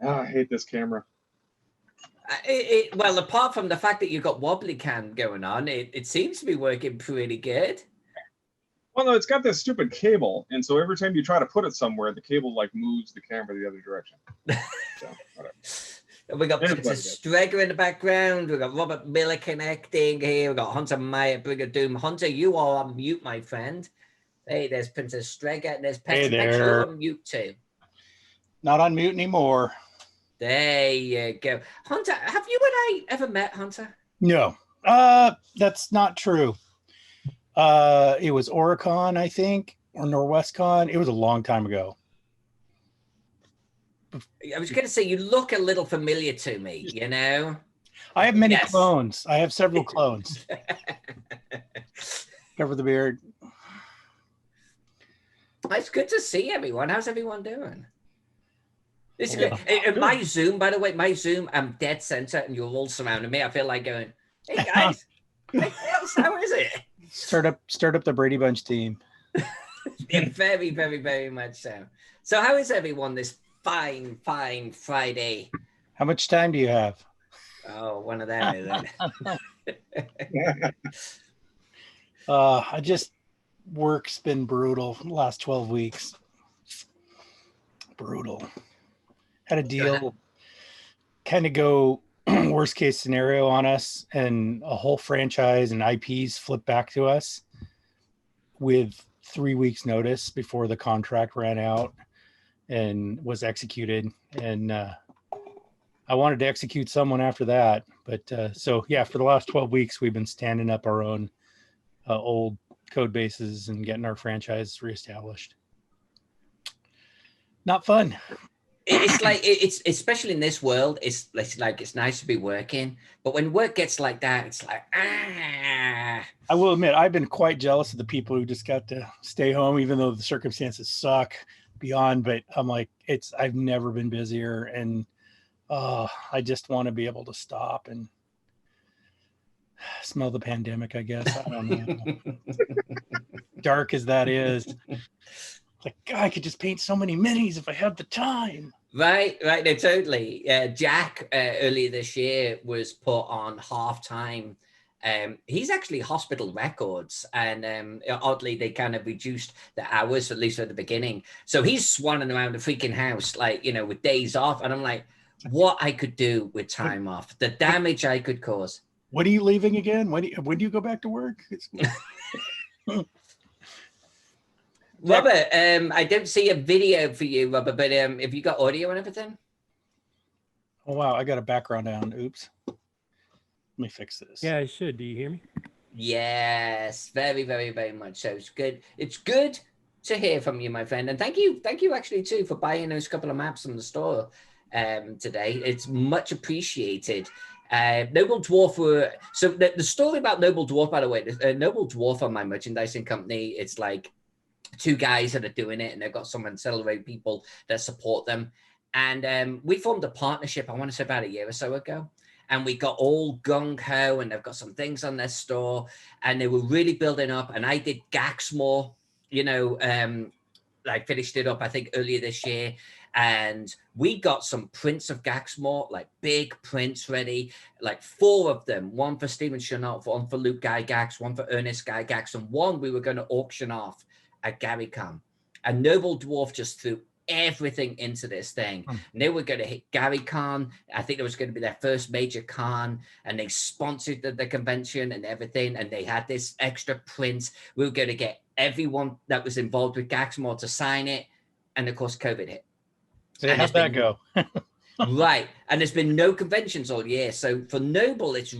I hate this camera. Well, apart from the fact that you've got wobbly cam going on, it seems to be working pretty good. Well, no, it's got this stupid cable, and so every time you try to put it somewhere, the cable like moves the camera the other direction. So whatever. We got Princess Streger in the background. We got Robert Miller connecting here. We got Hunter Meyer, Brigadoon. Hunter, you are on mute, my friend. Hey, there's Princess Streger, and there's Pex. Hey there. Pex, you're on mute too. Not on mute anymore. There you go. Hunter, have you and I ever met, Hunter? No, that's not true. It was Oricon, I think, or NorwestCon. It was a long time ago. I was going to say, you look a little familiar to me, you know? I have many clones. I have several clones. Cover the beard. It's good to see everyone. How's everyone doing? This is good. My Zoom, by the way, I'm dead center and you're all surrounding me. I feel like going, hey guys, how is it? Start up the Brady Bunch team. Yeah, very, very, very much so. So how is everyone this fine Friday? How much time do you have? Oh, one of them, is it? Work's been brutal the last 12 weeks. Brutal. Had a deal kind of go worst case scenario on us, and a whole franchise and IPs flipped back to us with 3 weeks notice before the contract ran out and was executed. And I wanted to execute someone after that. But so yeah, for the last 12 weeks, we've been standing up our own old code bases and getting our franchise reestablished. Not fun. It's like it's especially in this world. It's like it's nice to be working, but when work gets like that, it's like I will admit, I've been quite jealous of the people who just got to stay home, even though the circumstances suck beyond. But I'm like, I've never been busier, and I just want to be able to stop and smell the pandemic. I guess I don't know. Dark as that is. Like, God, I could just paint so many minis if I had the time. Right. No, totally. Jack earlier this year was put on half-time. He's actually hospital records, and oddly, they kind of reduced the hours, at least at the beginning. So he's swanning around the freaking house, like, you know, with days off. And I'm like, what I could do with time off, the damage I could cause. When are you leaving again? When do you go back to work? Robert, I don't see a video for you, Robert, but have you got audio and everything? Oh, wow. I got a background down. Oops. Let me fix this. Yeah, I should. Do you hear me? Yes, very, very, very much so. It's good. It's good to hear from you, my friend. And thank you actually, too, for buying those couple of maps from the store today. It's much appreciated. Noble Dwarf so the story about Noble Dwarf, by the way, Noble Dwarf on my merchandising company, it's like two guys that are doing it, and they've got some ancillary people that support them. And we formed a partnership, I want to say about a year or so ago. And we got all gung-ho, and they've got some things on their store, and they were really building up. And I did Gaxmore, you know, I finished it up, I think, earlier this year. And we got some prints of Gaxmore, like big prints ready, like 4 of them, one for Steven Chenault, one for Luke Gygax, one for Ernest Gygax, and one we were going to auction off at GaryCon. And Noble Dwarf just threw everything into this thing. And they were going to hit GaryCon. I think it was going to be their first major con, and they sponsored the convention and everything. And they had this extra print. We were going to get everyone that was involved with Gaxmore to sign it. And of course, COVID hit. So how'd that go? Right. And there's been no conventions all year. So for Noble, it's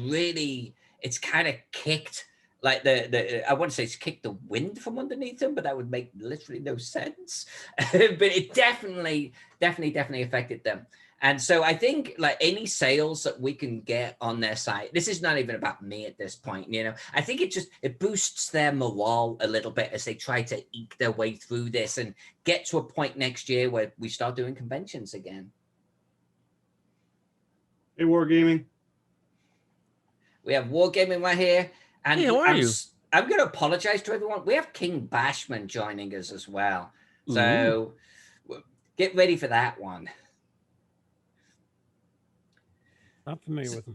kind of kicked, like I want to say it's kicked the wind from underneath them, but that would make literally no sense. But it definitely affected them. And so I think like any sales that we can get on their site, this is not even about me at this point, you know, I think it boosts their morale a little bit as they try to eke their way through this and get to a point next year where we start doing conventions again. Hey, Wargaming. We have Wargaming right here. And hey, how are you? I'm going to apologize to everyone. We have King Bashman joining us as well. So get ready for that one. Not familiar with them.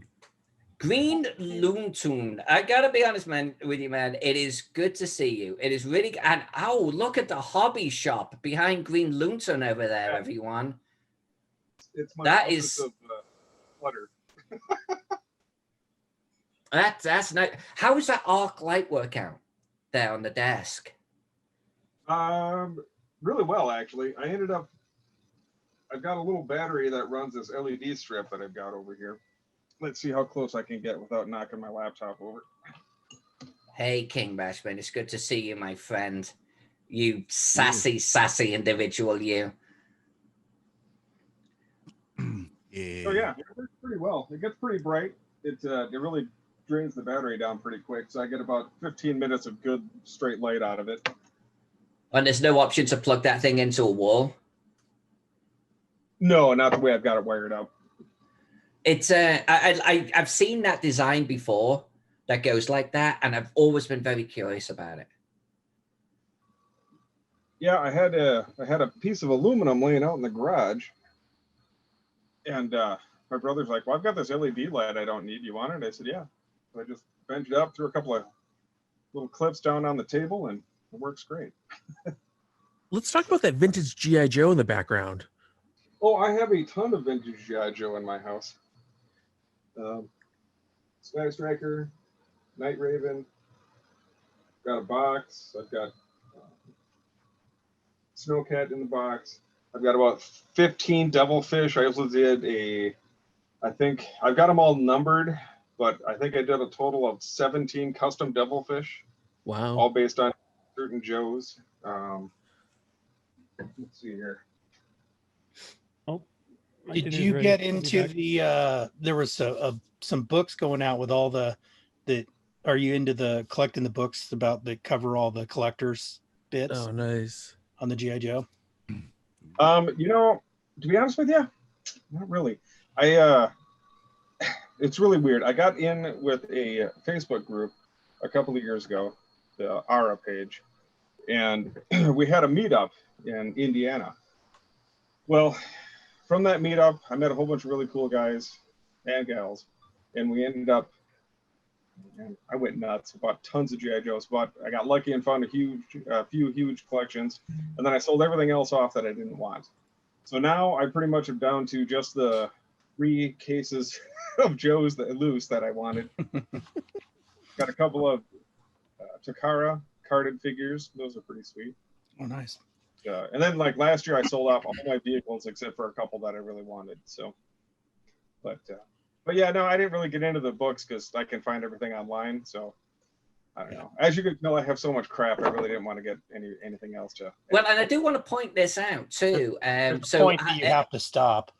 Green Loontoon. I gotta be honest, man, with you, man. It is good to see you. It is really, and oh, look at the hobby shop behind Green Loontoon over there, Yeah. everyone. It's my That office is- of clutter. That's nice. How does that arc light work out there on the desk? Really well, actually. I've got a little battery that runs this LED strip that I've got over here. Let's see how close I can get without knocking my laptop over. Hey, King Bashman, it's good to see you, my friend. You sassy individual, you. So yeah, it works pretty well. It gets pretty bright. It really drains the battery down pretty quick. So I get about 15 minutes of good straight light out of it. And there's no option to plug that thing into a wall. No, not the way I've got it wired up. It's I've seen that design before that goes like that, and I've always been very curious about it. Yeah, I had a piece of aluminum laying out in the garage, and my brother's like, "Well, I've got this LED light I don't need. You want it?" I said, "Yeah." So I just bent it up, threw a couple of little clips down on the table, and it works great. Let's talk about that vintage GI Joe in the background. Oh, I have a ton of vintage G.I. Joe in my house. Sky Striker, Night Raven. Got a box. I've got Snowcat in the box. I've got about 15 Devilfish. I also did I think I've got them all numbered, but I think I did a total of 17 custom Devilfish, Wow. all based on certain Joes. Let's see here. My Did dinner's you ready. get I'll be into back. the there was some books going out with all the are you into the collecting the books about that cover all the collectors bits Oh, nice. on the GI Joe? To be honest with you, not really. It's really weird. I got in with a Facebook group a couple of years ago, the ARA page, and we had a meetup in Indiana. Well, from that meetup, I met a whole bunch of really cool guys and gals, and we ended up, and I went nuts, bought tons of G.I. Joes, I got lucky and found a few huge collections, and then I sold everything else off that I didn't want. So now I pretty much am down to just the 3 cases of Joes that I wanted. Got a couple of Takara carded figures. Those are pretty sweet. Oh, nice. And then like last year I sold off all my vehicles except for a couple that I really wanted. So, but yeah, no, I didn't really get into the books because I can find everything online. So I don't know. As you can tell, I have so much crap. I really didn't want to get anything else to. Well, and I do want to point this out too. There's a So point that you have to stop.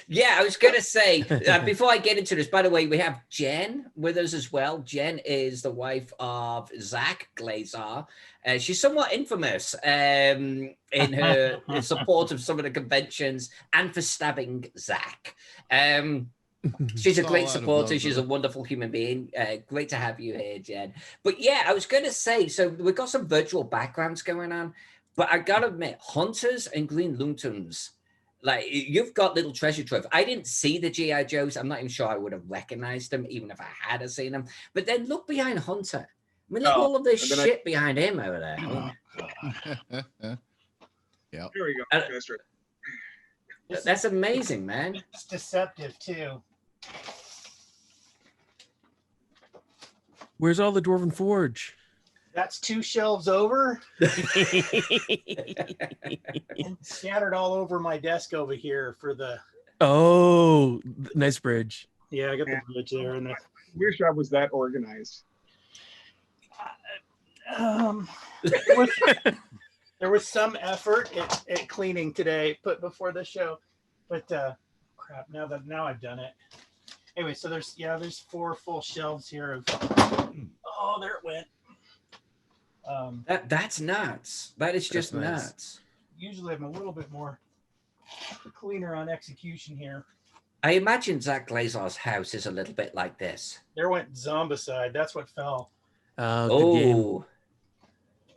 yeah, I was gonna say before I get into this. By the way, we have Jen with us as well. Jen is the wife of Zach Glazar. She's somewhat infamous in her support of some of the conventions and for stabbing Zach. She's a Saw great lot of supporter. love She's a there. wonderful human being. Great to have you here, Jen. But yeah, I was going to say, so we've got some virtual backgrounds going on, but I got to admit, Hunters and Green Loontoons, like you've got little treasure trove. I didn't see the G.I. Joes. I'm not even sure I would have recognized them, even if I had seen them. But then look behind Hunter. I mean, look at all of this and then shit behind him over there. Here we go. Uh, That's right. That's amazing, man. It's deceptive too. Where's all the Dwarven Forge? That's 2 shelves over and scattered all over my desk over here for the. Oh, nice bridge. Yeah, I got the bridge there, and Wish I was that organized. there was some effort at cleaning today put before the show, but crap. Now I've done it. Anyway, so there's 4 full shelves here of. Oh, there it went. That's nuts. That is just nice. nuts. Usually I'm a little bit more cleaner on execution here. I imagine Zach Glazar's house is a little bit like this. There went Zombicide. That's what fell. Good game. Oh,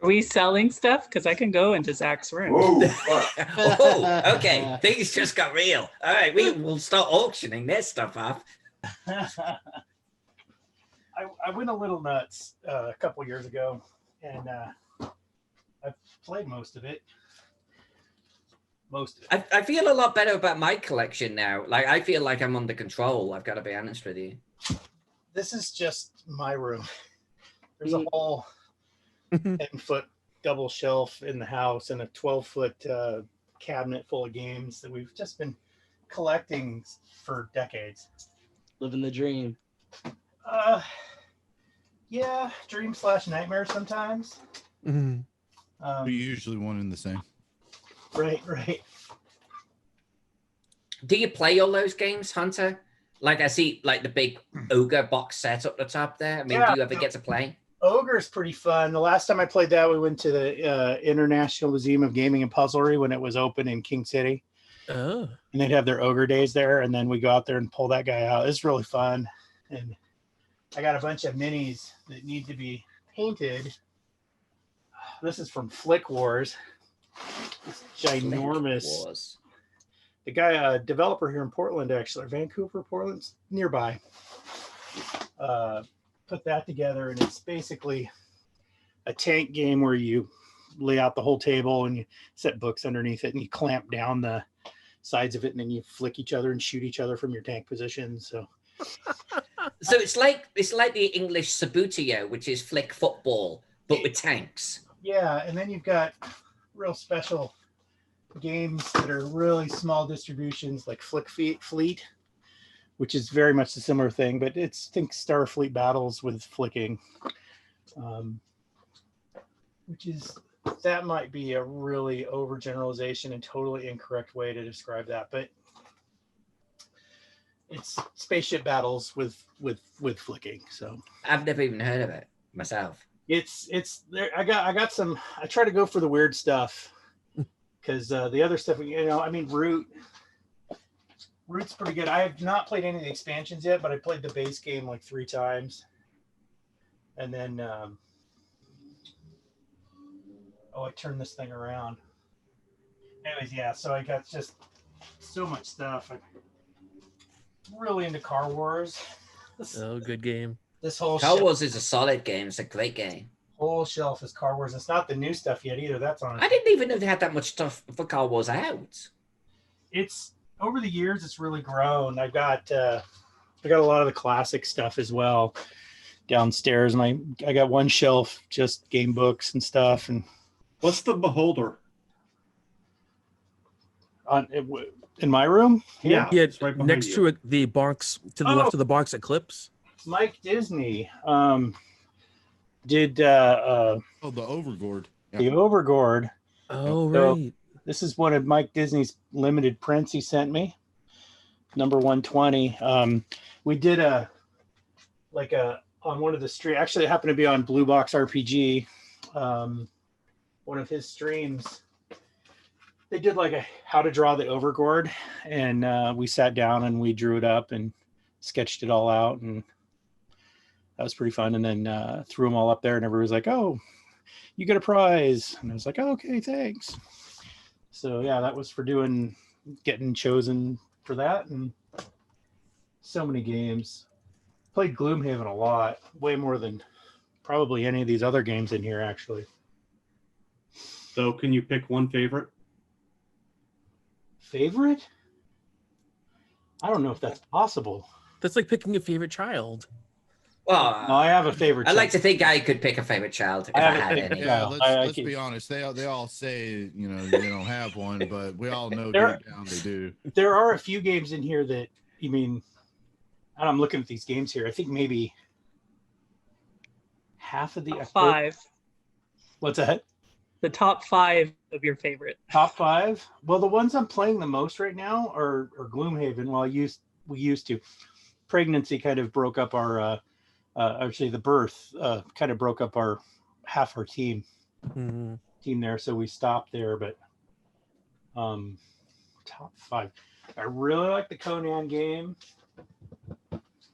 Are we selling stuff? Because I can go into Zach's room. oh, okay. Things just got real. All right, we'll start auctioning this stuff off. I went a little nuts a couple years ago, and I've played most of it. I feel a lot better about my collection now. Like I feel like I'm under control. I've got to be honest with you. This is just my room. There's a whole 10-foot double shelf in the house and a 12-foot cabinet full of games that we've just been collecting for decades. Living the dream. Yeah, dream/nightmare sometimes. Mhm. We're usually one and the same. Right. Do you play all those games, Hunter? Like I see like the big ogre box set up the top there. I mean, Yeah. do you ever get to play? Ogre's pretty fun. The last time I played that, we went to the International Museum of Gaming and Puzzlery when it was open in King City. Oh. And they'd have their ogre days there, and then we go out there and pull that guy out. It's really fun. And I got a bunch of minis that need to be painted. This is from Flick Wars. It's ginormous. Wars. The guy, developer here in Portland, actually, or Vancouver, Portland's nearby, put that together, and it's basically a tank game where you lay out the whole table and you set books underneath it and you clamp down the sides of it, and then you flick each other and shoot each other from your tank position. So it's like the English Sabutio, which is flick football, but with tanks. yeah, and then you've got real special games that are really small distributions like Fleet, which is very much a similar thing, but it's think Starfleet battles with flicking, which is, that might be a really overgeneralization and totally incorrect way to describe that, but it's spaceship battles with flicking. So I've never even heard of it myself. it's there. I got some. I try to go for the weird stuff because the other stuff, I mean, Root's pretty good. I have not played any of the expansions yet, but I played the base game like 3 times, and then I turned this thing around. Anyways, yeah. So I got just so much stuff. I'm really into Car Wars. Oh, good game. This whole Car Wars is a solid game. It's a great game. whole shelf is Car Wars. It's not the new stuff yet either. That's on. I didn't even know they had that much stuff for Car Wars out. It's over the years. It's really grown. I got a lot of the classic stuff as well downstairs, and I got one shelf just game books and stuff. And What's the Beholder? in my room, Yeah, Yeah, it's right behind next you. to it, the box to the Oh. left of the box Eclipse. Mike Disney did Oh, the Overgord. the Overgord. Oh, So- right. This is one of Mike Disney's limited prints he sent me, number 120. We did on one of the streams. Actually, it happened to be on Blue Box RPG, one of his streams. They did like a how to draw the Overgord, and we sat down and we drew it up and sketched it all out, and that was pretty fun. And then threw them all up there, and everybody was like, "Oh, you get a prize," and I was like, "Oh, okay, thanks." So yeah, that was for getting chosen for that, and so many games. Played Gloomhaven a lot, way more than probably any of these other games in here, actually. So can you pick one favorite? Favorite? I don't know if that's possible. That's like picking a favorite child. Well, No, I have a favorite. I like to child. think I could pick a favorite child if I I, have a had favorite any. child. Yeah, I let's can- be honest. They all say, they don't have one, but we all know There- deep down they do. There are a few games in here that and I'm looking at these games here. I think maybe half of the 5. What's that? The top 5 of your favorite. Top 5? Well, the ones I'm playing the most right now are Gloomhaven. Well, we used to. Pregnancy kind of broke up our actually the birth kind of broke up half our team Mhm. there, so we stopped there. But top 5. I really like the Conan game.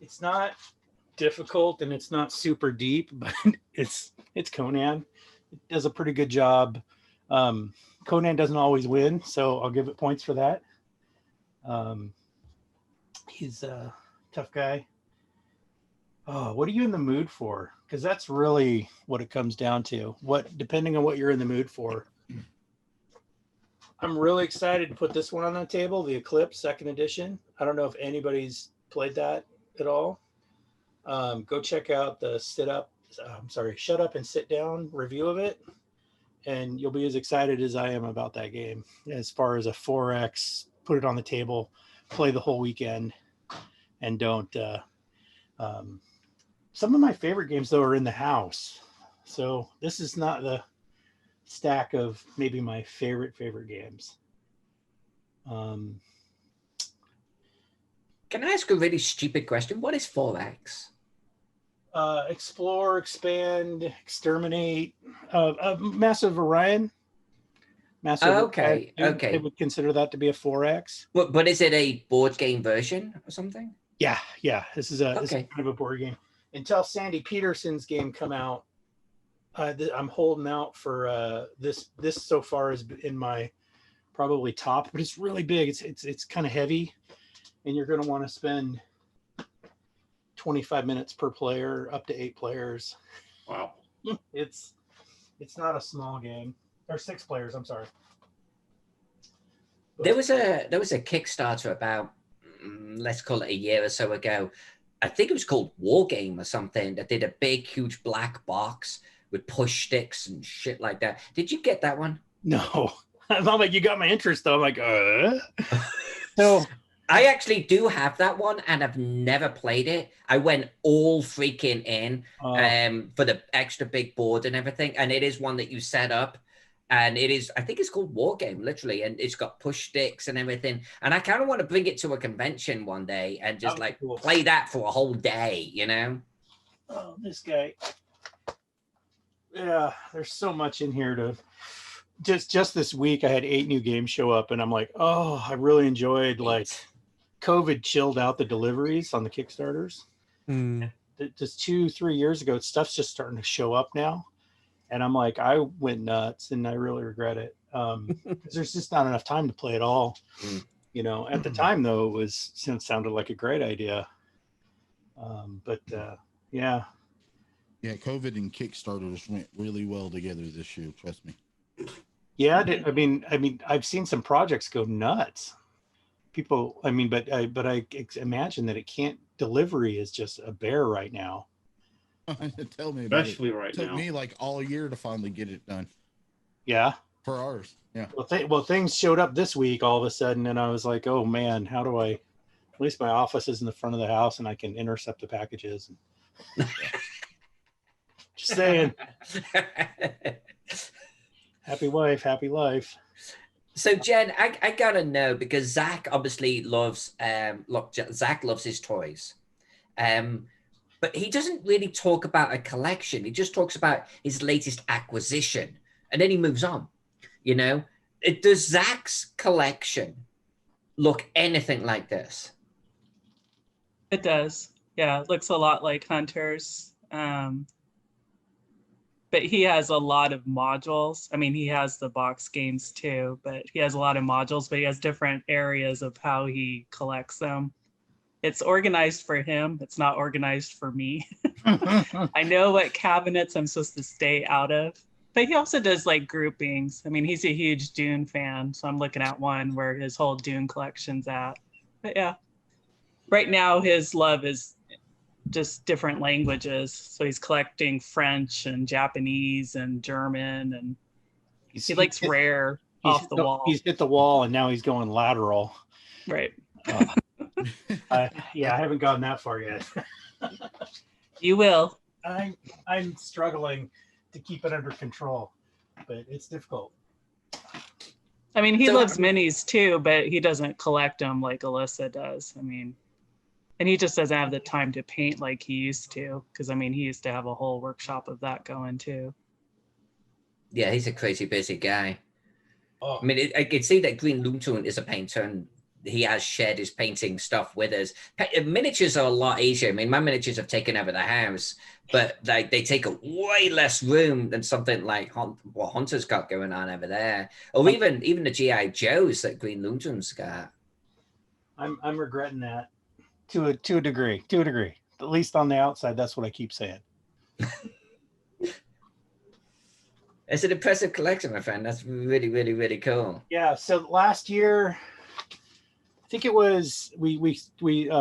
It's not difficult and it's not super deep, but it's Conan. It does a pretty good job. Conan doesn't always win, so I'll give it points for that. He's tough guy. Oh, what are you in the mood for? Because that's really what it comes down to. Depending on what you're in the mood for. I'm really excited to put this one on the table, the Eclipse second edition. I don't know if anybody's played that at all. Go check out the Shut Up and Sit Down review of it. And you'll be as excited as I am about that game. As far as a 4X, put it on the table, play the whole weekend, and don't. Some of my favorite games, though, are in the house. So this is not the stack of maybe my favorite games. Can I ask a really stupid question? What is 4X? Explore, expand, exterminate. Massive Orion. Okay. I would consider that to be a 4X. But is it a board game version or something? Yeah. This is kind of a board game. Until Sandy Peterson's game come out, I'm holding out for this. This so far is in my probably top, but it's really big. It's kind of heavy, and you're going to want to spend 25 minutes per player, up to 8 players. Wow. It's not a small game. Or 6 players. I'm sorry. There was a Kickstarter about let's call it a year or so ago. I think it was called War Game or something, that did a big, huge black box with push sticks and shit like that. Did you get that one? No. I'm not like, you got my interest, though. I'm like, No. I actually do have that one, and I've never played it. I went all freaking in for the extra big board and everything, and it is one that you set up. And it is, I think it's called War Game, literally, and it's got push sticks and everything. And I kind of want to bring it to a convention one day and just play that for a whole day, you know? Oh, this guy. Yeah, there's so much in here to just this week. I had 8 new games show up, and I'm like, oh, I really enjoyed COVID chilled out the deliveries on the Kickstarters. Just 2-3 years ago, stuff's just starting to show up now. And I'm like, I went nuts, and I really regret it. Because there's just not enough time to play it all. You know, at the time, though, it sounded like a great idea. Yeah. Yeah, COVID and Kickstarters went really well together this year. Trust me. Yeah, I mean, I've seen some projects go nuts. People, but I imagine that delivery is just a bear right now. Tell me about Especially it. right Took now. me like all year to finally get it done. Yeah. For ours. Yeah. Well, things showed up this week all of a sudden, and I was like, oh man, how do I? At least my office is in the front of the house, and I can intercept the packages. Just saying. Happy wife, happy life. So Jen, I gotta know, because Zach obviously loves Zach loves his toys. But he doesn't really talk about a collection. He just talks about his latest acquisition, and then he moves on. You know, does Zach's collection look anything like this? It does. Yeah, it looks a lot like Hunter's. But he has a lot of modules. I mean, he has the box games too, but he has a lot of modules, but he has different areas of how he collects them. It's organized for him. It's not organized for me. I know what cabinets I'm supposed to stay out of, but he also does like groupings. I mean, he's a huge Dune fan, so I'm looking at one where his whole Dune collection's at. But yeah, right now his love is just different languages. So he's collecting French and Japanese and German, and he likes rare off the wall. He's hit the wall, and now he's going lateral. Right. I haven't gotten that far yet. You will. I'm struggling to keep it under control, but it's difficult. I mean, he loves minis too, but he doesn't collect them like Alyssa does. I mean, and he just doesn't have the time to paint like he used to, because I mean, he used to have a whole workshop of that going too. Yeah, he's a crazy busy guy. Oh. I mean, I can see that Green Lantern is a painter, and he has shared his painting stuff with us. Miniatures are a lot easier. I mean, my miniatures have taken over the house, but like they take up way less room than something like what Hunter's got going on over there, or even the GI Joes that Green Lantern's got. I'm regretting that. to a degree. At least on the outside, that's what I keep saying. It's an impressive collection, my friend. That's really, really, really cool. Yeah. So last year, I think it was we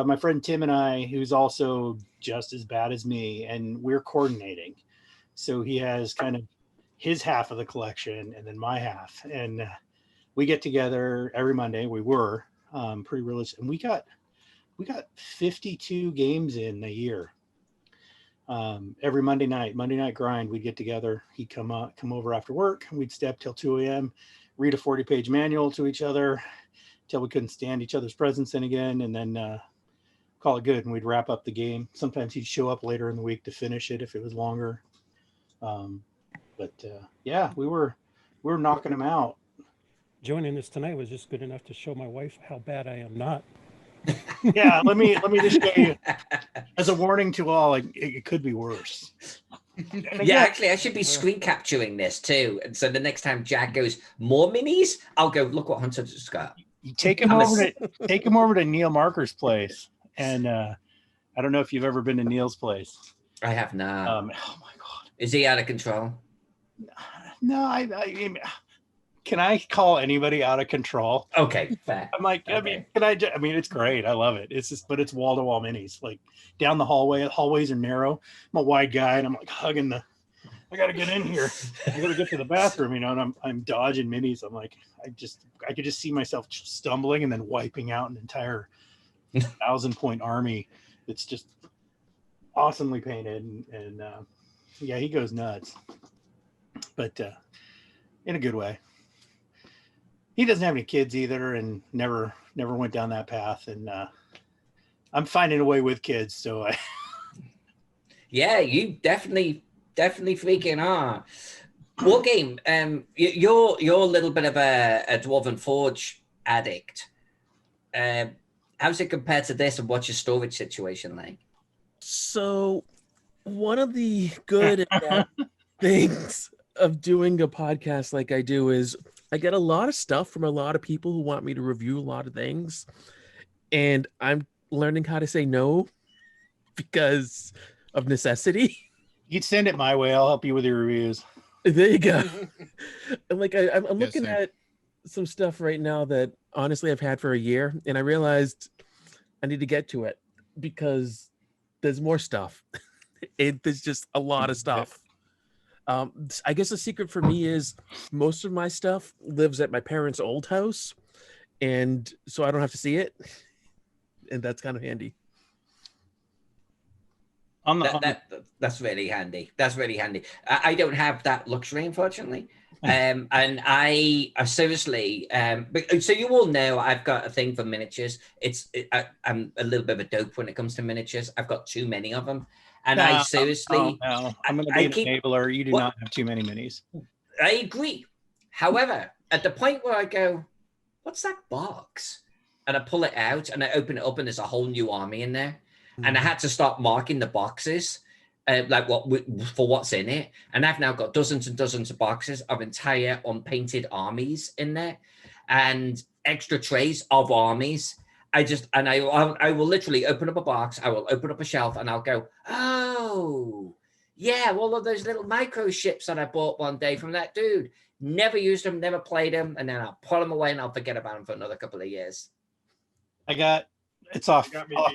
my friend Tim and I, who's also just as bad as me, and we're coordinating. So he has kind of his half of the collection and then my half, and we get together every Monday. We were pretty religious, and we got 52 games in a year. Every Monday night grind, we'd get together. He'd come over after work, and we'd stay up till 2 a.m., read a 40-page manual to each other till we couldn't stand each other's presence in again, and then call it good, and we'd wrap up the game. Sometimes he'd show up later in the week to finish it if it was longer. Yeah, we were knocking him out. Joining this tonight was just good enough to show my wife how bad I am not. Yeah, let me just show you as a warning to all, like, it could be worse. Yeah, actually, I should be screen capturing this too. And so the next time Jack goes, more minis, I'll go, look what Hunter just got. You take him over to Neil Marker's place. And I don't know if you've ever been to Neil's place. I have not. Oh my God. Is he out of control? No, I can I call anybody out of control? Okay, fair. I'm like, Okay. I mean, it's great. I love it. It's just, but it's wall to wall minis, like down the hallway. The hallways are narrow. I'm a wide guy, and I'm like hugging I got to get in here. I got to get to the bathroom, and I'm dodging minis. I'm like, I could just see myself stumbling and then wiping out an entire 1,000-point army. It's just awesomely painted, and yeah, he goes nuts, but in a good way. He doesn't have any kids either, and never went down that path. And I'm finding a way with kids, so I. Yeah, you definitely freaking are. What game? You're a little bit of a Dwarven Forge addict. How's it compared to this, and what's your storage situation like? So, one of the good and bad things of doing a podcast like I do is I get a lot of stuff from a lot of people who want me to review a lot of things, and I'm learning how to say no because of necessity. You'd send it my way. I'll help you with your reviews. There you go. I'm like, I'm Yeah, looking same. at some stuff right now that honestly I've had for a year, and I realized I need to get to it because there's more stuff. There's just a lot of stuff. I guess the secret for me is most of my stuff lives at my parents' old house, and so I don't have to see it, and that's kind of handy. That's really handy. That's really handy. I don't have that luxury, unfortunately. And I seriously, so you all know I've got a thing for miniatures. I'm a little bit of a dope when it comes to miniatures. I've got too many of them. And I seriously, no. I'm going to be an enabler. You do not have too many minis. I agree. However, at the point where I go, what's that box? And I pull it out and I open it up and there's a whole new army in there. And I had to start marking the boxes, like for what's in it. And I've now got dozens and dozens of boxes of entire unpainted armies in there, and extra trays of armies. I will literally open up a box. I will open up a shelf, and I'll go, oh yeah, all of those little micro ships that I bought one day from that dude. Never used them, never played them, and then I'll pull them away and I'll forget about them for another couple of years. It's off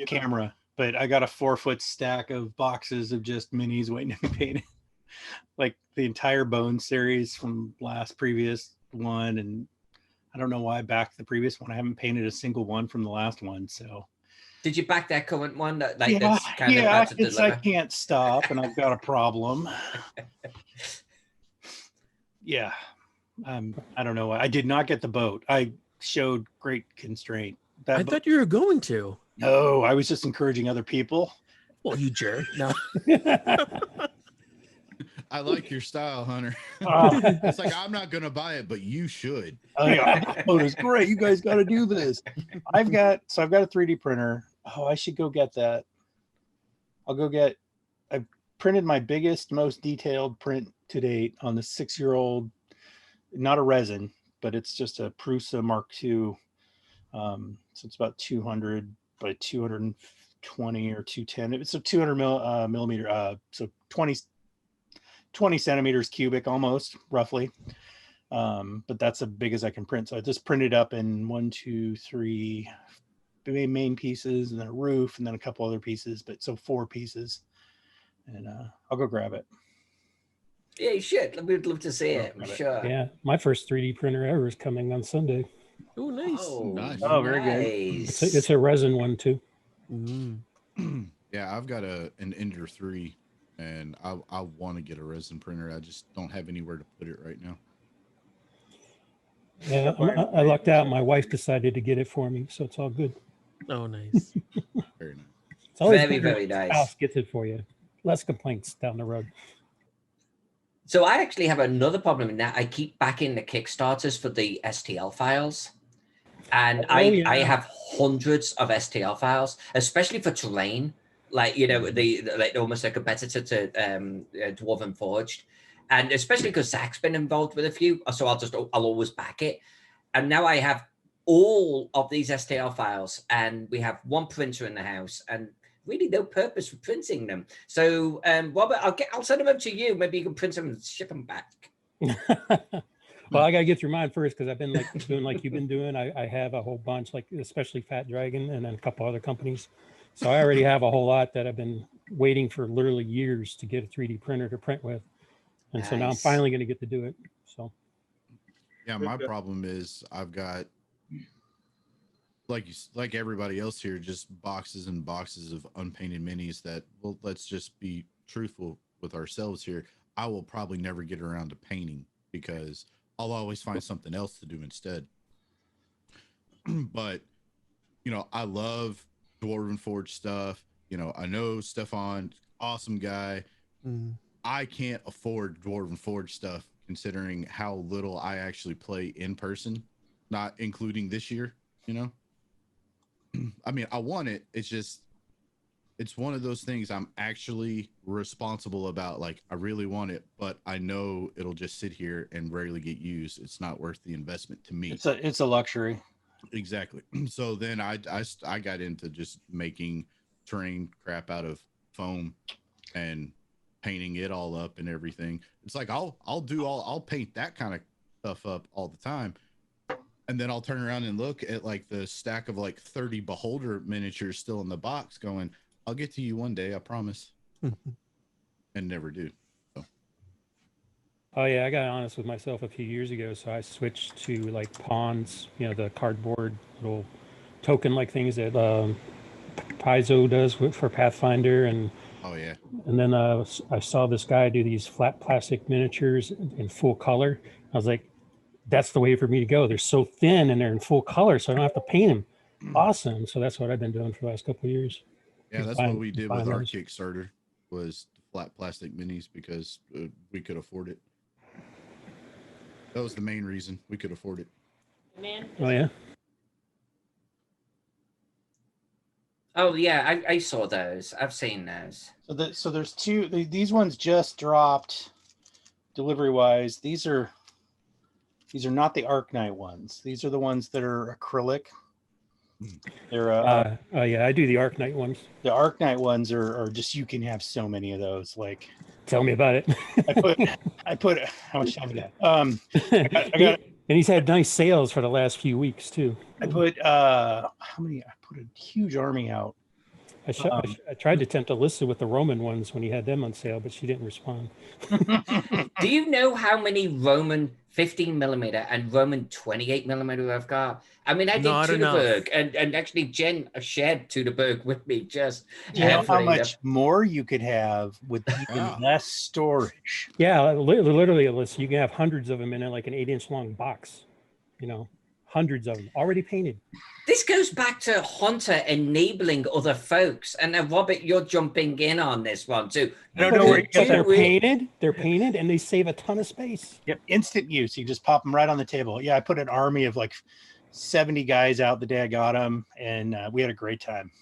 camera. But I got a 4-foot stack of boxes of just minis waiting to be painted. Like the entire Bone series from previous one. And I don't know why I backed the previous one. I haven't painted a single one from the last one. So did you back that current one? That's I can't stop, and I've got a problem. Yeah. I don't know why. I did not get the boat. I showed great constraint. I thought you were going to. No, I was just encouraging other people. Well, you jerk. No. I like your style, Hunter. It's like, I'm not going to buy it, but you should. Oh, yeah. Oh, it's great. You guys got to do this. I've got a 3D printer. Oh, I should go get that. I've printed my biggest, most detailed print to date on the 6-year-old, not a resin, but it's just a Prusa Mark II. So it's about 200 by 220 or 210. It's a 200 millimeter, so 20 centimeters cubic almost, roughly. But that's as big as I can print. So I just printed up in 1, 2, 3 main pieces, and then a roof, and then a couple other pieces. But so 4 pieces, and I'll go grab it. Yeah, you should. We'd love to see it. I'm sure. Yeah, my first 3D printer ever is coming on Sunday. Oh, nice. Oh, Nice. Oh, very good. nice. It's a resin one too. Yeah, I've got an Ender 3, and I want to get a resin printer. I just don't have anywhere to put it right now. Yeah, I lucked out. My wife decided to get it for me, so it's all good. Oh, nice. Very nice. It's always Very, better very when the nice. spouse gets it for you. Less complaints down the road. So I actually have another problem in that I keep backing the Kickstarters for the STL files. And yeah. I have hundreds of STL files, especially for terrain, like, you know, the like almost a competitor to Dwarven Forged. And especially because Zach's been involved with a few, so I'll always back it. And now I have all of these STL files, and we have one printer in the house, and really no purpose for printing them. So, Robert, I'll send them up to you. Maybe you can print them and ship them back. Well, I gotta get through mine first because I've been doing like you've been doing. I have a whole bunch, like especially Fat Dragon and then a couple other companies. So I already have a whole lot that I've been waiting for literally years to get a 3D printer to print with. And so now I'm Nice. finally going to get to do it. So Yeah, my problem is I've got like everybody else here, just boxes and boxes of unpainted minis that, well, let's just be truthful with ourselves here. I will probably never get around to painting because I'll always find something else to do instead. But, you know, I love Dwarven Forge stuff. You know, I know Stefan, awesome guy. I can't afford Dwarven Forge stuff considering how little I actually play in person, not including this year, you know? I mean, I want it. It's just, it's one of those things I'm actually responsible about. Like, I really want it, but I know it'll just sit here and rarely get used. It's not worth the investment to me. It's a luxury. Exactly. So then I got into just making terrain crap out of foam and painting it all up and everything. It's like I'll paint that kind of stuff up all the time, and then I'll turn around and look at like the stack of like 30 Beholder miniatures still in the box going, I'll get to you one day, I promise. And never do. So. oh yeah, I got honest with myself a few years ago. So I switched to like pawns, you know, the cardboard little token like things that Paizo does for Pathfinder, and Oh yeah. and then I saw this guy do these flat plastic miniatures in full color. I was like, that's the way for me to go. They're so thin and they're in full color, so I don't have to paint them. Awesome. So that's what I've been doing for the last couple of years. Yeah, that's Buying- what we did with buying our those. Kickstarter was flat plastic minis because we could afford it. That was the main reason we could afford it. Oh yeah. Oh, yeah, I saw those. I've seen those. So there's two. These ones just dropped delivery wise. These are not the Arknight ones. These are the ones that are acrylic. They're Oh yeah, I do the Arknight ones. the Arknight ones are just, you can have so many of those. Like, Tell me about it. I put how much time we got? I got and he's had nice sales for the last few weeks too. I put how many? I put a huge army out. I tried to tempt Alyssa with the Roman ones when he had them on sale, but she didn't respond. Do you know how many Roman 15 millimeter and Roman 28 millimeter I've got? I mean, I did Not enough. Tudeberg, and actually Jen shared Tudeberg with me just. You know how for much more you could have with even Wow. less storage. Yeah, literally, Alyssa, you can have hundreds of them in like an 8-inch long box. You know, hundreds of them already painted. This goes back to Hunter enabling other folks, and Robert, you're jumping in on this one too. I don't know where you But got they're that. painted. They're painted, and they save a ton of space. Yep, instant use. You just pop them right on the table. Yeah, I put an army of like 70 guys out the day I got them, and we had a great time.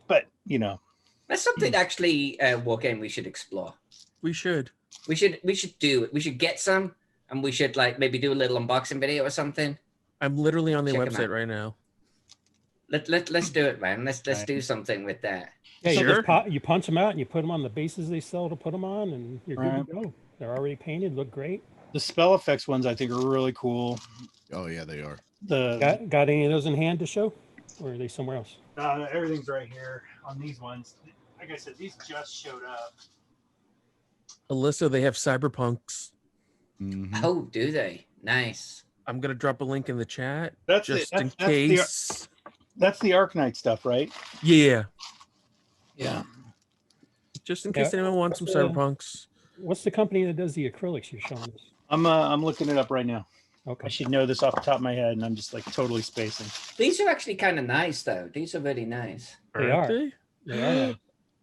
But you know, That's something actually, Wargame, we should explore. We should. We should do it. We should get some, and we should like maybe do a little unboxing video or something. I'm literally on their Check 'em website out. right now. Let's do it, man. Let's Right. do something with that. Yeah, you, Sure. you punch them out and you put them on the bases they sell to put them on, and you're good to go. They're already painted, look great. The spell effects ones I think are really cool. Oh yeah, they are. The Got any of those in hand to show, or are they somewhere else? everything's right here on these ones. Like I said, these just showed up. Alyssa, they have Cyberpunks. Mhm. Oh, do they? Nice. I'm gonna drop a link in the chat That's just it. in That's the- case. That's the Arknight stuff, right? Yeah, Yeah. just in Yeah. case anyone wants some Yeah. Cyberpunks. What's the company that does the acrylics you're showing us? I'm looking it up right now. I Okay. should know this off the top of my head, and I'm just like totally spacing. These are actually kind of nice, though. These are really nice. They Aren't are. they? They are nice.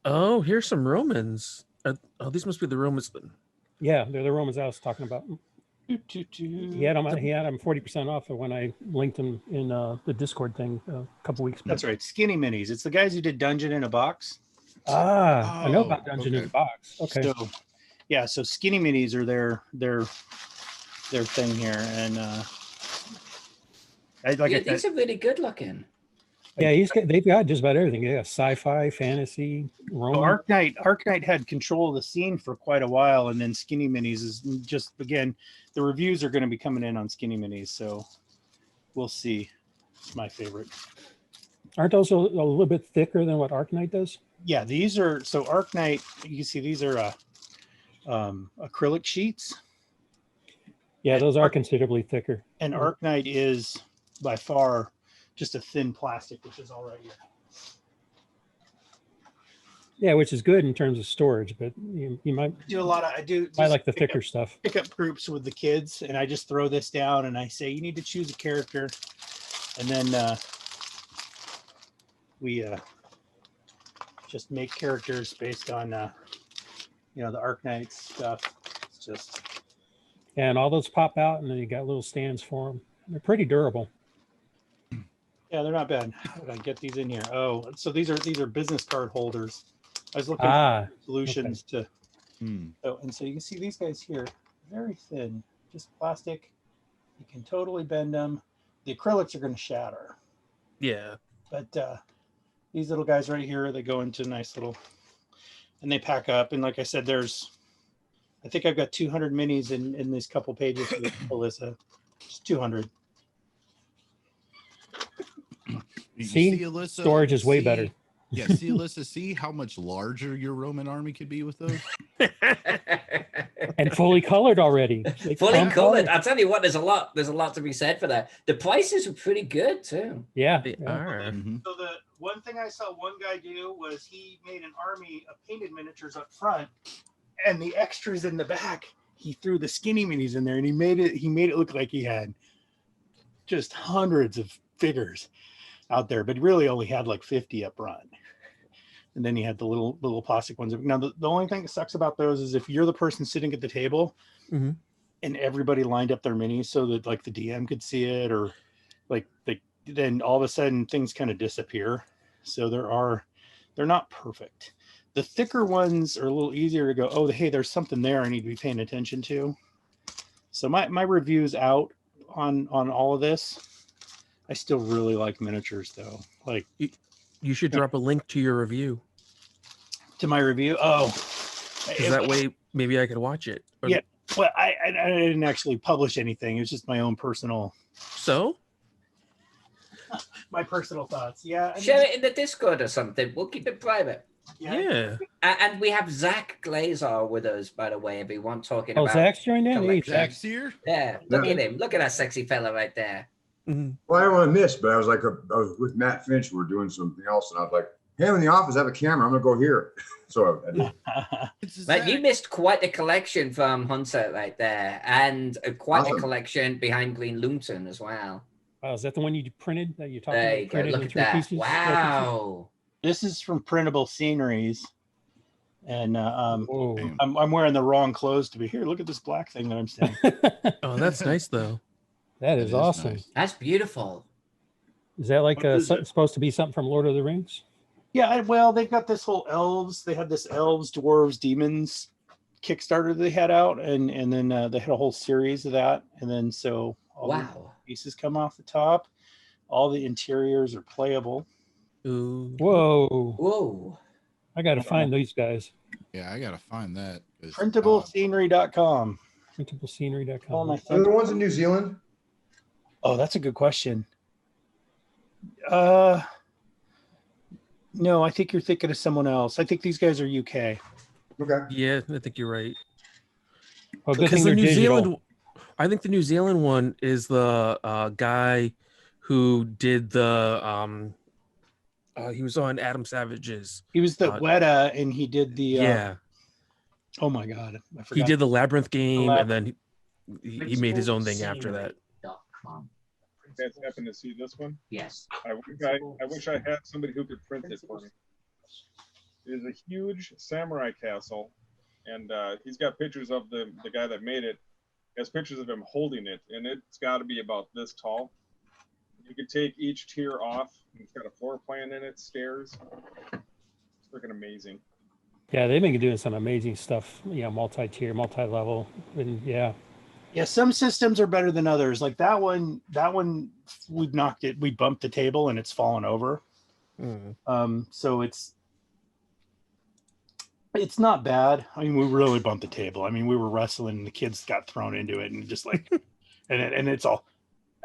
Oh, here's some Romans. Oh, these must be the Romans. Yeah, they're the Romans I was talking about. He had them. He had them 40% off when I linked them in the Discord thing a couple weeks back. That's right. Skinny Minis. It's the guys who did Dungeon in a Box. Ah, I know about Oh, Dungeon in okay. the Box. Okay. So, yeah. So Skinny Minis are their thing here, and I like Yeah, I said, these are really good looking. Yeah, they've got just about everything. Yeah, sci-fi, fantasy, Roman. Arknight had control of the scene for quite a while, and then Skinny Minis is just, again, the reviews are going to be coming in on Skinny Minis, so we'll see. It's my favorite. Aren't those a little bit thicker than what Arknight does? Yeah, these are, so Arknight, you can see these are acrylic sheets, Yeah, those are considerably thicker. and Arknight is by far just a thin plastic, which is all right here. Yeah, which is good in terms of storage, but you might I do like the pick up- thicker stuff. Pickup groups with the kids, and I just throw this down and I say, you need to choose a character, and then we just make characters based on the Arknight stuff. It's just And all those pop out, and then you got little stands for them. They're pretty durable. yeah, they're not bad. How did I get these in here? Oh, so these are business card holders. I was looking Ah, for solutions to. Hmm. Oh, and so you can see these guys here, very thin, just plastic. You can totally bend them. The acrylics are going to shatter. Yeah. But these little guys right here, they go into nice little, and they pack up. And like I said, I think I've got 200 minis in these couple pages with Alyssa. Just 200. You See? Alyssa, storage is way better. Yeah, see, Alyssa, see how much larger your Roman army could be with those? And fully colored already. They Fully come colored. I'll tell you what, there's a lot to be said for that. The prices are pretty good too. Yeah. They yeah. are. Mhm. So the one thing I saw one guy do was he made an army of painted miniatures up front, and the extras in the back, he threw the Skinny Minis in there, and he made it look like he had just hundreds of figures out there, but really only had like 50 up front. And then he had the little plastic ones. Now the only thing that sucks about those is if you're the person sitting at the table Mhm. and everybody lined up their minis so that like the DM could see it, or like then all of a sudden things kind of disappear. So they're not perfect. The thicker ones are a little easier to go, oh, hey, there's something there I need to be paying attention to. So my review's out on all of this. I still really like miniatures though. Like You should drop a link to your review, to my review. Oh, because that way maybe I could watch it. Or- Yeah. Well, I didn't actually publish anything. It was just my own personal So thoughts. Yeah. Share it in the Discord or something. We'll keep it private. yeah. And we have Zach Glazer with us, by the way, everyone, talking Oh, about. Zach's joined in. Hey, collection. Zach. Zach's here. Yeah, look at him. Look at that sexy fella right there. Mhm. Well, I didn't want to miss, but I was I was with Matt Finch. We were doing something else, and I was like, "Hey, I'm in the office. I have a camera. I'm gonna go here." So I did. It's But you Zach. missed quite a collection from Hunter right there, and quite a Awesome. collection behind Green Luton as well. Wow, is that the one you printed that you're talking There about? you go. Printed Look in at 3 that. pieces? 4 pieces? Wow. This is from Printable Sceneries, and Whoa. I'm wearing the wrong clothes to be here. Look at this black thing that I'm saying. Oh, that's nice though. That That is is awesome. nice. That's beautiful. Is that like What is it? supposed to be something from Lord of the Rings? Yeah, well, they've got this whole elves. They had this elves, dwarves, demons Kickstarter they had out, and then they had a whole series of that, and then so all the Wow. pieces come off the top. All the interiors are playable. Ooh. Whoa. Whoa. I got to find these guys. Yeah, I gotta find that. 'cause, Printablescenery.com. Printablescenery.com. Oh, my Are there the ones in New Zealand? Oh, that's a good question. No, I think you're thinking of someone else. I think these guys are UK. Okay. Yeah, I think you're right. Oh, good Because thing the they're New digital. Zealand, I think the New Zealand one is the guy who did the he was on Adam Savage's. He was the Weta, and he did the Yeah, oh my god, I forgot. he did the Labyrinth game, and Labyrinth. then he made his own thing after that. Scenery.com. You guys happen to see this one? Yes. I wish I had somebody who could print it for me. It is a huge samurai castle, and he's got pictures of the guy that made it. He has pictures of him holding it, and it's got to be about this tall. You could take each tier off. It's got a floor plan in it, stairs. It's freaking amazing. Yeah, they've been doing some amazing stuff. You know, multi-tier, multi-level, and yeah. Yeah, some systems are better than others. Like that one, we've knocked it. We bumped the table and it's fallen over. So it's not bad. I mean, we really bumped the table. I mean, we were wrestling and the kids got thrown into it and just like, and it's all,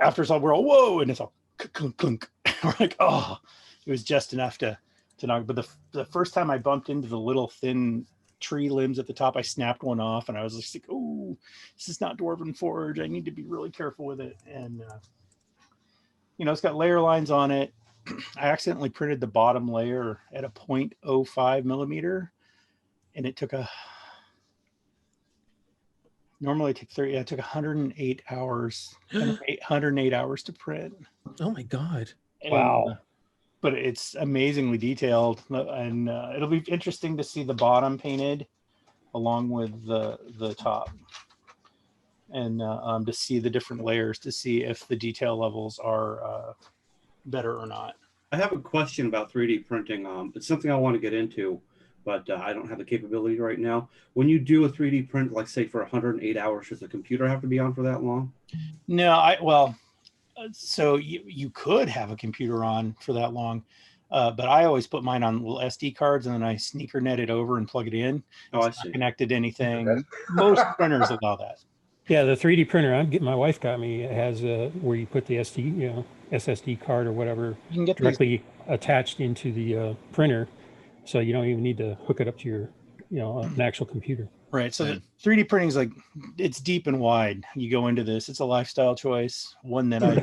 after it's all, we're all, whoa, and it's all clunk, clunk. We're like, oh, it was just enough to knock. But the first time I bumped into the little thin tree limbs at the top, I snapped one off and I was just like, oh, this is not Dwarven Forge. I need to be really careful with it. And, it's got layer lines on it. I accidentally printed the bottom layer at a 0.05 millimeter. And it took normally it takes 30. It took 108 hours, 108 hours to print. Oh my God. Wow. But it's amazingly detailed, and it'll be interesting to see the bottom painted along with the top, and to see the different layers to see if the detail levels are better or not. I have a question about 3D printing. It's something I want to get into, but I don't have the capability right now. When you do a 3D print, like say for 108 hours, does the computer have to be on for that long? No, so you could have a computer on for that long, but I always put mine on little SD cards and then I sneaker net it over and plug it in. Oh, I It's not see. connected to anything. Most printers allow that. Yeah, the 3D printer my wife got me, it has where you put the SSD card or whatever You can get these. directly attached into the printer, so you don't even need to hook it up to your an actual computer. Right. So the 3D printing is like, it's deep and wide. You go into this, it's a lifestyle choice. One that I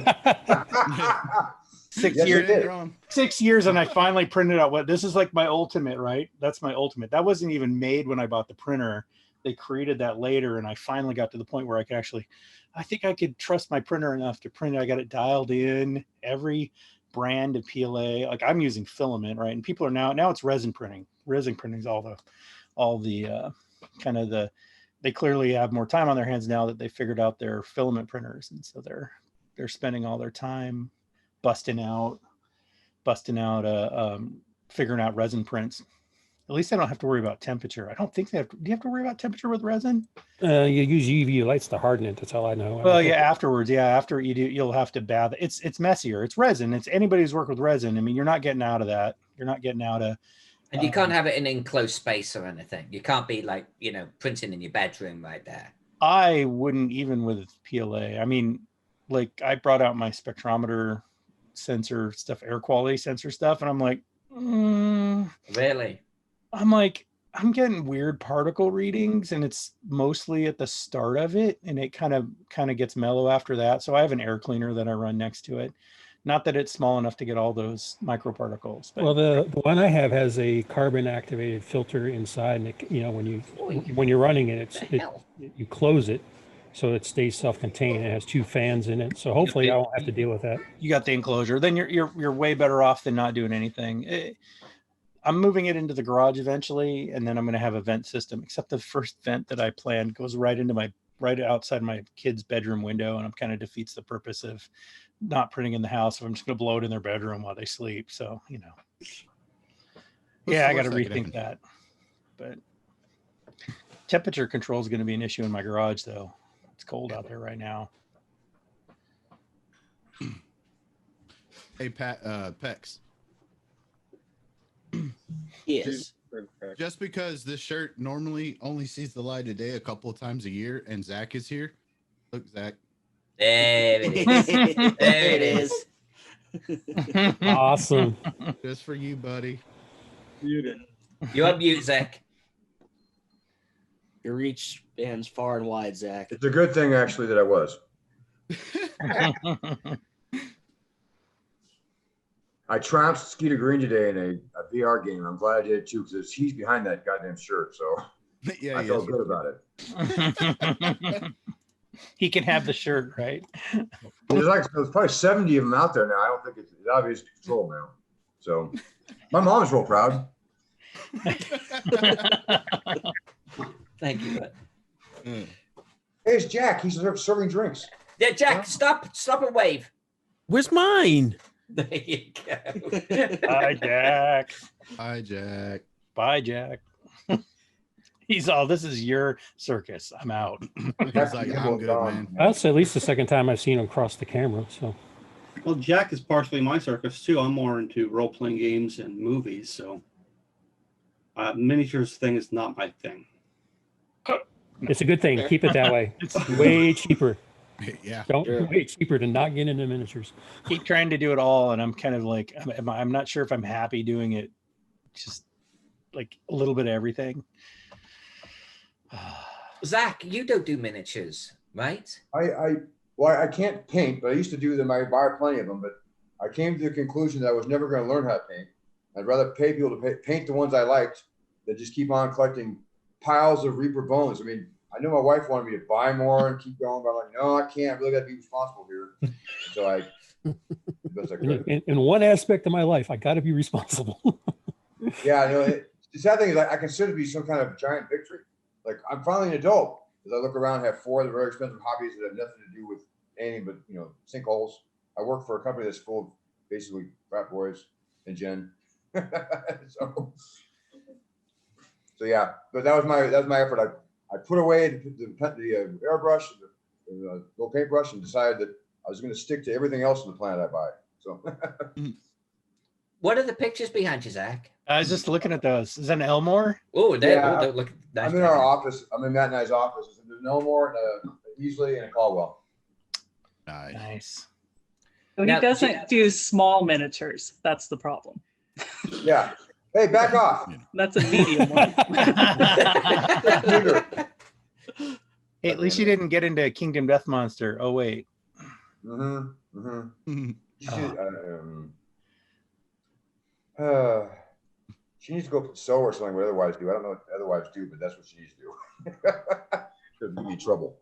6 Yes, years, it is. 6 years, and I finally printed out this is like my ultimate, right? That's my ultimate. That wasn't even made when I bought the printer. They created that later, and I finally got to the point where I could I think I could trust my printer enough to print it. I got it dialed in, every brand of PLA. Like I'm using filament, right? And people are now it's resin printing. Resin printing is all the they clearly have more time on their hands now that they figured out their filament printers, and so they're spending all their time busting out figuring out resin prints. At least I don't have to worry about temperature. I don't think they have to. Do you have to worry about temperature with resin? You use UV lights to harden it. That's all I know. Well, yeah, afterwards, after you do, you'll have to bath. It's messier. It's resin. It's anybody who's worked with resin. I mean, you're not getting out of that. You're not getting out of. And you can't have it in enclosed space or anything. You can't be like, printing in your bedroom right there. I wouldn't even with PLA. I mean, like I brought out my spectrometer sensor stuff, air quality sensor stuff, and I'm like, Really? I'm like, I'm getting weird particle readings, and it's mostly at the start of it, and it kind of gets mellow after that. So I have an air cleaner that I run next to it. Not that it's small enough to get all those microparticles. But Well, the one I have has a carbon activated filter inside, and when you're running it, you close it so it stays self-contained. It has two fans in it, so hopefully I won't have to deal with that. you got the enclosure. Then you're way better off than not doing anything. I'm moving it into the garage eventually, and then I'm going to have a vent system. Except the first vent that I planned goes right outside my kid's bedroom window, and it kind of defeats the purpose of not printing in the house if I'm just going to blow it in their bedroom while they sleep. So yeah, I got to rethink that. But temperature control is going to be an issue in my garage, though. It's cold out there right now. Hey, Pex. Yes. Just because this shirt normally only sees the light of day a couple of times a year, and Zach is here. Look, Zach. There it is. There it is. Awesome. Just for you, buddy. Muted. You're on mute, Zach. Your reach spans far and wide, Zach. It's a good thing, actually, that I was. I trounced Skeeter Green today in a VR game. I'm glad I did it too, because he's behind that goddamn shirt. So Yeah, I felt good about it. He can have the shirt, right? There's probably 70 of them out there now. I don't think it's obvious control now. So my mom's real proud. Thank you. Bud. Hey, it's Jack. He's serving drinks. Yeah, Jack, stop and wave. Where's mine? There you go. Bye, Jack. Hi, Jack. Bye, Jack. He's all, this is your circus. I'm out. He's like, I'm good, man. That's at least the second time I've seen him cross the camera. So Well, Jack is partially my circus too. I'm more into role-playing games and movies, so miniatures thing is not my thing. it's a good thing. Keep it that way. It's way cheaper. Yeah. Way cheaper to not get into miniatures. Keep trying to do it all, and I'm kind of like, I'm not sure if I'm happy doing it. Just like a little bit of everything. Zach, you don't do miniatures, right? I can't paint, but I used to do them. I buy plenty of them, but I came to the conclusion that I was never going to learn how to paint. I'd rather pay people to paint the ones I liked than just keep on collecting piles of Reaper bones. I mean, I know my wife wanted me to buy more and keep going, but I'm like, no, I can't. I really got to be responsible here. So I, best I could. In one aspect of my life, I got to be responsible. Yeah, the sad thing is I consider it to be some kind of giant victory. Like, I'm finally an adult. As I look around, I have 4 of the very expensive hobbies that have nothing to do with anything but, sinkholes. I work for a company that's full of basically frat boys and Jen. so yeah, but that was my effort. I put away the airbrush, the little paintbrush, and decided that I was going to stick to everything else on the planet I buy. So. What are the pictures behind you, Zach? I was just looking at those. Is that an Elmore? Oh, Yeah, look. Nice. I'm in our office. I'm in Matt and I's office. There's an Elmore, and a Easley, and a Caldwell. Nice. So he Now, doesn't do small miniatures. That's the problem. Yeah. Hey, back off. That's a medium one. Hey, at least you didn't get into Kingdom Death Monster. Oh wait. She needs to go sew or something. What otherwise do? I don't know what otherwise do, but that's what she needs to do. Because give me trouble.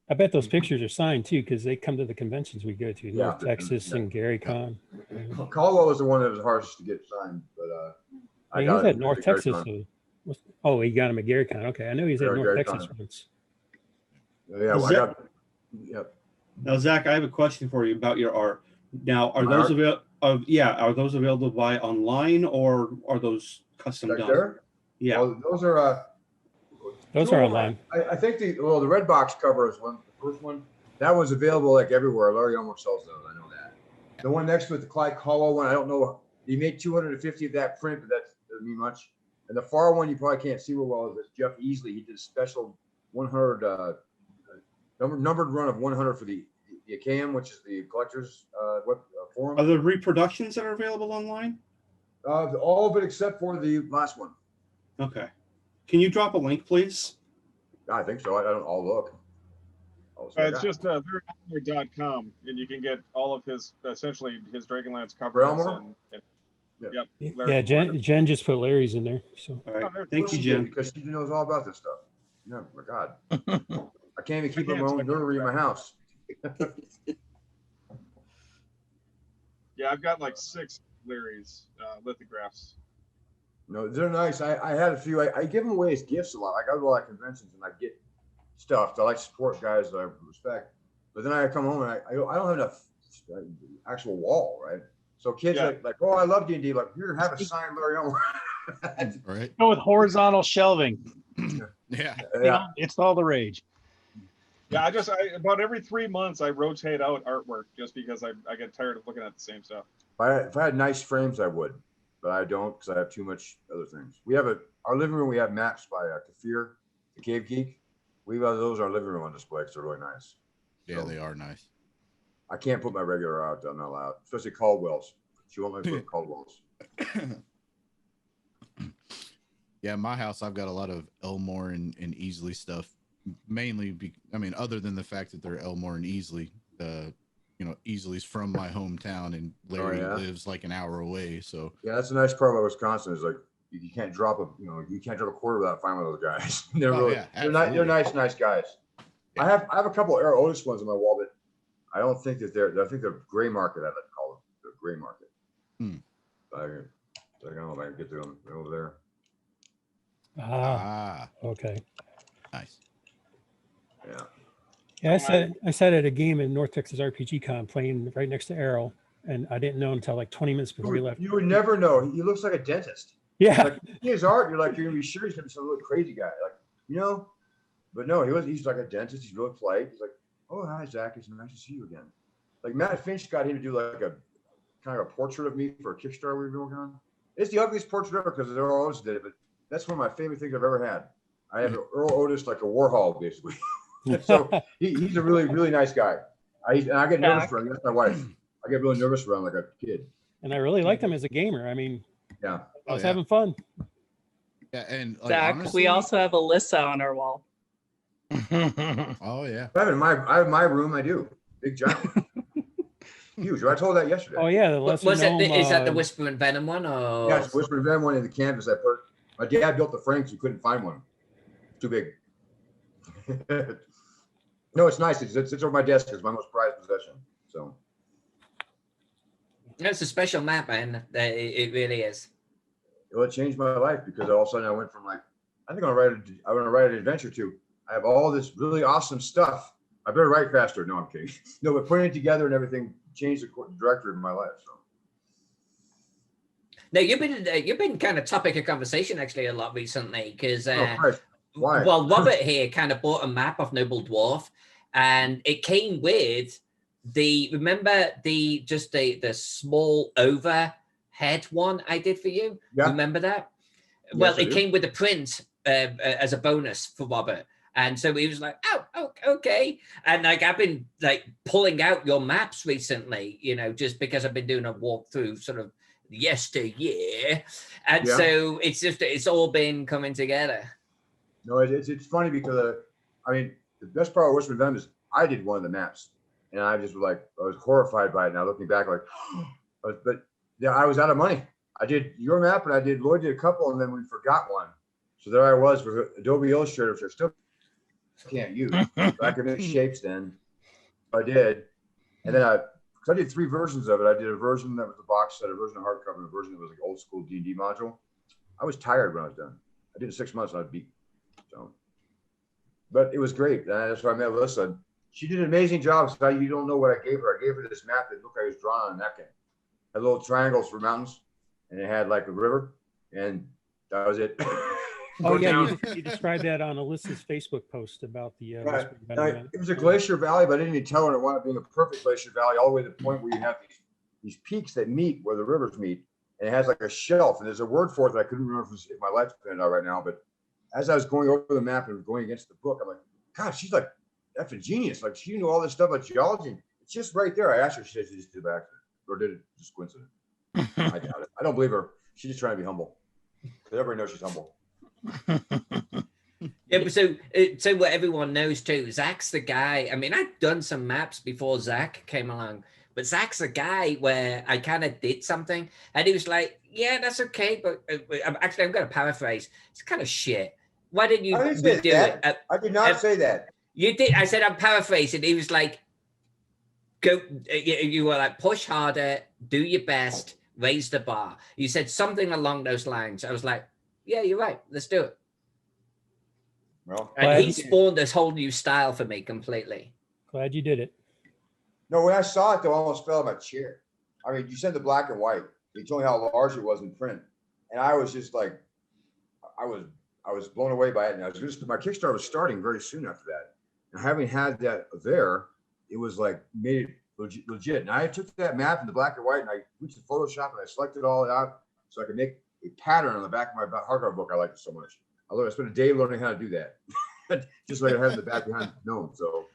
I bet those pictures are signed too, because they come to the conventions we go to, Yeah. North Texas and Gary Con. Caldwell was the one that was hardest to get signed, but He was at North Texas. Oh, he got him at Gary Con. Okay, I know he's at North Gary Texas Con. once. Yeah, well, I got. Yep. Now, Zach, I have a question for you about your art. Now, are My those art? are those available to buy online, or are those custom Back done? there? Yeah. Well, those are. Those two are of them, online. I think the red box cover is one. The first one that was available like everywhere. Larry almost sells those. I know that. The one next to it, the Clyde Caldwell one, I don't know. He made 250 of that print, but that doesn't mean much. And the far one you probably can't see real well is Jeff Easley. He did a special 100 numbered run of 100 for the ACAM, which is the collectors forum. Are there reproductions that are available online? All of it except for the last one. Okay. Can you drop a link, please? I think so. I don't. I'll look. It's just thereelmore.com, and you can get all of his essentially his Dragonlance covers. Elmore? Yep. Yeah, Jen just put Larry's in there. So All right. Of Thank course you, she did, Jim. because she knows all about this stuff. No, my God. I can't even keep I my own can't. brewery in my house. Yeah, I've got like 6 Larry's lithographs. No, they're nice. I had a few. I give them away as gifts a lot. I go to a lot of conventions and I get stuff. I like to support guys that I respect. But then I come home and I don't have enough actual wall, right? So kids like, oh, I love D&D. Like, here, have a signed Larry Elmore. Right. Go with horizontal shelving. Yeah. You know, it's all the rage. Yeah, about every 3 months I rotate out artwork just because I get tired of looking at the same stuff. If I had nice frames, I would, but I don't because I have too much other things. We have our living room. We have maps by Kafir, the Cave Geek. We have those in our living room on display because they're really nice. Yeah, So, they are nice. I can't put my regular out. I'm not allowed, especially Caldwell's. She won't let me put Caldwell's. Yeah, my house, I've got a lot of Elmore and Easley stuff. Mainly, other than the fact that they're Elmore and Easley, Easley's from my hometown, and Larry lives like an hour away. So yeah, that's a nice part about Wisconsin. Is like you can't drop a quarter without finding one of those guys. They're nice guys. Yeah. I have a couple of Errol Otis ones on my wall, but I don't think that I think they're gray market. I like to call them the gray market. I don't know if I can get to them. They're over there. Okay. Nice. Yeah. Yeah, I sat at a game in North Texas RPG Con playing right next to Errol, and I didn't know until like 20 minutes before he left. You would never know. He looks like a dentist. Yeah. Like his art, you're gonna be sure he's gonna be some little crazy guy, but no, he's like a dentist. He's really polite. He's like, oh, hi, Zach. It's nice to see you again. Like Matt Finch got him to do like a kind of a portrait of me for a Kickstarter we were working on. It's the ugliest portrait ever because Earl Otis did it, but that's one of my favorite things I've ever had. I have Earl Otis like a Warhol, basically. So he's a really, really nice guy. I get nervous for him. That's my wife. I get really nervous for him like a kid. And I really liked him as a gamer. I mean, I was having fun. Yeah, and Zach, honestly, we also have Alyssa on our wall. Oh yeah. I have my room. I do big giant, huge. I told that yesterday. Oh yeah, Was is that the Whisper and Venom one? Or yeah, it's Whisper and Venom one in the canvas. My dad built the frame because he couldn't find one. Too big. No, it's nice. It's over my desk. It's my most prized possession. So it's a special map, man. It really is. Well, it changed my life because all of a sudden I went from like, I think I want to write an adventure to, I have all this really awesome stuff. I better write faster. No, I'm kidding. No, but putting it together and everything changed the directory of my life. So. Now you've been kind of topic of conversation actually a lot recently because why? Well, Robert here kind of bought a map of Noble Dwarf, and it came with the small overhead one I did for you. Yeah. Remember that? Yes, Well, it came with a print as a bonus for Robert. And so he was like, oh, okay. And like, I've been like pulling out your maps recently, just because I've been doing a walkthrough sort of yesteryear. And so it's all been coming together. No, it's funny because, the best part of Whisper Venom is I did one of the maps and I just was I was horrified by it. Now looking back, but yeah, I was out of money. I did your map and Lloyd did a couple and then we forgot one. So there I was with Adobe Illustrator, which I still can't use. I could make shapes then. I did. And then I did 3 versions of it. I did a version that was a box set, a version of hardcover, and a version that was like old school D&D module. I was tired when I was done. I did it 6 months and I was beat. So, but it was great. And that's why I met Alyssa. She did an amazing job. So you don't know what I gave her. I gave her this map that looked like it was drawn on a napkin. Had little triangles for mountains, and it had like a river, and that was it. Oh yeah, you described that on Alyssa's Facebook post about the. Right. It was a glacier valley, but I didn't even tell her it wound up being a perfect glacier valley, all the way to the point where you have these peaks that meet where the rivers meet, and it has like a shelf, and there's a word for it that I couldn't remember if my life's panned out right now. But as I was going over the map and going against the book, I'm like, God, she's like effing genius. Like she knew all this stuff about geology. It's just right there. I asked her, she said she just did it by accident, or did it just coincident? I doubt it. I don't believe her. She's just trying to be humble. Everybody knows she's humble. Yeah, but so what everyone knows too, Zach's the guy. I mean, I've done some maps before Zach came along, but Zach's the guy where I kind of did something and he was like, yeah, that's okay, but actually I'm going to paraphrase. It's kind of shit. Why didn't you redo it? I did not say that. You did. I said I'm paraphrasing. He was like, go. You were like, push harder, do your best, raise the bar. You said something along those lines. I was like, yeah, you're right. Let's do it. Well, and he spawned this whole new style for me completely. Glad you did it. No, when I saw it, though, I almost fell out of my chair. I mean, you said the black and white. You told me how large it was in print, and I was just like, I was blown away by it. And my Kickstarter was starting very soon after that, And having had that there, it was like made it legit. And I took that map in the black and white and I went to Photoshop and I selected all out so I could make a pattern on the back of my hardcover book. I liked it so much. I spent a day learning how to do that. Just like I have in the back behind Gnome. So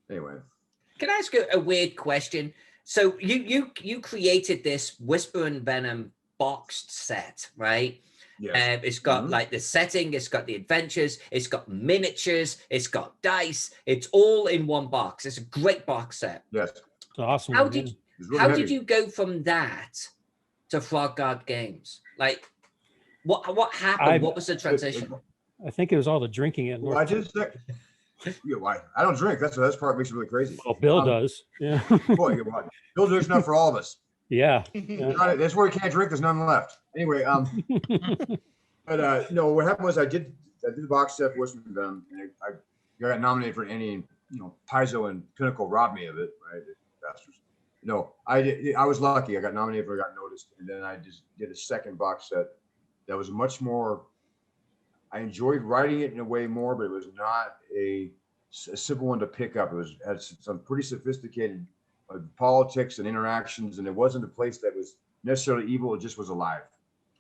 anyway. Can I ask a weird question? So you created this Whisper and Venom boxed set, right? Yes. It's got like the setting, it's got the adventures, it's got miniatures, it's got dice. It's all in one box. It's a great box set. Yes. It's awesome. How one, did yeah. It's really how heavy. did you go from that to Frog Guard Games? Like, what happened? What was the transition? I think it was all the drinking at Well, North. I just I don't drink. That's part makes it really crazy. Well, Bill does. Yeah. Boy, Bill drinks enough for all of us. Yeah. Yeah. That's where you can't drink. There's none left. Anyway, but no, what happened was I did the box set for Whisper and Venom, and I got nominated for an Annie, and Paizo and Pinnacle robbed me of it, right? Bastards. No, I did. I was lucky. I got nominated for, got noticed, and then I just did a second box set that was much more. I enjoyed writing it in a way more, but it was not a simple one to pick up. It had some pretty sophisticated politics and interactions, and it wasn't a place that was necessarily evil. It just was alive,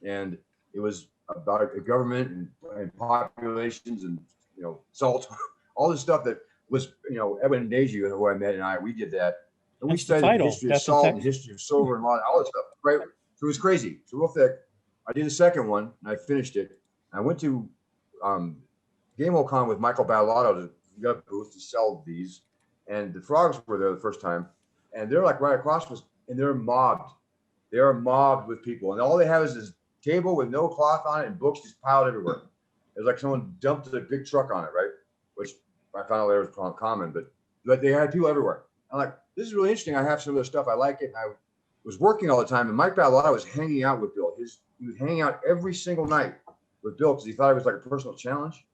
and it was about a government and populations and salt, all the stuff that was Edwin Deji, who I met, and we did that, and we That's the studied the title. history of That's the salt text. and history of silver and all that stuff. Right, so it was crazy. It's real thick. I did the second one and I finished it. I went to GameOCon with Michael Ballato to get a booth to sell these, and the Frogs were there the first time, and they're like right across from us, and they're mobbed. They are mobbed with people, and all they have is this table with no cloth on it and books just piled everywhere. It was like someone dumped a big truck on it, right? Which I found out later was common, but they had people everywhere. I'm like, this is really interesting. I have some of the stuff. I like it. And I was working all the time, and Mike Ballato was hanging out with Bill. He was hanging out every single night with Bill because he thought it was like a personal challenge.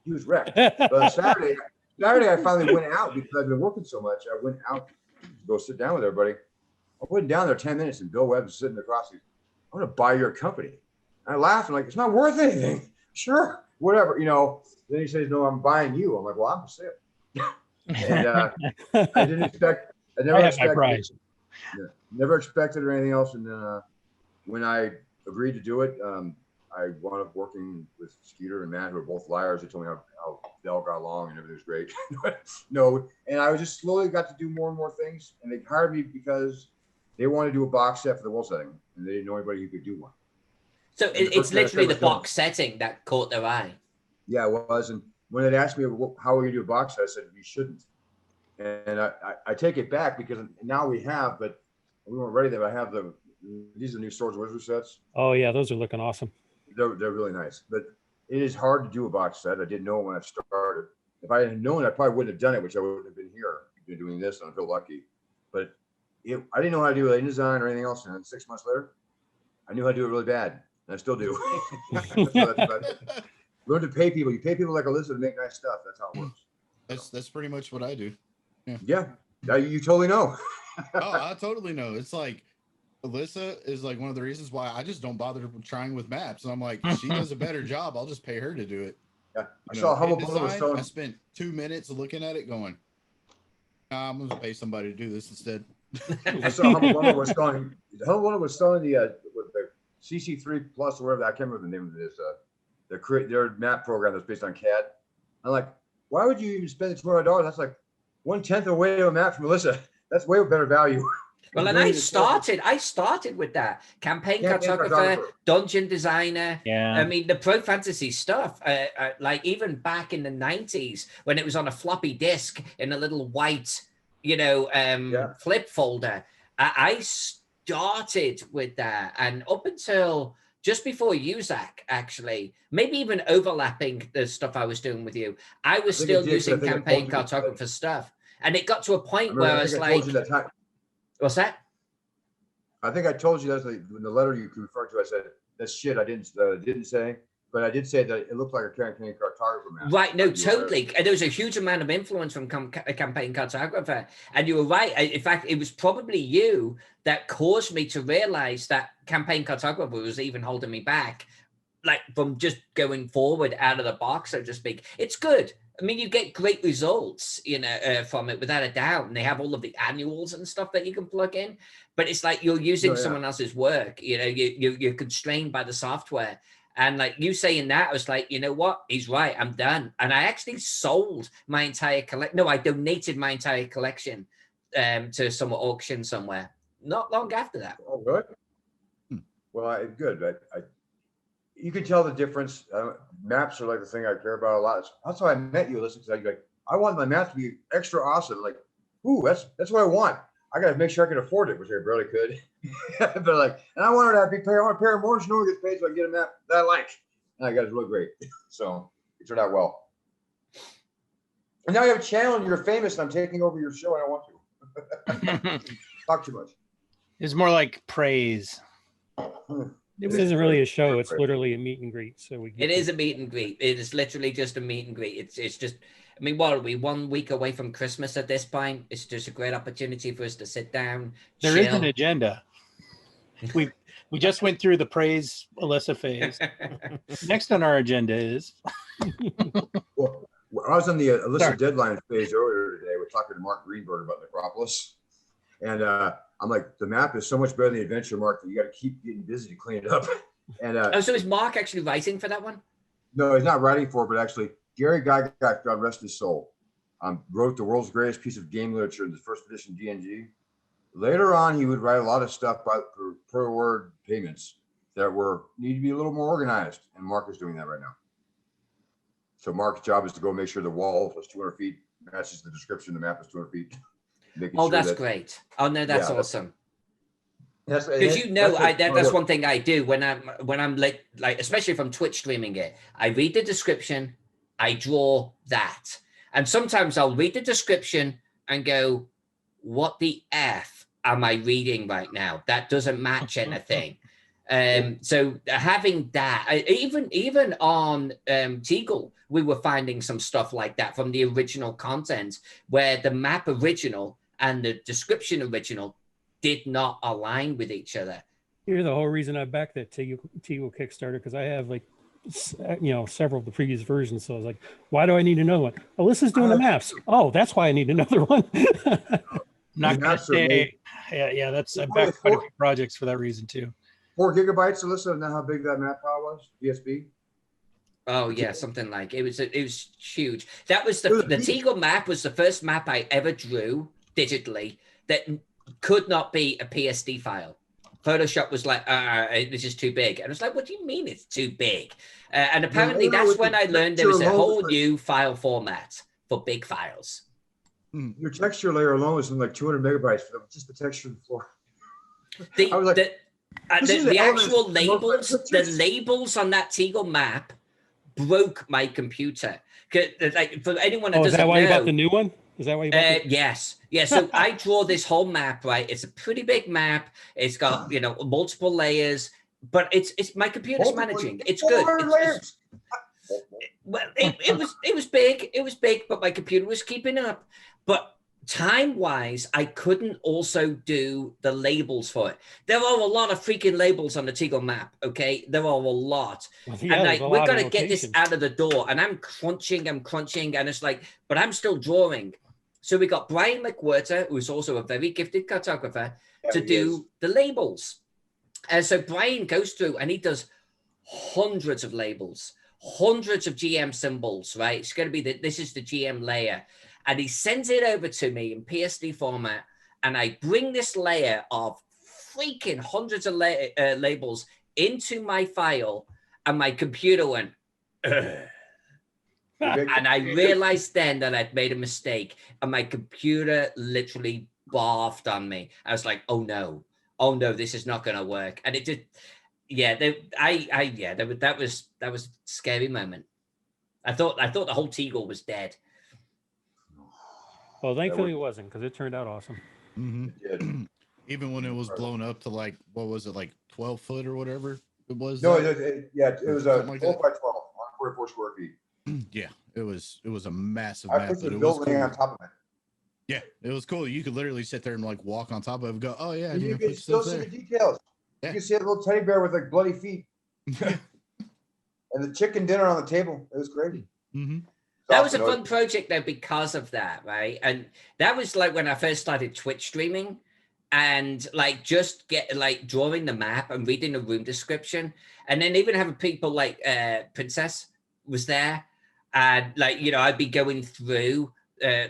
He was wrecked. But Saturday, I finally went out because I've been working so much. I went out to go sit down with everybody. I went down there 10 minutes, and Bill Webb was sitting across. I'm going to buy your company. And I laughed. I'm like, it's not worth anything. Sure, whatever. Then he says, no, I'm buying you. I'm like, well, I'm for sale. And I didn't expect. I never I have my expected. prize. Never expected or anything else. And then when I agreed to do it, I wound up working with Skeeter and Matt, who are both liars. They told me how they all got along and everything was great. No, and I just slowly got to do more and more things. And they hired me because they wanted to do a box set for the world setting, and they didn't know anybody who could do one. So And the it's first thing I literally said the was, "No." box setting that caught their eye. Yeah, it was. And when they asked me how we gonna do a box set, I said you shouldn't. And I take it back because now we have, but we weren't ready. That I have these are the new Swords and Wizard sets. Oh yeah, those are looking awesome. They're really nice, but it is hard to do a box set. I didn't know when I started. If I had known, I probably wouldn't have done it, which I wouldn't have been here doing this, and I feel lucky. But I didn't know how to do layout design or anything else. And then 6 months later, I knew how to do it really bad, and I still do. Learn to pay people. You pay people like Alyssa to make nice stuff. That's how it works. That's pretty much what I do. Yeah, you totally know. Oh, I totally know. It's like Alyssa is like one of the reasons why I just don't bother trying with maps. And I'm like, she does a better job. I'll just pay her to do it. Yeah, I saw Humble in Bundle was design, I selling. spent 2 minutes looking at it going, nah, I'm going to pay somebody to do this instead. I saw Humble Bundle was selling. Humble Bundle was selling the CC3 Plus or whatever. I can't remember the name of this. Their map program that's based on CAD. I'm like, why would you even spend the $200? That's like 1/10 away to a map from Alyssa. That's way better value. Well, and I started with that campaign cartographer, dungeon designer. Yeah. I mean, the Pro Fantasy stuff, like even back in the 90s when it was on a floppy disk in a little white, flip folder, I started with that. And up until just before Zach, actually, maybe even overlapping the stuff I was doing with you, I was still using campaign cartographer stuff. And it got to a point where I was like, what's that? I think I told you that in the letter you referred to. I said that's shit. I didn't say, but I did say that it looked like a campaign cartographer map. Right? No, totally. There was a huge amount of influence from campaign cartographer, and you were right. In fact, it was probably you that caused me to realize that campaign cartographer was even holding me back, like from just going forward out of the box, so to speak. It's good. I mean, you get great results, from it without a doubt. And they have all of the annuals and stuff that you can plug in. But it's like you're using someone else's work. You're constrained by the software. And like you saying that, I was like, you know what? He's right. I'm done. And I actually sold my entire collection. No, I donated my entire collection to some auction somewhere. Not long after that. Oh, good. Well, good. You can tell the difference. Maps are like the thing I care about a lot. That's why I met you, Alyssa, because I want my maps to be extra awesome. Like, ooh, that's what I want. I got to make sure I can afford it, which I barely could. But and I wanted to be paid. I want to pay more than gets paid so I can get a map that I like. And I got it really great. So it turned out well. And now you have a channel and you're famous and I'm taking over your show. I don't want to talk too much. It's more like praise. This isn't really a show. It's literally a meet and greet. So it is a meet and greet. It is literally just a meet and greet. It's just, I mean, what are we, 1 week away from Christmas at this point? It's just a great opportunity for us to sit down. There is an agenda. We just went through the praise Alyssa phase. Next on our agenda is. Well, I was on the Alyssa deadline phase earlier today. We're talking to Mark Greenberg about Necropolis. And I'm like, the map is so much better than the adventure, Mark, that you got to keep getting busy to clean it up. And so is Mark actually writing for that one? No, he's not writing for it, but actually, Gary Gygax, God rest his soul, wrote the world's greatest piece of game literature in the first edition DNG. Later on, he would write a lot of stuff for per word payments that need to be a little more organized, and Mark is doing that right now. So Mark's job is to go make sure the wall was 200 feet, matches the description, the map is 200 feet. That's great. Oh no, that's awesome. Because that's one thing I do when I'm like especially if I'm Twitch streaming it. I read the description, I draw that, and sometimes I'll read the description and go, "What the f am I reading right now? That doesn't match anything." So having that, even on Teagle, we were finding some stuff like that from the original content where the map original and the description original did not align with each other. You're the whole reason I backed that Teagle Kickstarter, because I have several of the previous versions. So I was like, why do I need another one? Alyssa's doing the maps. Oh, that's why I need another one. Not gonna say, yeah. That's I backed quite a few projects for that reason too. 4 gigabytes, Alyssa. Know how big that map file was? VSB. Oh yeah, something like it was huge. That was the Teagle map was the first map I ever drew digitally that could not be a PSD file. Photoshop was like, this is too big. And I was like, what do you mean it's too big? And apparently that's when I learned there was a whole new file format for big files. Your texture layer alone is like 200 megabytes for just the texture of the floor. The actual labels, the labels on that Teagle map broke my computer. Like, for anyone that doesn't know. Is that why you bought the new one? Is that why you bought it? Yes. Yeah. So I draw this whole map, right? It's a pretty big map. It's got, multiple layers, but it's my computer's managing. It's good. It was big. It was big, but my computer was keeping up. But time-wise, I couldn't also do the labels for it. There are a lot of freaking labels on the Teagle map, okay? There are a lot. And we're going to get this out of the door. And I'm crunching, and it's like, but I'm still drawing. So we got Brian McWhirter, who's also a very gifted cartographer, to do the labels. And so Brian goes through and he does hundreds of labels, hundreds of GM symbols, right? It's going to be this is the GM layer. And he sends it over to me in PSD format. And I bring this layer of freaking hundreds of labels into my file. And my computer went, ugh. And I realized then that I'd made a mistake, and my computer literally barfed on me. I was like, "Oh no, this is not going to work." And it did. Yeah, that was a scary moment. I thought the whole Teagle was dead. Well, thankfully it wasn't, because it turned out awesome. Mm-hmm. Even when it was blown up to like, what was it, like 12 foot or whatever it was? No, it was a 12 by 12, 144 square feet. Yeah, it was a massive I map. put the building on top of it. Yeah, it was cool. You could literally sit there and like walk on top of it and go, oh yeah. And you can still see the details. Yeah. You can see a little teddy bear with like bloody feet. And the chicken dinner on the table. It was crazy. Mm-hmm. That was a Stop the fun project though because of that, right? And that was like when I first started Twitch streaming and like just get like drawing the map and reading the room description. And then even having people like Princess was there. And like, you know, I'd be going through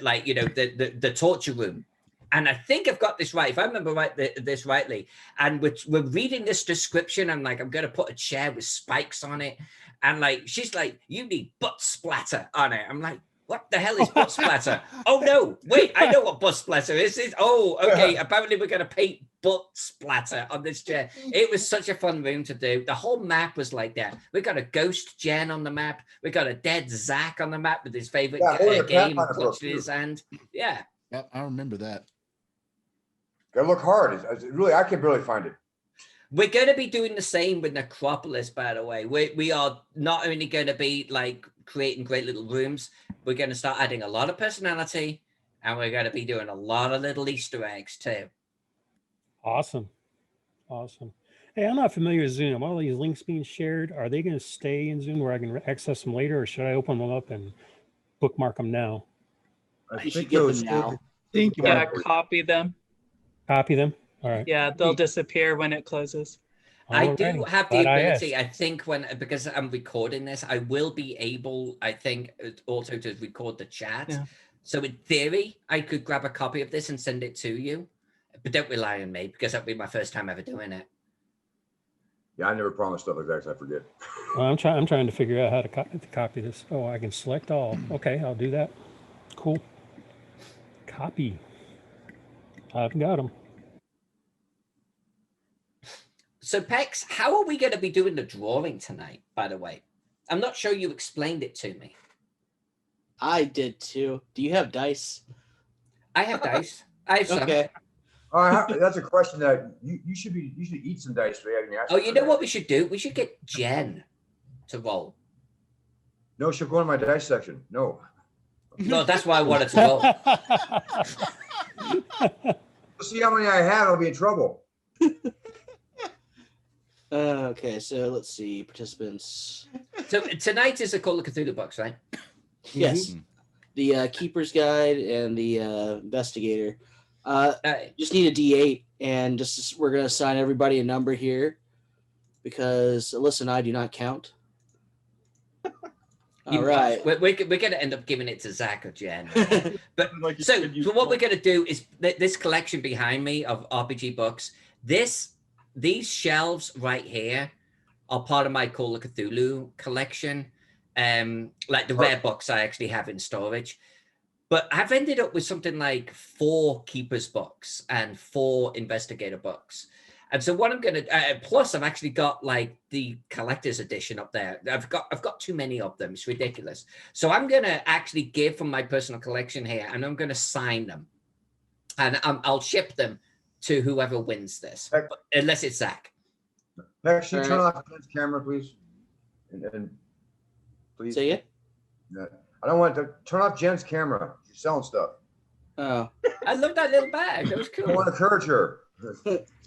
like, you know, the torture room. And I think I've got this right. If I remember this rightly, and we're reading this description, I'm like, I'm going to put a chair with spikes on it. And like, she's like, you need butt splatter on it. I'm like, what the hell is butt splatter? Oh no, wait, I know what butt splatter is. Oh, okay. Apparently we're going to paint butt splatter on this chair. It was such a fun room to do. The whole map was like that. We got a ghost Jen on the map. We got a dead Zach on the map with his favorite game clutched in his hand. Yeah. Yep, I remember that. Gotta look hard. It's really, I can barely find it. We're going to be doing the same with Necropolis, by the way. We are not only going to be like creating great little rooms, we're going to start adding a lot of personality, and we're going to be doing a lot of little Easter eggs too. Awesome. Hey, I'm not familiar with Zoom. All these links being shared, are they going to stay in Zoom where I can access them later, or should I open them up and bookmark them now? I You should think get those. them now. Thank you. Yeah, copy them. Copy them. All right. Yeah, they'll disappear when it closes. I do Alrighty. have the Glad I ability, asked. I think, because I'm recording this, I will be able, I think, also to record the chat. Yeah. So in theory, I could grab a copy of this and send it to you, but don't rely on me because that'll be my first time ever doing it. Yeah, I never promise stuff like that 'cause I forget. Well, I'm trying to figure out how to copy this. Oh, I can select all. Okay, I'll do that. Cool. Copy. I've got them. So Pex, how are we going to be doing the drawing tonight, by the way? I'm not sure you explained it to me. I did too. Do you have dice? I have dice. I have some. Okay. That's a question that you should eat some dice. Oh, you know what we should do? We should get Jen to roll. No, she'll go in my dice section. No. No, that's why I wanted to roll. We'll see how many I have. I'll be in trouble. Okay, so let's see. Participants. So tonight is a Call of Cthulhu box, right? Yes. The Keeper's Guide and the Investigator. Just need a D8, and just we're going to assign everybody a number here because Alyssa and I do not count. All right. We're going to end up giving it to Zach or Jen. But Like you so said, you- what we're going to do is this collection behind me of RPG books, these shelves right here are part of my Call of Cthulhu collection. Like the rare books I actually have in storage. But I've ended up with something like 4 Keeper's books and 4 Investigator books. And so what I'm going to, plus I've actually got like the collector's edition up there. I've got too many of them. It's ridiculous. So I'm going to actually give from my personal collection here, and I'm going to sign them. And I'll ship them to whoever wins this, unless it's Zach. Max, you All turn right. off the camera, please. And please. Say it. Yeah. I don't want to turn off Jen's camera. She's selling stuff. Oh. I love that little bag. That was I cool. want to encourage her.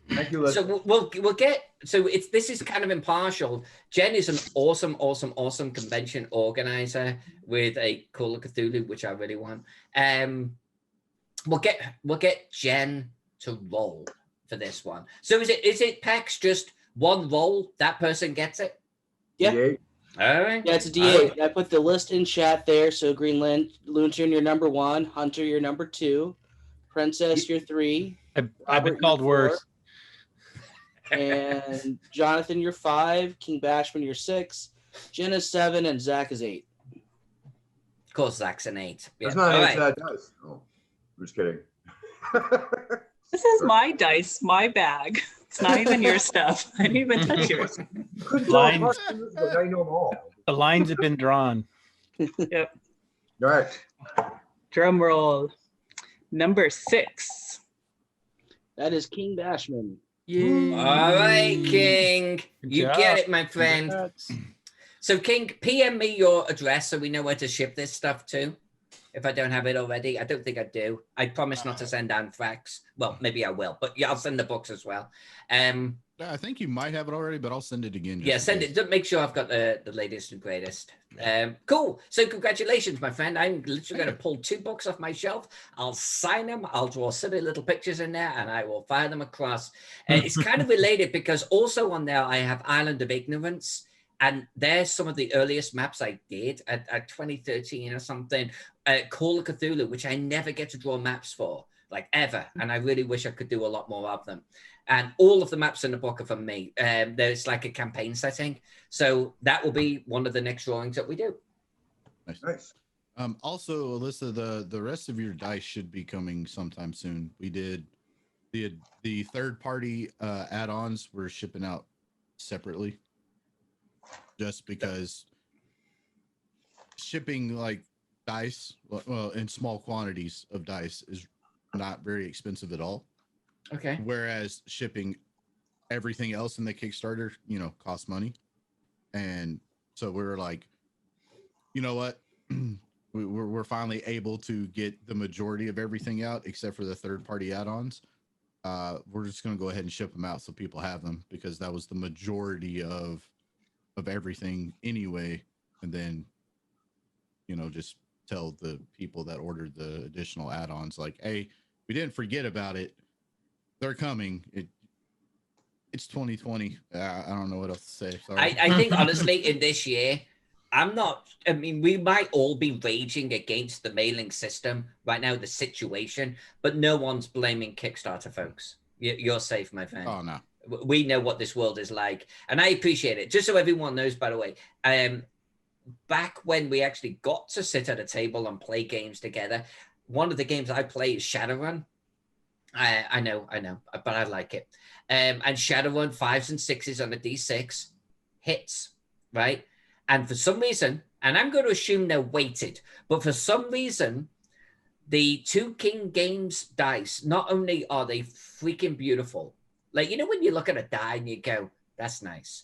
Thank you, Liz. So we'll get, so this is kind of impartial. Jen is an awesome convention organizer with a Call of Cthulhu, which I really want. We'll get Jen to roll for this one. So is it Pex just one roll? That person gets it? Yeah. D8. All right. Yeah, it's a D8. I put the list in chat there. So Greenland, Loonton, you're number 1. Hunter, you're number 2. Princess, you're 3. I've Robert, been you're called 4. worse. And Jonathan, you're 5. King Bashman, you're 6. Jen is 7, and Zach is 8. Of course, Zach's an 8. Yeah. That's not All how right. that does. Oh, I'm just kidding. This is my dice, my bag. It's not even your stuff. I didn't even touch yours. You couldn't tell Lines. apart, but now you know them all. The lines have been drawn. Yep. All right. Drum roll. Number 6. That is King Bashman. All right, King. Good You job. get it, my friend. Congrats. So, King, PM me your address so we know where to ship this stuff to. if I don't have it already. I don't think I do. I promise not to send Anthrax. Well, maybe I will, but yeah, I'll send the books as well. I think you might have it already, but I'll send it again. Yeah, send it. Make sure I've got the latest and greatest. Cool. So congratulations, my friend. I'm literally going to pull 2 books off my shelf. I'll sign them. I'll draw silly little pictures in there, and I will fire them across. It's kind of related because also on there I have Island of Ignorance. And there's some of the earliest maps I did at 2013 or something. Call of Cthulhu, which I never get to draw maps for, like ever. And I really wish I could do a lot more of them. And all of the maps in the book are from me. There's like a campaign setting. So that will be one of the next drawings that we do. Nice. Also, Alyssa, the rest of your dice should be coming sometime soon. We did the third party add-ons we're shipping out separately. Just because shipping like dice, well, in small quantities of dice is not very expensive at all. Okay. Whereas shipping everything else in the Kickstarter, costs money. And so we were like, you know what? we're finally able to get the majority of everything out except for the third party add-ons. We're just going to go ahead and ship them out so people have them, because that was the majority of everything anyway. And then, just tell the people that ordered the additional add-ons, like, hey, we didn't forget about it. They're coming. It's 2020. I don't know what else to say. Sorry. I think honestly in this year, we might all be raging against the mailing system right now, the situation, but no one's blaming Kickstarter, folks. You're safe, my friend. Oh, no. We know what this world is like, and I appreciate it. Just so everyone knows, by the way, back when we actually got to sit at a table and play games together, one of the games I play is Shadowrun. I know, but I like it. And Shadowrun 5s and 6s on a D6 hits, right? And for some reason, and I'm going to assume they're weighted, but for some reason, the 2 King Games dice, not only are they freaking beautiful, like, when you look at a die and you go, that's nice.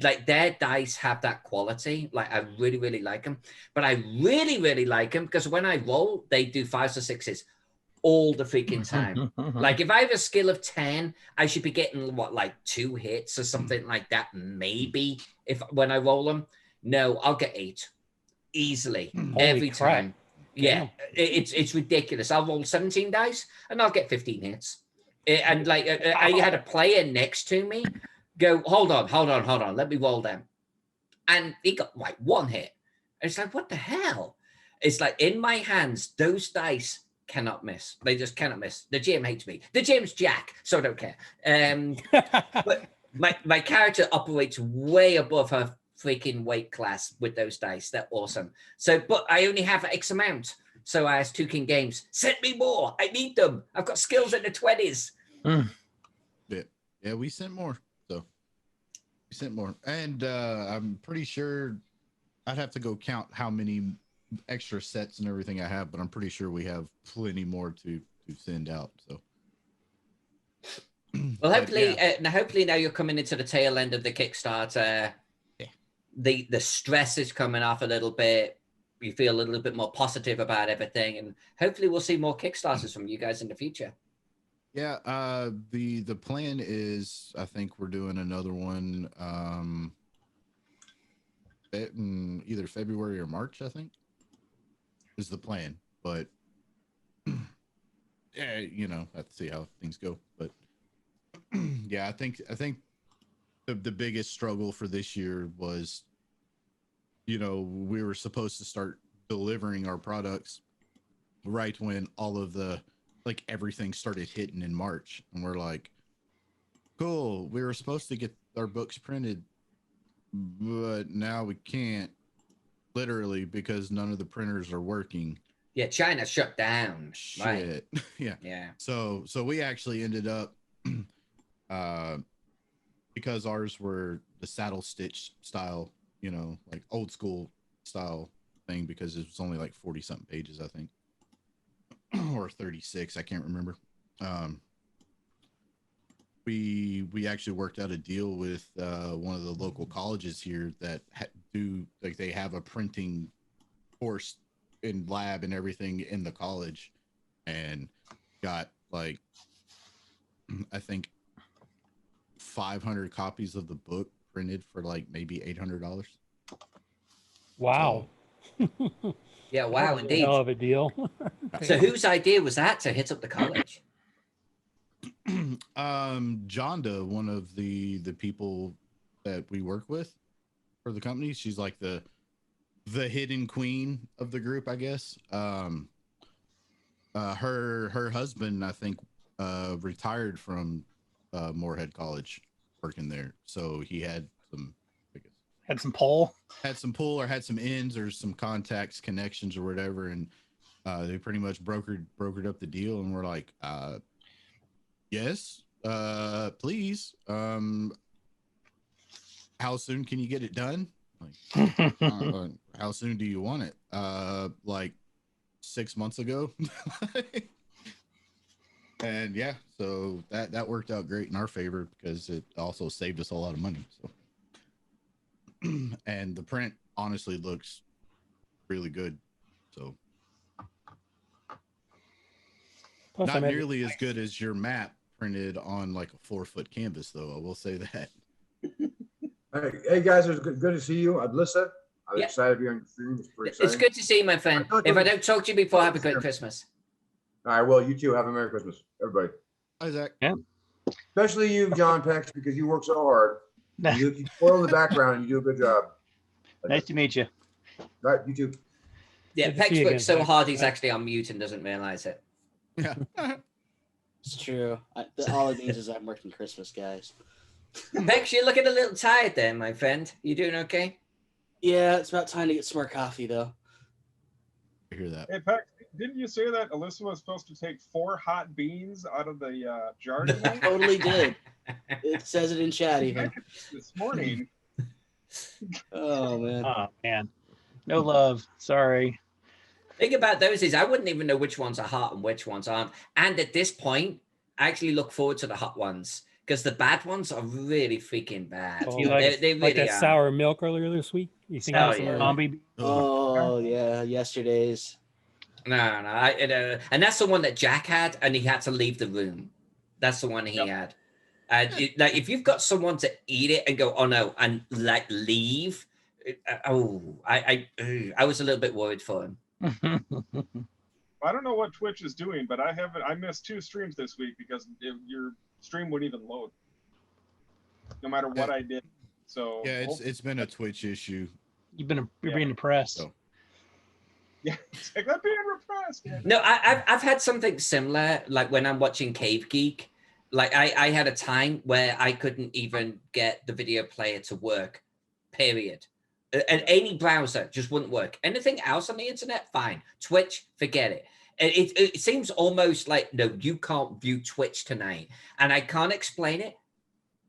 Like, their dice have that quality. Like, I really, really like them. But I really, really like them because when I roll, they do 5s or 6s all the freaking time. Like, if I have a skill of 10, I should be getting, 2 hits or something like that, maybe, when I roll them. No, I'll get 8 easily every time. Yeah, it's ridiculous. I'll roll 17 dice and I'll get 15 hits. And I had a player next to me go, hold on, let me roll them. And he got 1 hit. And it's like, what the hell? It's like, in my hands, those dice cannot miss. They just cannot miss. The GM hates me. The GM's Jack, so I don't care. But my character operates way above her freaking weight class with those dice. They're awesome. So, but I only have X amount. So I asked 2 King Games, send me more. I need them. I've got skills in the 20s. Yeah, we sent more. So we sent more. And I'm pretty sure I'd have to go count how many extra sets and everything I have, but I'm pretty sure we have plenty more to send out. So well, hopefully, hopefully now you're coming into the tail end of the Kickstarter. Yeah. The stress is coming off a little bit. You feel a little bit more positive about everything, and hopefully we'll see more Kickstarters from you guys in the future. Yeah, the plan is, I think we're doing another one in either February or March, I think is the plan. But yeah, have to see how things go. But yeah, I think the biggest struggle for this year was, we were supposed to start delivering our products right when all of the everything started hitting in March, and we're like, cool, we were supposed to get our books printed, but now we can't, literally, because none of the printers are working. Yeah, China shut down. Shit. Right. Yeah. So we actually ended up because ours were the saddle stitch style, old school style thing, because it was only 40 something pages, I think. Or 36, I can't remember. We actually worked out a deal with one of the local colleges here that they have a printing course in lab and everything in the college, and got like I think 500 copies of the book printed for like maybe $800. Wow. Yeah, wow, That's a indeed. hell of a deal. So whose idea was that to hit up the college? Jonda, one of the people that we work with for the company, she's like the hidden queen of the group, I guess. Her husband, I think, retired from Moorhead College, working there, so he had some, I guess, Had some pull. had some pull or had some ends or some contacts, connections or whatever, and they pretty much brokered up the deal, and we're like, yes, please. How soon can you get it done? Like, how soon do you want it? Like 6 months ago. And yeah, so that worked out great in our favor because it also saved us a lot of money. So, and the print honestly looks really good. So, Plus, not I mean, nearly as good as your map printed on like a 4-foot canvas, though. I will say that. Hey guys, it's good to see you. Alyssa, I'm Yeah. excited to be on your stream. It's pretty It's exciting. good to see you, my friend. If I don't talk to you before, have a great Christmas. All right, well, you too. Have a Merry Christmas, everybody. Hi, Zach. Especially you, John Pex, because you work so hard. You spoil the background and you do a good job. Nice to meet you. Right, you too. Yeah, Good to see Pex you works again, so Zach. hard he's actually on mute and doesn't realize it. Yeah. It's true. All it means is I'm working Christmas, guys. Pex, you're looking a little tired there, my friend. You doing okay? Yeah, it's about time to get some more coffee, though. I hear that. Hey, Peck, didn't you say that Alyssa was supposed to take 4 hot beans out of the jar tonight? Totally did. It says it in chat, even. This morning. Oh, man. Oh man, no love. Sorry. Thing about those is I wouldn't even know which ones are hot and which ones aren't. And at this point, I actually look forward to the hot ones because the bad ones are really freaking bad. Oh, You like, they like really that are. sour milk earlier this week? You think Oh, that's yeah. Zombie. Oh, yeah. Yesterday's. No. And that's the one that Jack had, and he had to leave the room. That's the one he had. And like, if you've got someone to eat it and go, oh no, and like leave, I was a little bit worried for him. I don't know what Twitch is doing, but I missed 2 streams this week because your stream wouldn't even load, no matter what I did. So Yeah, it's been a Twitch issue. You're being depressed. So. yeah, it's like I'm being repressed. Yeah. No, I've had something similar. Like when I'm watching Cave Geek, like I had a time where I couldn't even get the video player to work. Period. And any browser just wouldn't work. Anything else on the internet, fine. Twitch, forget it. It seems almost like, no, you can't view Twitch tonight, and I can't explain it.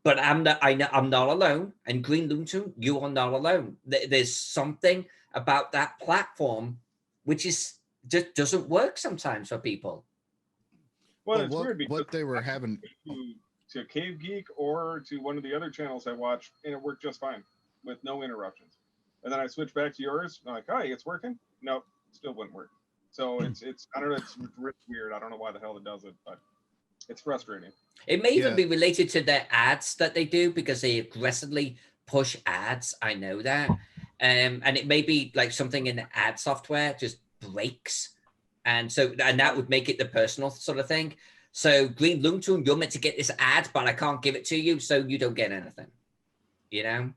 But I'm not alone. And Green Loonton, you are not alone. There's something about that platform which is just doesn't work sometimes for people. Well, it's weird because what they were having to Cave Geek or to one of the other channels I watch, and it worked just fine with no interruptions. And then I switched back to yours. I'm like, oh, it's working. Nope, still wouldn't work. So it's I don't know. It's weird. I don't know why the hell it does it, but it's frustrating. It may even be related to their ads that they do because they aggressively push ads. I know that. And it may be like something in the ad software just breaks. And that would make it the personal sort of thing. So Green Loonton, you're meant to get this ad, but I can't give it to you, so you don't get anything. You know?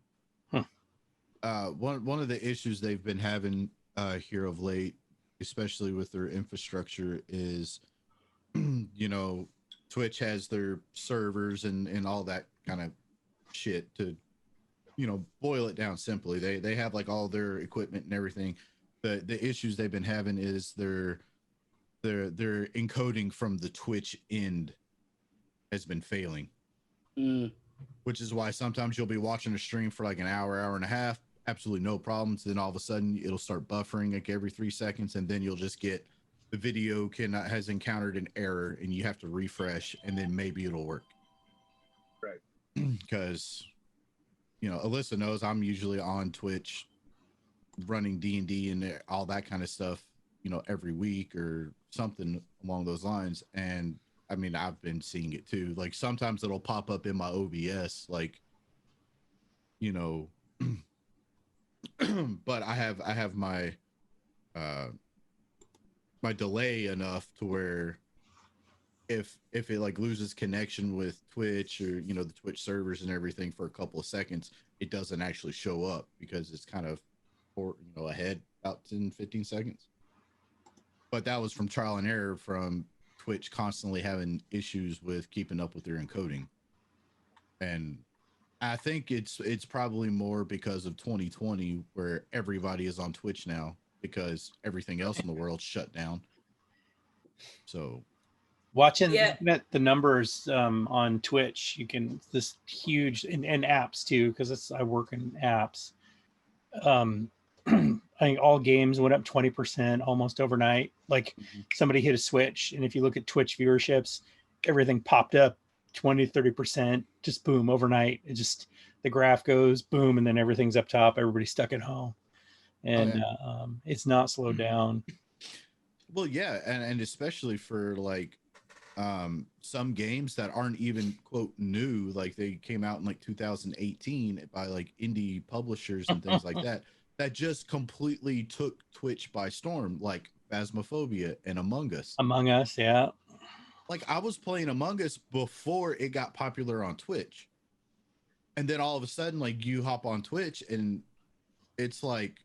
One of the issues they've been having here of late, especially with their infrastructure, is Twitch has their servers and all that kind of shit. To boil it down simply, they have like all their equipment and everything. The issues they've been having is their encoding from the Twitch end has been failing. Which is why sometimes you'll be watching a stream for like an hour and a half, absolutely no problems. Then all of a sudden it'll start buffering like every 3 seconds, and then you'll just get the video has encountered an error, and you have to refresh, and then maybe it'll work. Right. Because Alyssa knows I'm usually on Twitch running D&D and all that kind of stuff every week or something along those lines. And I mean, I've been seeing it too. Like sometimes it'll pop up in my OBS, like, but I have my my delay enough to where if it like loses connection with Twitch or the Twitch servers and everything for a couple of seconds, it doesn't actually show up because it's kind of ahead about 10-15 seconds. But that was from trial and error from Twitch constantly having issues with keeping up with their encoding. And I think it's probably more because of 2020 where everybody is on Twitch now because everything else in the world shut down. So looking at the numbers on Twitch, you can this huge and apps too, because I work in apps. I think all games went up 20% almost overnight. Like somebody hit a switch, and if you look at Twitch viewerships, everything popped up 20-30%, just boom overnight. It just the graph goes boom, and then everything's up top. Everybody's stuck at home, and it's not slowed down. Well, yeah, and especially for like some games that aren't even quote new, like they came out in like 2018 by like indie publishers and things like that just completely took Twitch by storm, like Phasmophobia and Among Us. Among Us, yeah. Like I was playing Among Us before it got popular on Twitch, and then all of a sudden, like you hop on Twitch and it's like,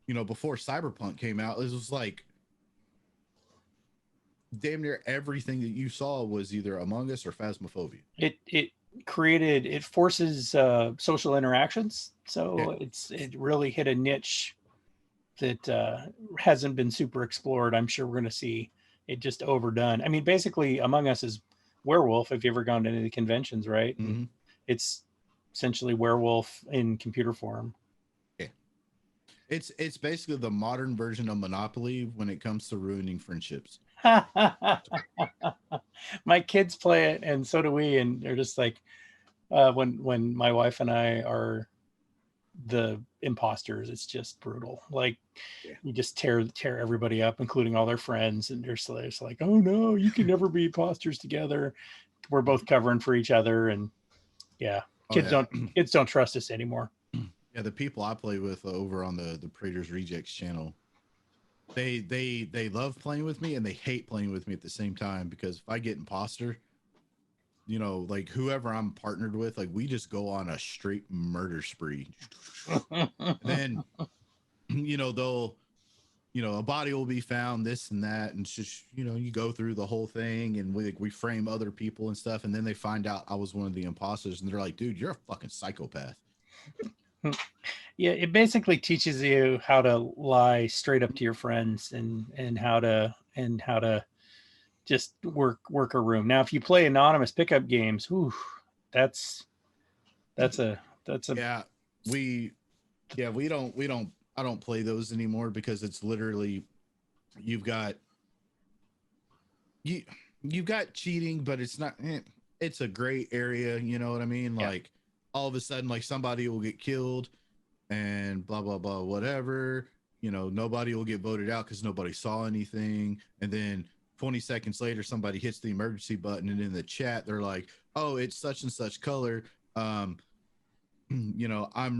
before Cyberpunk came out, it was like damn near everything that you saw was either Among Us or Phasmophobia. It forces social interactions, so it really hit a niche that hasn't been super explored. I'm sure we're going to see it just overdone. I mean, basically Among Us is werewolf. If you ever gone to any of the conventions, right? Mm-hmm. It's essentially werewolf in computer form. Yeah, it's basically the modern version of Monopoly when it comes to ruining friendships. My kids play it, and so do we, and they're just like when my wife and I are the imposters, it's just brutal. Like you just tear everybody up, including all their friends, and they're just like, oh no, you can never be imposters together. We're both covering for each other, and kids don't trust us anymore. Yeah, the people I play with over on the Praetors Rejects channel, they love playing with me and they hate playing with me at the same time, because if I get imposter, like whoever I'm partnered with, like we just go on a straight murder spree. Then they'll a body will be found, this and that, and it's just you go through the whole thing, and we frame other people and stuff, and then they find out I was one of the imposters, and they're like, dude, you're a fucking psychopath. Yeah, it basically teaches you how to lie straight up to your friends and how to just work a room. Now, if you play anonymous pickup games, that's a I don't play those anymore, because it's literally you've got cheating, but it's not. It's a gray area. You know what I mean? Yeah. Like all of a sudden, like somebody will get killed, and blah blah blah, whatever. Nobody will get voted out because nobody saw anything, and then 20 seconds later, somebody hits the emergency button, and in the chat, they're like, "Oh, it's such and such color." I'm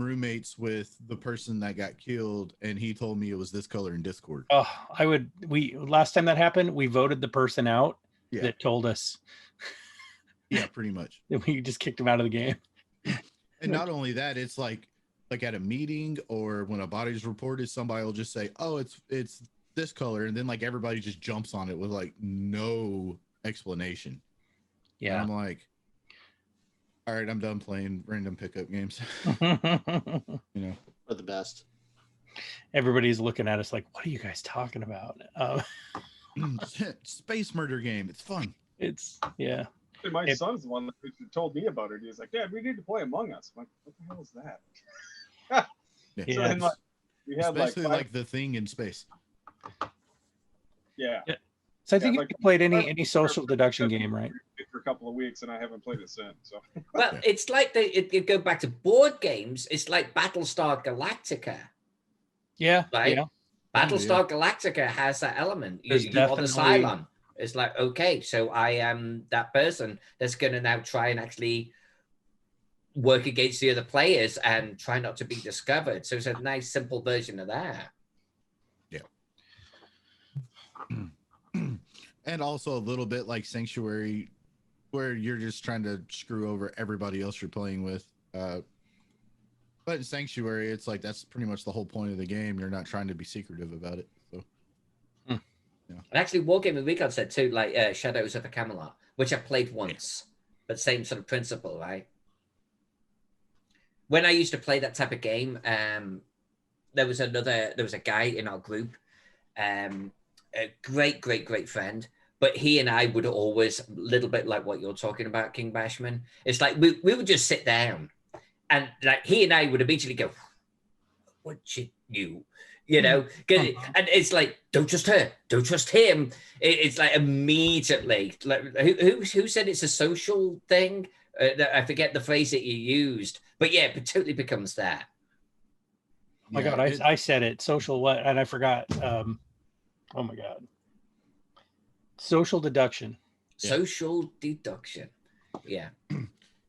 roommates with the person that got killed, and he told me it was this color in Discord. Oh, last time that happened, we voted the person out that told us. Yeah, pretty much. We just kicked him out of the game. And not only that, it's like at a meeting or when a body's reported, somebody will just say, "Oh, it's this color," and then like everybody just jumps on it with like no explanation. Yeah, and I'm like, all right, I'm done playing random pickup games. For the best. Everybody's looking at us like, what are you guys talking about? Space murder game. It's fun. My son's the one that told me about it. He's like, "Dad, we need to play Among Us." I'm like, what the hell is that? So then, we have basically like the thing in space. Yeah. So I think you played any social deduction game, right? For a couple of weeks, and I haven't played it since. So. Well, it's like it go back to board games. It's like Battlestar Galactica. Yeah. Right. Yeah. Battlestar Galactica has that element. You, There's you are the definitely- Cylon. It's like, okay, so I am that person that's going to now try and actually work against the other players and try not to be discovered. So it's a nice, simple version of that. And also a little bit like Sanctuary, where you're just trying to screw over everybody else you're playing with. But in Sanctuary, it's like that's pretty much the whole point of the game. You're not trying to be secretive about it. So, And actually, Wargaming Recon said too, like Shadows of a Camelot, which I played once, but same sort of principle, right? When I used to play that type of game, there was a guy in our group, a great friend, but he and I would always, a little bit like what you're talking about, King Bashman. It's like we would just sit down, and like he and I would immediately go, "What should you?" You know, and it's like, don't trust her, don't trust him. It's like immediately, like who said it's a social thing? I forget the phrase that you used, but yeah, it totally becomes that. Oh my God, I said it. Social what? And I forgot. Oh my God. Social deduction. Social deduction. Yeah.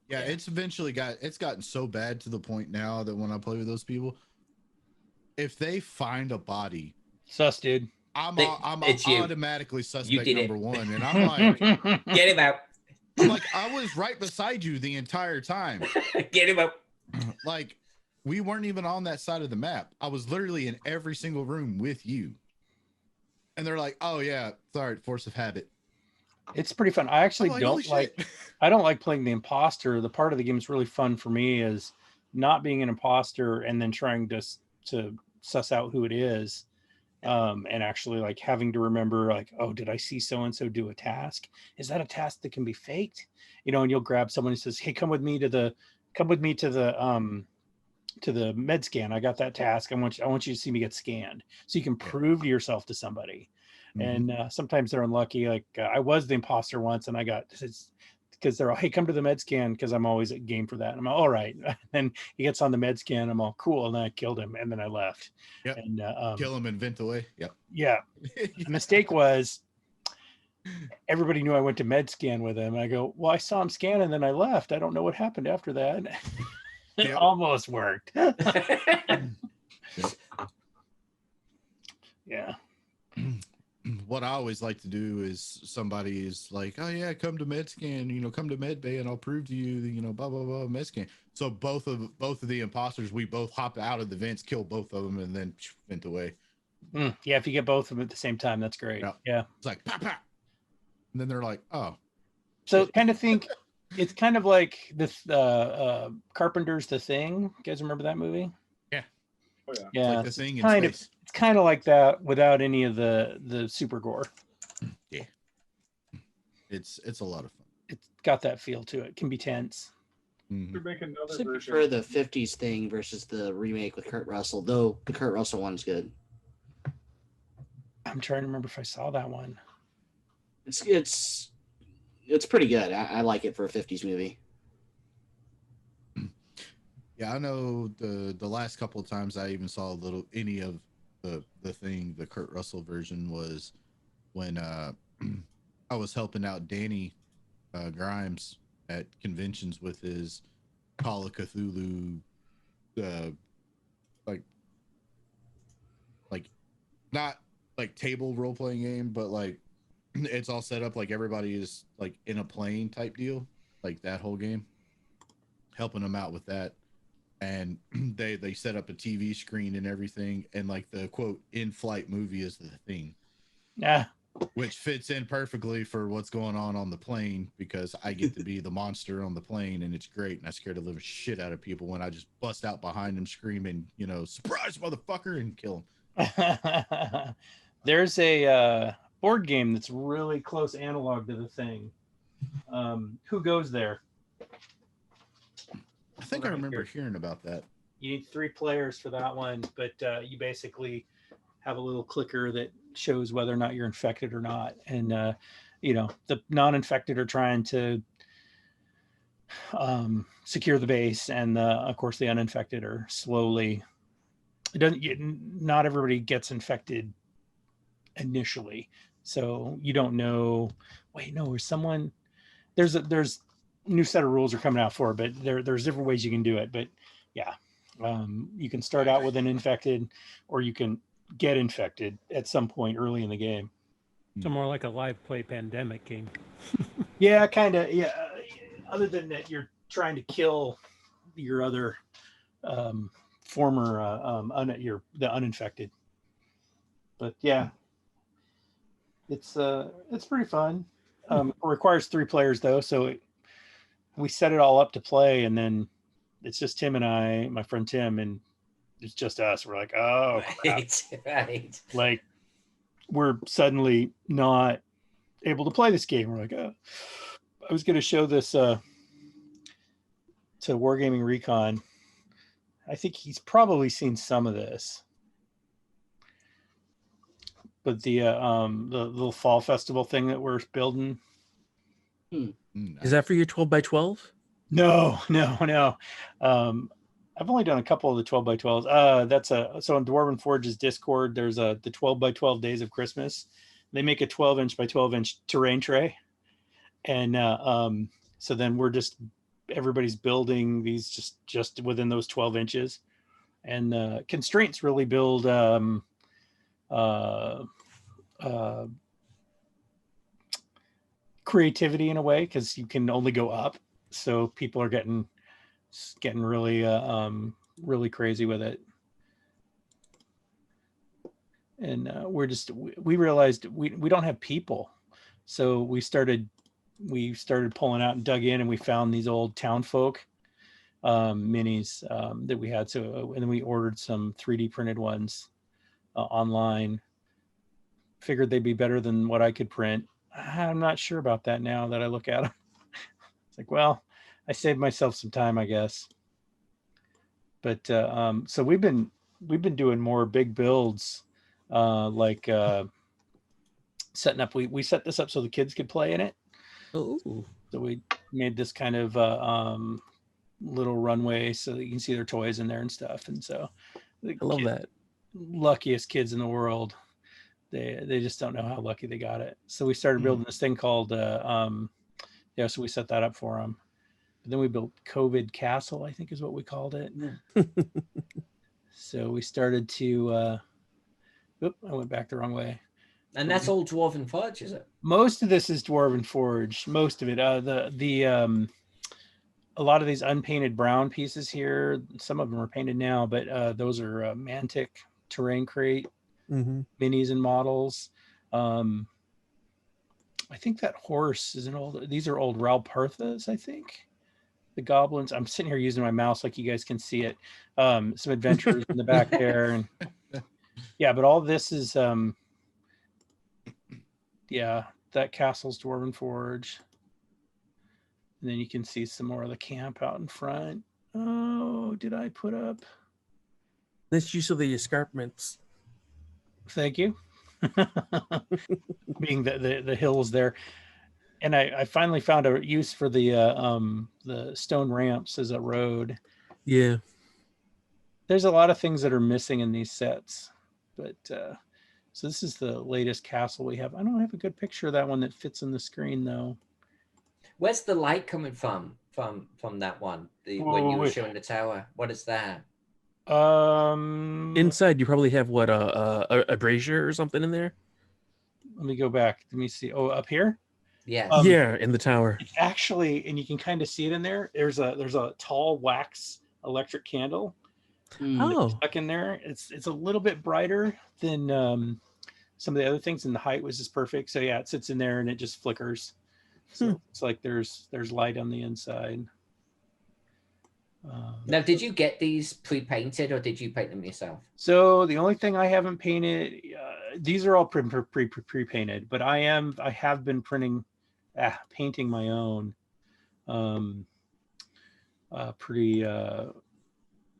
Yeah, it's eventually gotten so bad to the point now that when I play with those people, if they find a body, sus, dude. I'm it's you. automatically suspect number it. one, and I'm like, get him out. I'm like, I was right beside you the entire time. Get him out. Like, we weren't even on that side of the map. I was literally in every single room with you. And they're like, oh yeah, sorry, force of habit. It's pretty fun. I actually don't like I don't like playing the imposter. The part of the game that's really fun for me is not being an imposter and then trying to suss out who it is. And actually like having to remember like, oh, did I see so-and-so do a task? Is that a task that can be faked? You know, and you'll grab someone who says, hey, come with me to the med scan. I got that task. I want you to see me get scanned so you can prove to yourself to somebody. And sometimes they're unlucky. Like I was the imposter once and I got because they're all, hey, come to the med scan, because I'm always at game for that. And I'm all right. And he gets on the med scan. I'm all cool. And then I killed him and then I left. Yep. And kill him and vent away. Yep. Yeah. The mistake was everybody knew I went to med scan with him. I go, well, I saw him scan and then I left. I don't know what happened after that. It almost worked. Yeah. What I always like to do is somebody is like, oh yeah, come to med scan, come to med bay and I'll prove to you, blah, blah, blah, med scan. So both of the imposters, we both hop out of the vents, kill both of them, and then vent away. Yeah, if you get both of them at the same time, that's great. Yeah. It's like, pop, pop. And then they're like, oh. So kind of think, it's kind of like the Carpenter's The Thing. You guys remember that movie? Yeah. Oh, yeah. Yeah. Like The Thing in kind space. it's kind of like that without any of the super gore. Yeah. It's a lot of fun. It's got that feel to it. Can be tense. Could make another I version. prefer the 50s thing versus the remake with Kurt Russell, though the Kurt Russell one's good. I'm trying to remember if I saw that one. It's pretty good. I like it for a 50s movie. Yeah, I know the last couple of times I even saw any of the thing, the Kurt Russell version, was when I was helping out Danny Grimes at conventions with his Call of Cthulhu, like not like table role playing game, but like it's all set up like everybody is like in a plane type deal, like that whole game. Helping them out with that. And they set up a TV screen and everything, and like the quote in-flight movie is The Thing. Yeah. Which fits in perfectly for what's going on the plane, because I get to be the monster on the plane, and it's great. And I scare the living shit out of people when I just bust out behind them screaming, surprise, motherfucker, and kill them. There's a board game that's really close analog to The Thing. Who Goes There? I think I remember hearing about that. You need 3 players for that one, but you basically have a little clicker that shows whether or not you're infected or not. And, the non-infected are trying to secure the base. And, of course, the uninfected are slowly it doesn't. Not everybody gets infected initially, so you don't know. Wait, no, there's someone. There's new set of rules are coming out for it, but there's different ways you can do it. But yeah, you can start out with an infected, or you can get infected at some point early in the game. So more like a live play pandemic game. Yeah, kind of. Yeah. Other than that, you're trying to kill your other former the uninfected. But yeah, it's pretty fun. It requires 3 players though, so we set it all up to play, and then it's just Tim and I, my friend Tim, and it's just us. We're like, oh, right. Like we're suddenly not able to play this game. We're like, oh. I was going to show this to Wargaming Recon. I think he's probably seen some of this. But the little fall festival thing that we're building. Is that for your 12x12? No. I've only done a couple of the 12x12s. So on Dwarven Forge's Discord, there's the 12x12 Days of Christmas. They make a 12-inch by 12-inch terrain tray, and so then everybody's building these just within those 12 inches, and constraints really build creativity in a way, because you can only go up. So people are getting really really crazy with it, and we realized we don't have people, so we started pulling out and dug in, and we found these old Townfolk minis that we had. So and then we ordered some 3D printed ones online. Figured they'd be better than what I could print. I'm not sure about that now that I look at them. It's like, well, I saved myself some time, I guess. But so we've been doing more big builds, like setting up. We set this up so the kids could play in it. Oh. So we made this kind of little runway so that you can see their toys in there and stuff. And so I love that. Luckiest kids in the world. They just don't know how lucky they got it. So we started building this thing called so we set that up for them. But then we built COVID Castle, I think is what we called it. So we started to I went back the wrong way. And that's all Dwarven Forge, is it? Most of this is Dwarven Forge. Most of it. A lot of these unpainted brown pieces here, some of them are painted now, but those are Mantic terrain crate minis and models. I think that horse is these are old Ralparthas, I think. The goblins. I'm sitting here using my mouse like you guys can see it. Some adventurers in the back there. And yeah, but all this is that castle's Dwarven Forge. And then you can see some more of the camp out in front. Oh, did I put up? Nice use of the escarpments. Thank you. Being the hills there. And I finally found a use for the stone ramps as a road. Yeah. There's a lot of things that are missing in these sets. But so this is the latest castle we have. I don't have a good picture of that one that fits in the screen though. Where's the light coming from that one? When you were showing the tower, what is that? Inside, you probably have what a brazier or something in there. Let me go back. Let me see. Oh, up here. Yeah. Yeah, in the tower. Actually, and you can kind of see it in there. There's a tall wax electric candle. Stuck in there. It's a little bit brighter than some of the other things, and the height was just perfect. So yeah, it sits in there and it just flickers. So it's like there's light on the inside. Now, did you get these pre-painted or did you paint them yourself? So the only thing I haven't painted, these are all pre-painted, but I have been painting my own pretty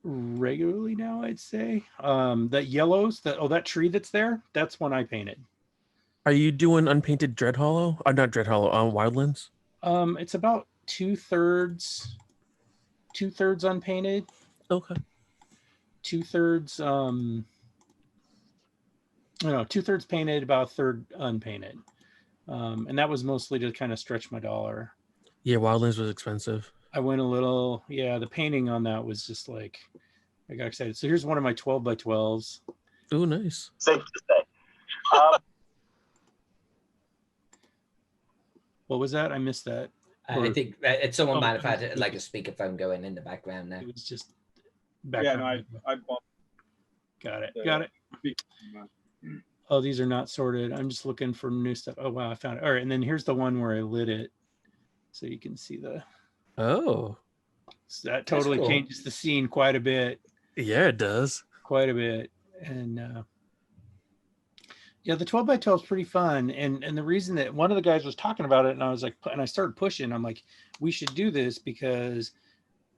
regularly now, I'd say. That yellows, that tree that's there, that's one I painted. Are you doing unpainted Dread Hollow? Not Dread Hollow, Wildlands? It's about two-thirds unpainted. Okay. 2/3 2/3 painted, about a third unpainted. And that was mostly to kind of stretch my dollar. Yeah, Wildlands was expensive. I went a little, the painting on that was just like, I got excited. So here's one of my 12x12s. Oh, nice. Safe to say. What was that? I missed that. I think someone Oh, might have had like a speakerphone going in the background there. It was just Yeah, background. no, I bumped Got it. the Got it. speaker. Oh, these are not sorted. I'm just looking for new stuff. Oh, wow. I found it. All right. And then here's the one where I lit it. So you can see Oh, so that totally cool. changes the scene quite a bit. yeah, it does. Quite a bit. And yeah, the 12x12 is pretty fun. And the reason that one of the guys was talking about it, and I was like, and I started pushing, I'm like, we should do this because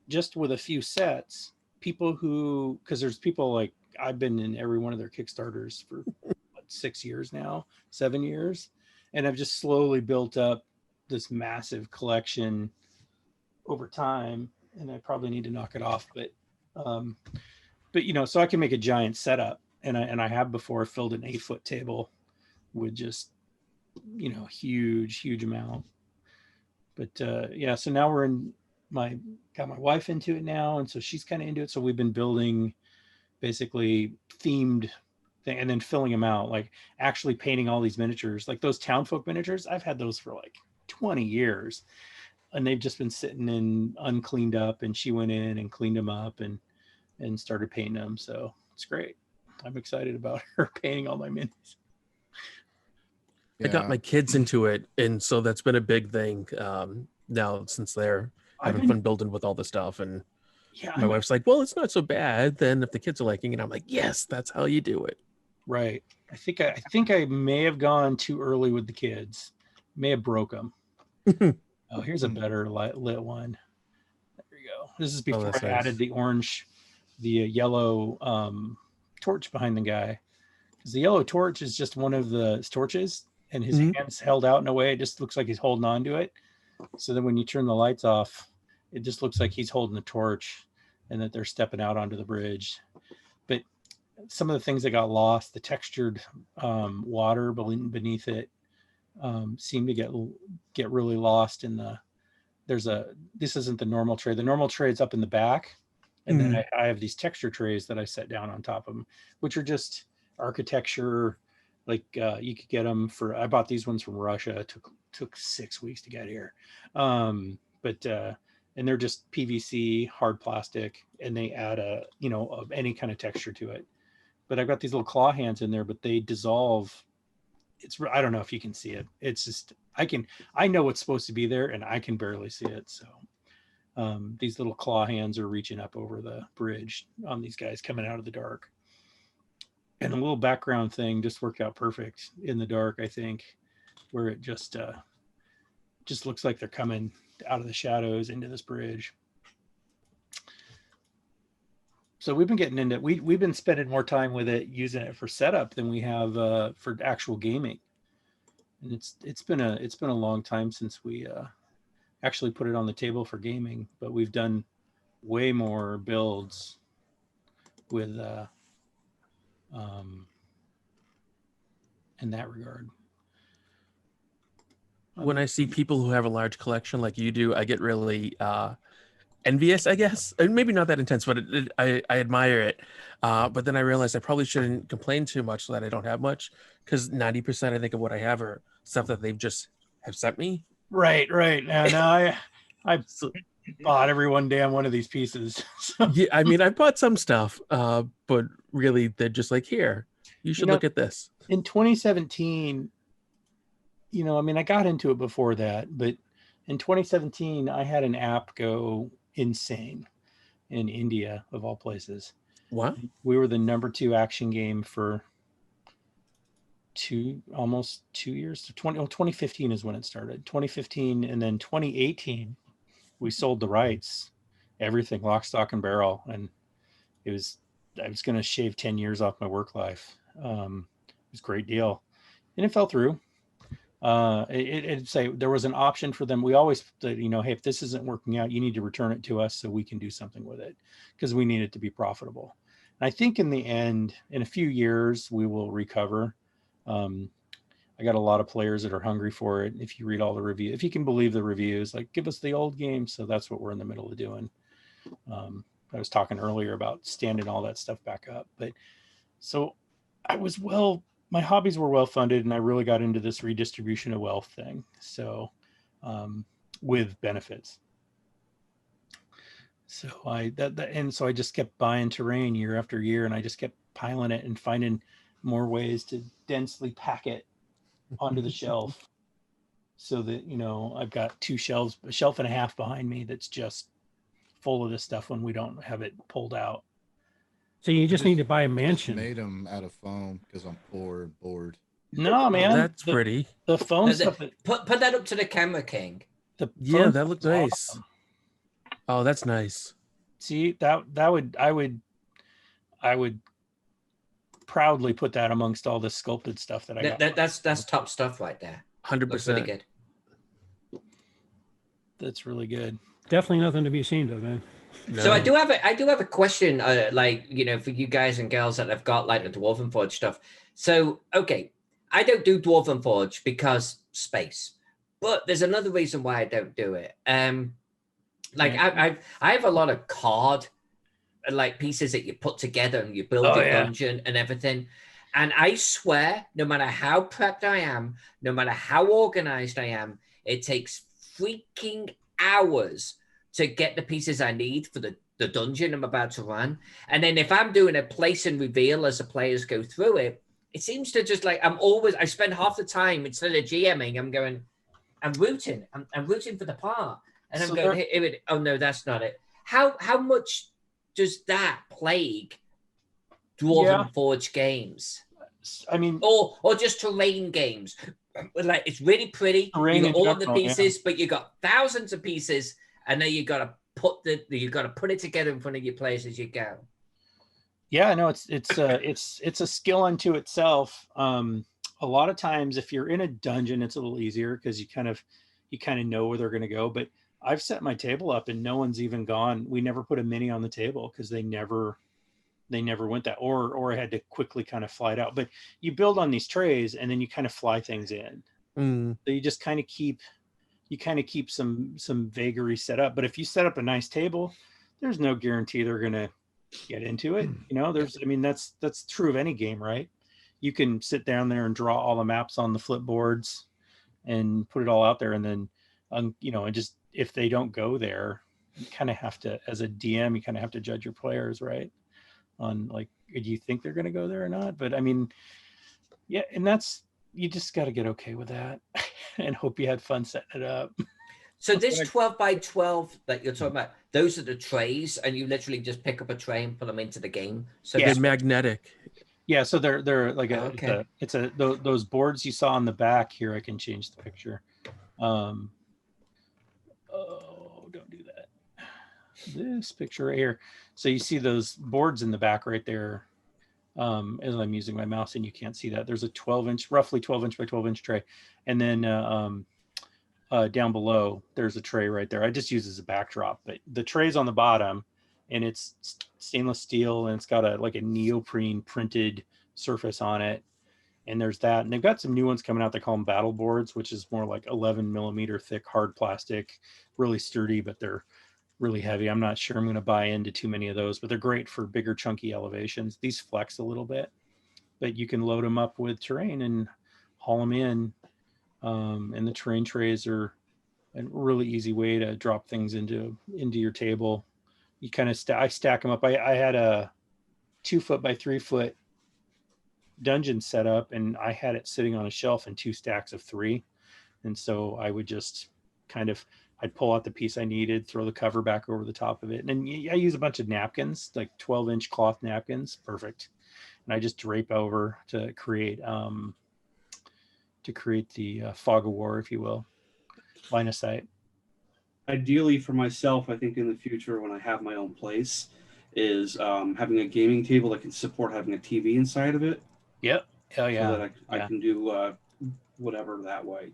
just with a few sets, people who, because there's people like, I've been in every one of their Kickstarters for 6 years now, 7 years. And I've just slowly built up this massive collection over time. And I probably need to knock it off, but so I can make a giant setup. And I have before filled an 8-foot table with just, huge amount. But so now we're got my wife into it now. And so she's kind of into it. So we've been building basically themed thing and then filling them out, like actually painting all these miniatures, like those Townfolk miniatures. I've had those for like 20 years and they've just been sitting in uncleaned up, and she went in and cleaned them up and started painting them. So it's great. I'm excited about her painting all my minis. I got my kids into it, and so that's been a big thing now since they're having fun building with all the stuff. And my wife's like, well, it's not so bad then if the kids are liking it. I'm like, yes, that's how you do it. Right. I think I may have gone too early with the kids. May have broke them. Oh, here's a better lit one. There you go. This is before I added the yellow torch behind the guy, because the yellow torch is just one of the torches, and his hands held out in a way it just looks like he's holding on to it. So then when you turn the lights off, it just looks like he's holding the torch and that they're stepping out onto the bridge. But some of the things that got lost, the textured water beneath it seem to get really lost in this isn't the normal tray. The normal tray is up in the back. And then I have these texture trays that I set down on top of them, which are just architecture. Like you could get them I bought these ones from Russia. It took 6 weeks to get here. And they're just PVC, hard plastic, and they add any kind of texture to it. But I've got these little claw hands in there, but they dissolve. I don't know if you can see it. It's just, I know what's supposed to be there and I can barely see it. So these little claw hands are reaching up over the bridge on these guys coming out of the dark. And a little background thing just worked out perfect in the dark, I think, where it just looks like they're coming out of the shadows into this bridge. So we've been getting into we've been spending more time with it, using it for setup than we have for actual gaming. And it's been a long time since we actually put it on the table for gaming, but we've done way more builds with in that regard. When I see people who have a large collection like you do, I get really envious, I guess. And maybe not that intense, but I admire it. But then I realized I probably shouldn't complain too much that I don't have much, because 90% I think of what I have are stuff that they've just have sent me. Right. Now I bought every one of these pieces. Yeah, I mean, I bought some stuff, but really they're just like, here, you should look at this. In 2017, I got into it before that, but in 2017, I had an app go insane in India, of all places. What? We were the number 2 action game for almost 2 years. 2015 is when it started. 2015, and then 2018, we sold the rights, everything, lock, stock, and barrel, and I was going to shave 10 years off my work life. It was a great deal, and it fell through. It'd say there was an option for them. We always said, hey, if this isn't working out, you need to return it to us so we can do something with it, because we need it to be profitable. I think in the end, in a few years, we will recover. I got a lot of players that are hungry for it. If you read all the reviews, if you can believe the reviews, like give us the old game. So that's what we're in the middle of doing. I was talking earlier about standing all that stuff back up. But so my hobbies were well funded, and I really got into this redistribution of wealth thing. So with benefits. So so I just kept buying terrain year after year, and I just kept piling it and finding more ways to densely pack it onto the shelf, so that, you know, I've got a shelf and a half behind me that's just full of this stuff when we don't have it pulled out. So you just need to buy a mansion. Made them out of foam because I'm bored. No, man, That's pretty. The foam stuff. Put that up to the camera, King. Yeah, that looked nice. Awesome. Oh, that's nice. See, I would proudly put that amongst all the sculpted stuff that I got. That's top stuff right there. 100%. Really good. That's really good. Definitely nothing to be ashamed of, man. No. So I do have a question, like, you know, for you guys and girls that have got like the Dwarven Forge stuff. So, okay, I don't do Dwarven Forge because space, but there's another reason why I don't do it. Like I have a lot of card like pieces that you put together and you build your dungeon and everything. And I swear, no matter how prepped I am, no matter how organized I am, it takes freaking hours to get the pieces I need for the dungeon I'm about to run. And then if I'm doing a place and reveal as the players go through it, it seems to just like, I spend half the time instead of GMing, I'm rooting for the part. And I'm going, oh no, that's not it. How much does that plague Dwarven Forge games? I mean, or just terrain games. Like, it's really pretty. You got all of the pieces, but you got thousands of pieces, and then you got to put it together in front of your players as you go. Yeah, no, it's a skill unto itself. A lot of times, if you're in a dungeon, it's a little easier because you kind of know where they're going to go. But I've set my table up and no one's even gone. We never put a mini on the table because they never went that, or I had to quickly kind of fly it out. But you build on these trays and then you kind of fly things in. So you just kind of keep some vagary set up. But if you set up a nice table, there's no guarantee they're going to get into it. You know, that's true of any game, right? You can sit down there and draw all the maps on the flip boards and put it all out there. And then, you know, and just, if they don't go there, you kind of have to, as a DM, you kind of have to judge your players, right? On like, do you think they're going to go there or not? But I mean, yeah. And you just got to get okay with that and hope you had fun setting it up. So this 12 by 12 that you're talking about, those are the trays, and you literally just pick up a tray and put them into the game. So they're magnetic. Yeah, so they're like those boards you saw on the back here. I can change the picture. Don't do that. This picture right here. So you see those boards in the back right there. As I'm using my mouse, and you can't see that. There's a roughly 12 inch by 12 inch tray, and then down below there's a tray right there. I just use as a backdrop, but the tray's on the bottom, and it's stainless steel, and it's got a neoprene printed surface on it. And there's that, and they've got some new ones coming out. They call them battle boards, which is more like 11 millimeter thick hard plastic, really sturdy, but they're really heavy. I'm not sure I'm going to buy into too many of those, but they're great for bigger chunky elevations. These flex a little bit, but you can load them up with terrain and haul them in. And the terrain trays are a really easy way to drop things into your table. You kind of I stack them up. I had a 2 foot by 3 foot dungeon set up, and I had it sitting on a shelf in 2 stacks of 3. And so I would just I'd pull out the piece I needed, throw the cover back over the top of it. And then I use a bunch of napkins, like 12-inch cloth napkins. Perfect. And I just drape over to create the fog of war, if you will, line of sight. Ideally for myself, I think in the future, when I have my own place, is having a gaming table that can support having a TV inside of it. Yep. Hell yeah. So that I can do whatever that way.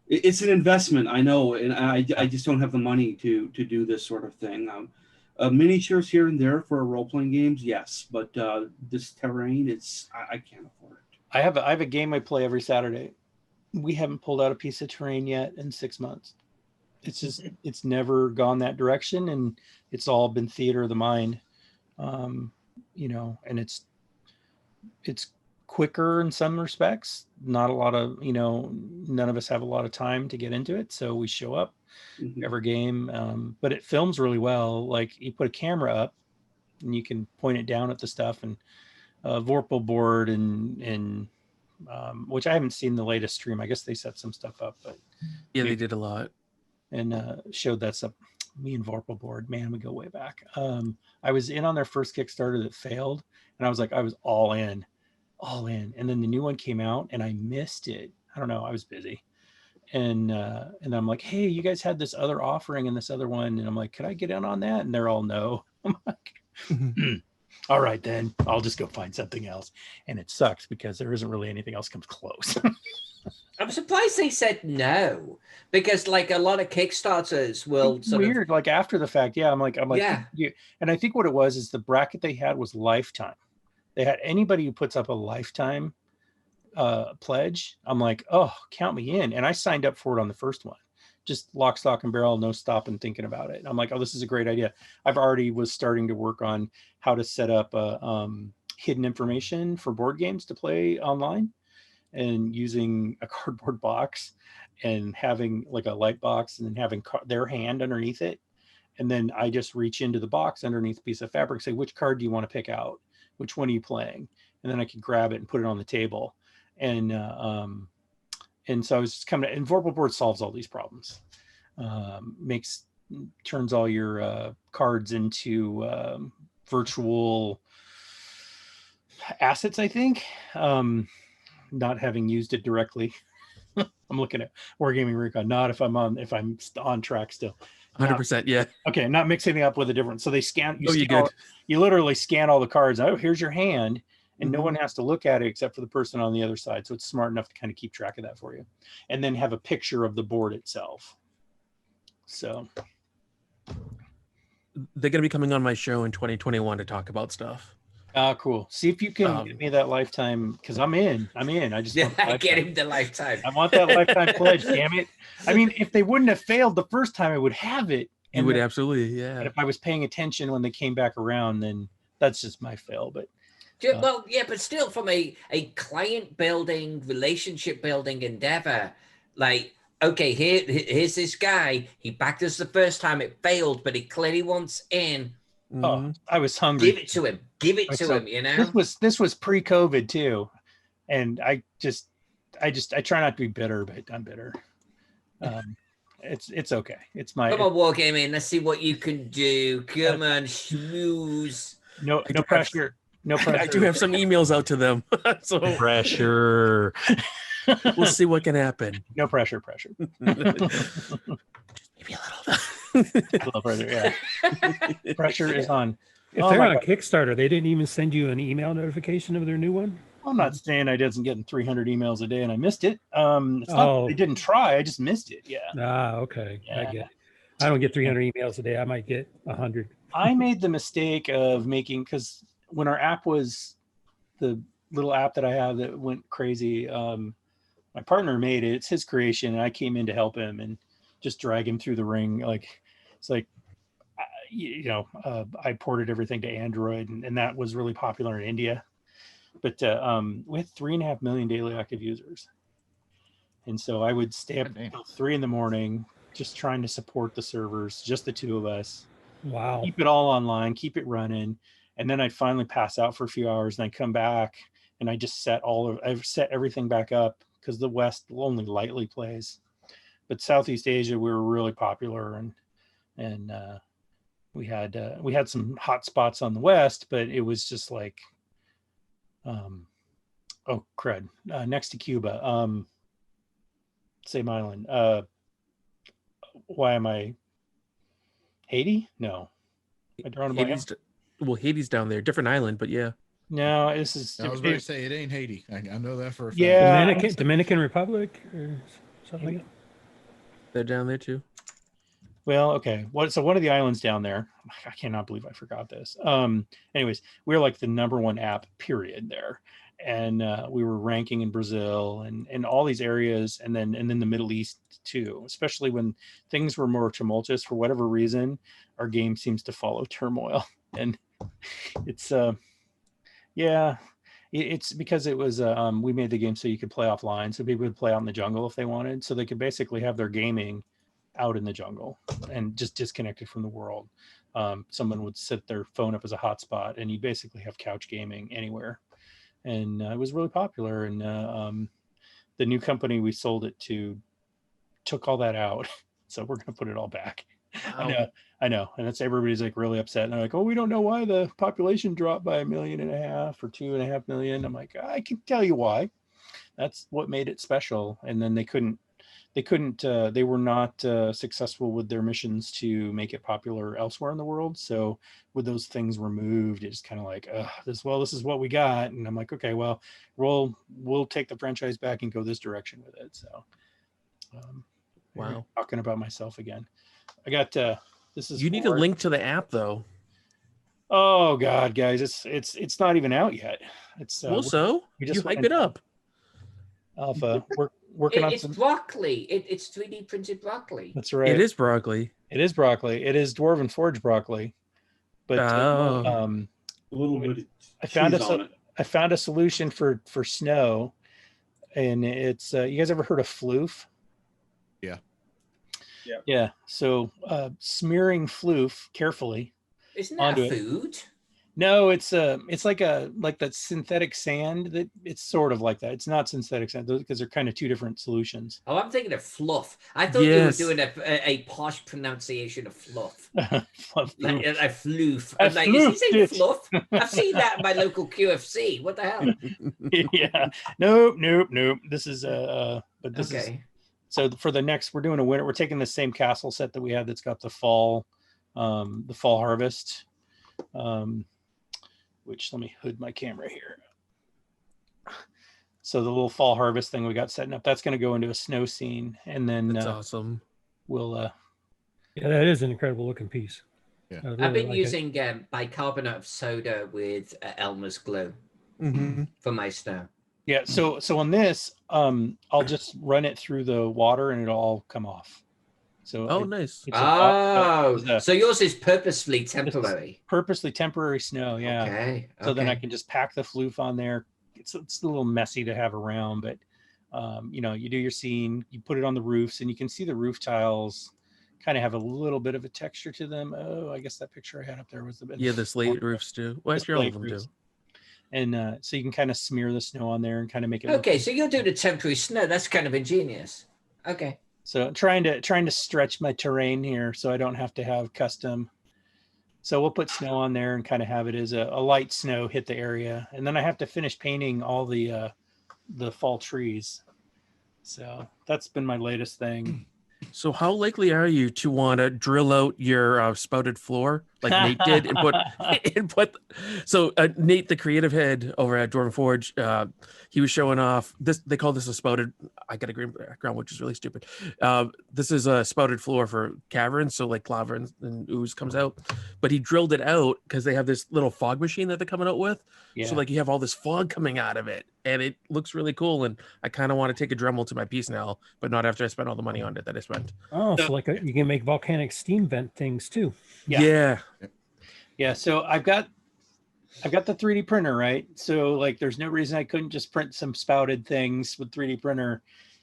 It's an investment, I know, and I just don't have the money to do this sort of thing. Miniatures here and there for role-playing games, yes, but this terrain, I can't afford it. I have a game I play every Saturday. We haven't pulled out a piece of terrain yet in 6 months. It's just it's never gone that direction, and it's all been theater of the mind. You know, and it's quicker in some respects. Not a lot of, you know, none of us have a lot of time to get into it, so we show up every game. But it films really well. Like you put a camera up and you can point it down at the stuff, and Vorpal board and which I haven't seen the latest stream. I guess they set some stuff up, but yeah, they did a lot and showed that stuff. Me and Vorpal board, man, we go way back. I was in on their first Kickstarter that failed, and I was all in. And then the new one came out and I missed it. I don't know, I was busy. And I'm like, hey, you guys had this other offering and this other one. And I'm like, could I get in on that? And they're all no. I'm like, all right, then I'll just go find something else. And it sucks because there isn't really anything else comes close. I'm surprised they said no, because like a lot of Kickstarters will it's weird, like after the fact. Yeah, I'm like, yeah. And I think what it was is the bracket they had was lifetime. They had anybody who puts up a lifetime pledge. I'm like, oh, count me in. And I signed up for it on the first one, just lock, stock, and barrel, no stopping thinking about it. I'm like, oh, this is a great idea. I've already was starting to work on how to set up hidden information for board games to play online, and using a cardboard box and having like a light box and then having their hand underneath it. And then I just reach into the box underneath a piece of fabric, say, which card do you want to pick out? Which one are you playing? And then I can grab it and put it on the table. And so I was just coming, and Vorpal board solves all these problems. Turns all your cards into virtual assets, I think. Not having used it directly. I'm looking at Wargaming Recon, not if I'm on track still. 100%. Yeah. Okay. Not mixing it up with a different. So they scan. You you literally scan all the cards. Oh, here's your hand. And no one has to look at it except for the person on the other side. So it's smart enough to kind of keep track of that for you. And then have a picture of the board itself. So they're going to be coming on my show in 2021 to talk about stuff. Cool. See if you can get me that lifetime, because I'm in. I just want get him the lifetime. I want that lifetime pledge, damn it. I mean, if they wouldn't have failed the first time, I would have it. You would absolutely, yeah. And if I was paying attention when they came back around, then that's just my fail. But well, yeah, but still, from a client building, relationship building endeavor, like, okay, here's this guy. He backed us the first time, it failed, but he clearly wants in. Oh, I was hungry. Give it to him. Give it to him. You know, this was pre-COVID too, and I try not to be bitter, but I'm bitter. It's okay. It's my. Come on, Wargaming. Let's see what you can do. Come on, schmooze. No pressure. No pressure. I do have some emails out to them. So pressure. We'll see what can happen. No pressure. Maybe a little. A little pressure, yeah. Pressure is on. If they're on a Kickstarter, they didn't even send you an email notification of their new one? I'm not saying I wasn't getting 300 emails a day and I missed it. It's not they didn't try. I just missed it. Yeah. Okay. Yeah. I get it. I don't get 300 emails a day. I might get 100. I made the mistake of because when our app was the little app that I have that went crazy, my partner made it. It's his creation, and I came in to help him and just drag him through the ring. Like, it's like, I ported everything to Android, and that was really popular in India. But we had 3.5 million daily active users. And so I would stay up until 3 a.m, just trying to support the servers, just the two of us. Wow. Keep it all online, keep it running. And then I'd finally pass out for a few hours, and I'd come back and I just I've set everything back up, because the West only lightly plays. But Southeast Asia, we were really popular, and we had some hot spots on the West, but it was just like, next to Cuba, same island. Why am I Haiti? No, Haiti's down there, different island, but yeah. No, this is. I was going to say it ain't Haiti. I know that for a fact. Yeah, Dominican Republic or something like that. They're down there too. Well, okay. So one of the islands down there, I cannot believe I forgot this. Anyways, we were like the #1 app period there. And we were ranking in Brazil and all these areas, and then the Middle East too, especially when things were more tumultuous for whatever reason. Our game seems to follow turmoil. And it's yeah, it's because it was we made the game so you could play offline, so people would play out in the jungle if they wanted, so they could basically have their gaming out in the jungle and just disconnected from the world. Someone would set their phone up as a hotspot, and you basically have couch gaming anywhere. And it was really popular. And the new company we sold it to took all that out, so we're going to put it all back. Wow. I know, and that's everybody's like really upset. And they're like, "Oh, we don't know why the population dropped by 1.5 million or 2.5 million." I'm like, I can tell you why. That's what made it special. And then they were not successful with their missions to make it popular elsewhere in the world. So with those things removed, it's kind of like, this is what we got. And I'm like, okay, well, we'll take the franchise back and go this direction with it. So Wow. Talking about myself again. I got this is You need a link to the app though. Oh God, guys, it's not even out yet. It's Also, we you just hype it up. Alpha. We're working on It's some broccoli. It's 3D printed broccoli. That's right. It is broccoli. It is broccoli. It is Dwarven Forge broccoli. But Oh. A little bit. Of I found cheese on it. I found a solution for snow, and it's you guys ever heard of floof? Yeah. Yeah. So smearing floof carefully. Isn't that onto a it. food? No, it's like that synthetic sand. That it's sort of like that. It's not synthetic sand because they're kind of two different solutions. Oh, I'm thinking of fluff. I thought Yes. you were doing a posh pronunciation of fluff. Floof. Like a floof. A I'm like, is he floof, saying dude. fluff? I've seen that in my local QFC. What the hell? Yeah. Nope. This is but this is Okay. so for the next we're doing a winter. We're taking the same castle set that we had that's got the fall harvest. Which let me hood my camera here. So the little fall harvest thing we got setting up, that's going to go into a snow scene, and then That's awesome. we'll Yeah, that is an incredible looking piece. Yeah. I I've really been like it. using bicarbonate of soda with Elmer's glue Mm-hmm. for my snow. yeah. So on this, I'll just run it through the water and it'll all come off. So Oh, nice. it's Oh, it's a so yours is purposefully temporary. purposely temporary snow. Yeah. Okay. So then I okay. can just pack the floof on there. It's a little messy to have around, but you do your scene, you put it on the roofs, and you can see the roof tiles kind of have a little bit of a texture to them. Oh, I guess that picture I had up there was the Yeah, the slate roofs too. Well, The actually, all of slate them do. roofs. And so you can kind of smear the snow on there and kind of make it look Okay, so you're doing a temporary snow. That's kind of ingenious. Okay. So trying to stretch my terrain here so I don't have to have custom. So we'll put snow on there and kind of have it as a light snow hit the area. And then I have to finish painting all the fall trees. So that's been my latest thing. So how likely are you to want to drill out your spouted floor like Nate did and put so Nate, the creative head over at Dwarven Forge, he was showing off this. They call this a spouted. I got a green background, which is really stupid. This is a spouted floor for caverns, so like lava and ooze comes out. But he drilled it out because they have this little fog machine that they're coming out with. Yeah. So like you have all this fog coming out of it, and it looks really cool. And I kind of want to take a Dremel to my piece now, but not after I spent all the money on it that I spent. Oh, so like you can make volcanic steam vent things too. Yeah. Yeah. So I've got the 3D printer, right? So like there's no reason I couldn't just print some spouted things with 3D printer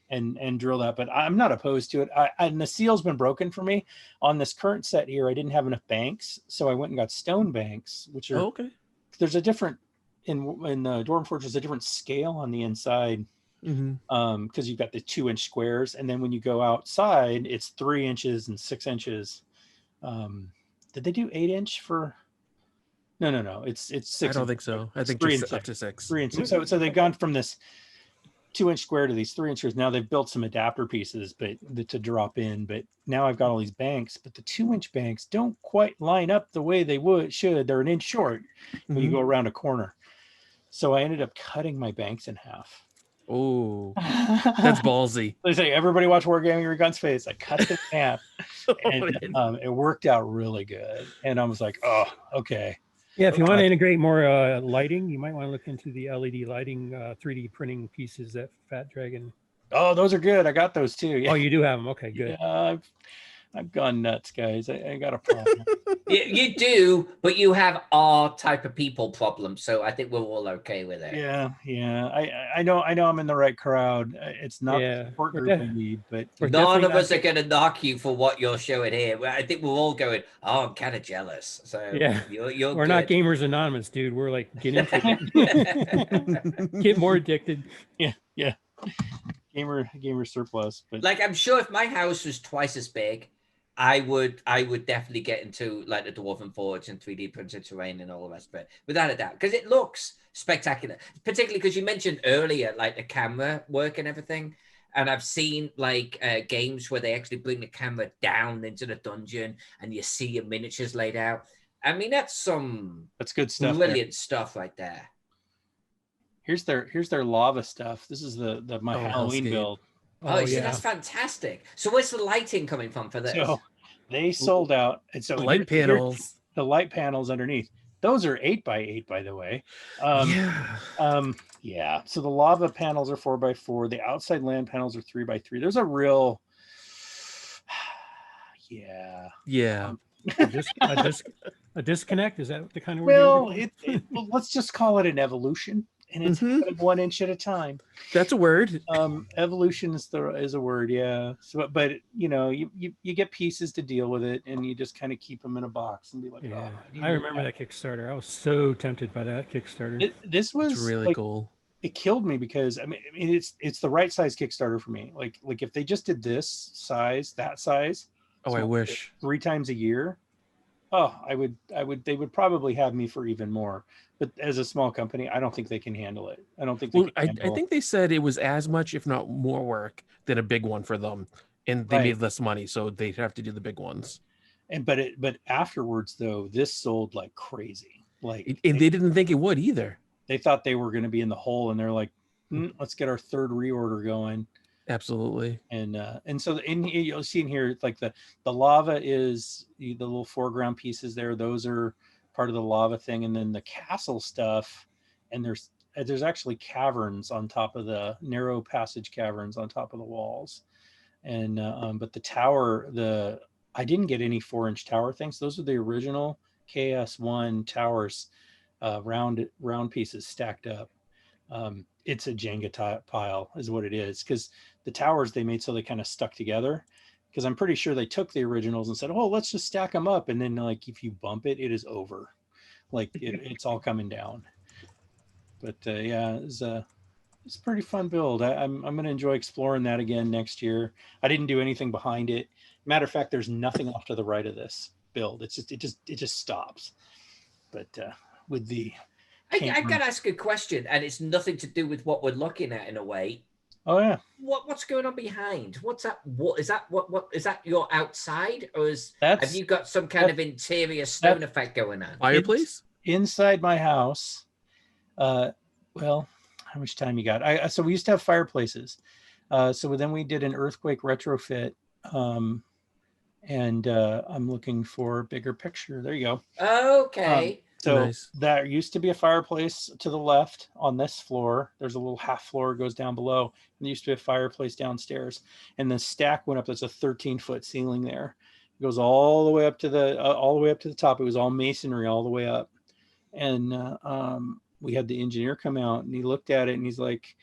and drill that, but I'm not opposed to it. And the seal's been broken for me on this current set here. I didn't have enough banks, so I went and got stone banks, which are okay. There's a different in the Dwarven Forge. There's a different scale on the inside because you've got the 2-inch squares, and then when you go outside, it's 3 inches and 6 inches. Did they do 8-inch for? No. It's 6. I don't think so. I think 3 just and up to 6. 3 and 6. So they've gone from this 2-inch square to these 3-inches. Now they've built some adapter pieces, but to drop in. But now I've got all these banks, but the 2-inch banks don't quite line up the way they should. They're an inch short when you go around a corner. So I ended up cutting my banks in half. Oh, that's ballsy. They say everybody watch Wargaming or Guns Face. I cut it in half, and it worked out really good. And I was like, oh, okay. Yeah, if you want to integrate more lighting, you might want to look into the LED lighting 3D printing pieces that Fat Dragon. Oh, those are good. I got those too. Yeah. Oh, you do have them. Okay, good. Yeah, I've gone nuts, guys. I got a problem. You do, but you have our type of people problem, so I think we're all okay with it. Yeah. I know I'm in the right crowd. It's not the support group I need, but none of us are going to knock you for what you're showing here. I think we're all going, oh, I'm kind of jealous. So yeah, you're we're not Gamers Anonymous, dude. We're like, get into it. Get more addicted. Yeah. Gamer surplus. But like, I'm sure if my house was twice as big, I would definitely get into like the Dwarven Forge and 3D printed terrain and all the rest of it, without a doubt, because it looks spectacular, particularly because you mentioned earlier like the camera work and everything. And I've seen like games where they actually bring the camera down into the dungeon and you see your miniatures laid out. I mean, that's good stuff. Brilliant stuff right there. Here's their lava stuff. This is my Halloween build. Oh, yeah, that's fantastic. So where's the lighting coming from for this? So they sold out. And so light panels. The light panels underneath. Those are 8x8, by the way. Yeah. So the lava panels are 4x4. The outside land panels are 3x3. There's a real, yeah. A disconnect. Is that the kind of word? Well, let's just call it an evolution. And it's 1 inch at a time. That's a word. Evolution is a word, yeah. So, but you get pieces to deal with it, and you just kind of keep them in a box and be like, yeah. I remember that Kickstarter. I was so tempted by that Kickstarter. This was really cool. It killed me because I mean it's the right size Kickstarter for me. Like if they just did this size, that size. Oh, I wish 3 times a year. Oh, I would. They would probably have me for even more. But as a small company, I don't think they can handle it. I don't think. I think they said it was as much, if not more, work than a big one for them, and they made less money, so they'd have to do the big ones. But afterwards, though, this sold like crazy. Like, and they didn't think it would either. They thought they were going to be in the hole, and they're like, let's get our third reorder going. Absolutely. And so you'll see in here, like the lava is the little foreground pieces there. Those are part of the lava thing. And then the castle stuff, and there's actually caverns on top of the narrow passage caverns on top of the walls. And but the tower, I didn't get any 4-inch tower things. Those are the original KS1 towers, round pieces stacked up. It's a Jenga pile is what it is, because the towers they made so they kind of stuck together, because I'm pretty sure they took the originals and said, oh, let's just stack them up, and then like if you bump it, it is over, like it's all coming down. But yeah, it's a pretty fun build. I'm going to enjoy exploring that again next year. I didn't do anything behind it. Matter of fact, there's nothing off to the right of this build. It just stops. But with the I gotta ask a question, and it's nothing to do with what we're looking at in a way. Oh yeah. What's going on behind? What's that? What is that? What is that? Your outside, or have you got some kind of interior stone effect going on? Fireplace inside my house. Well, how much time you got? So we used to have fireplaces. So then we did an earthquake retrofit. And I'm looking for a bigger picture. There you go. Okay. So nice. There used to be a fireplace to the left on this floor. There's a little half floor goes down below. And there used to be a fireplace downstairs. And the stack went up. There's a 13-foot ceiling there. It goes all the way up to the top. It was all masonry all the way up. And we had the engineer come out, and he looked at it, and he's like,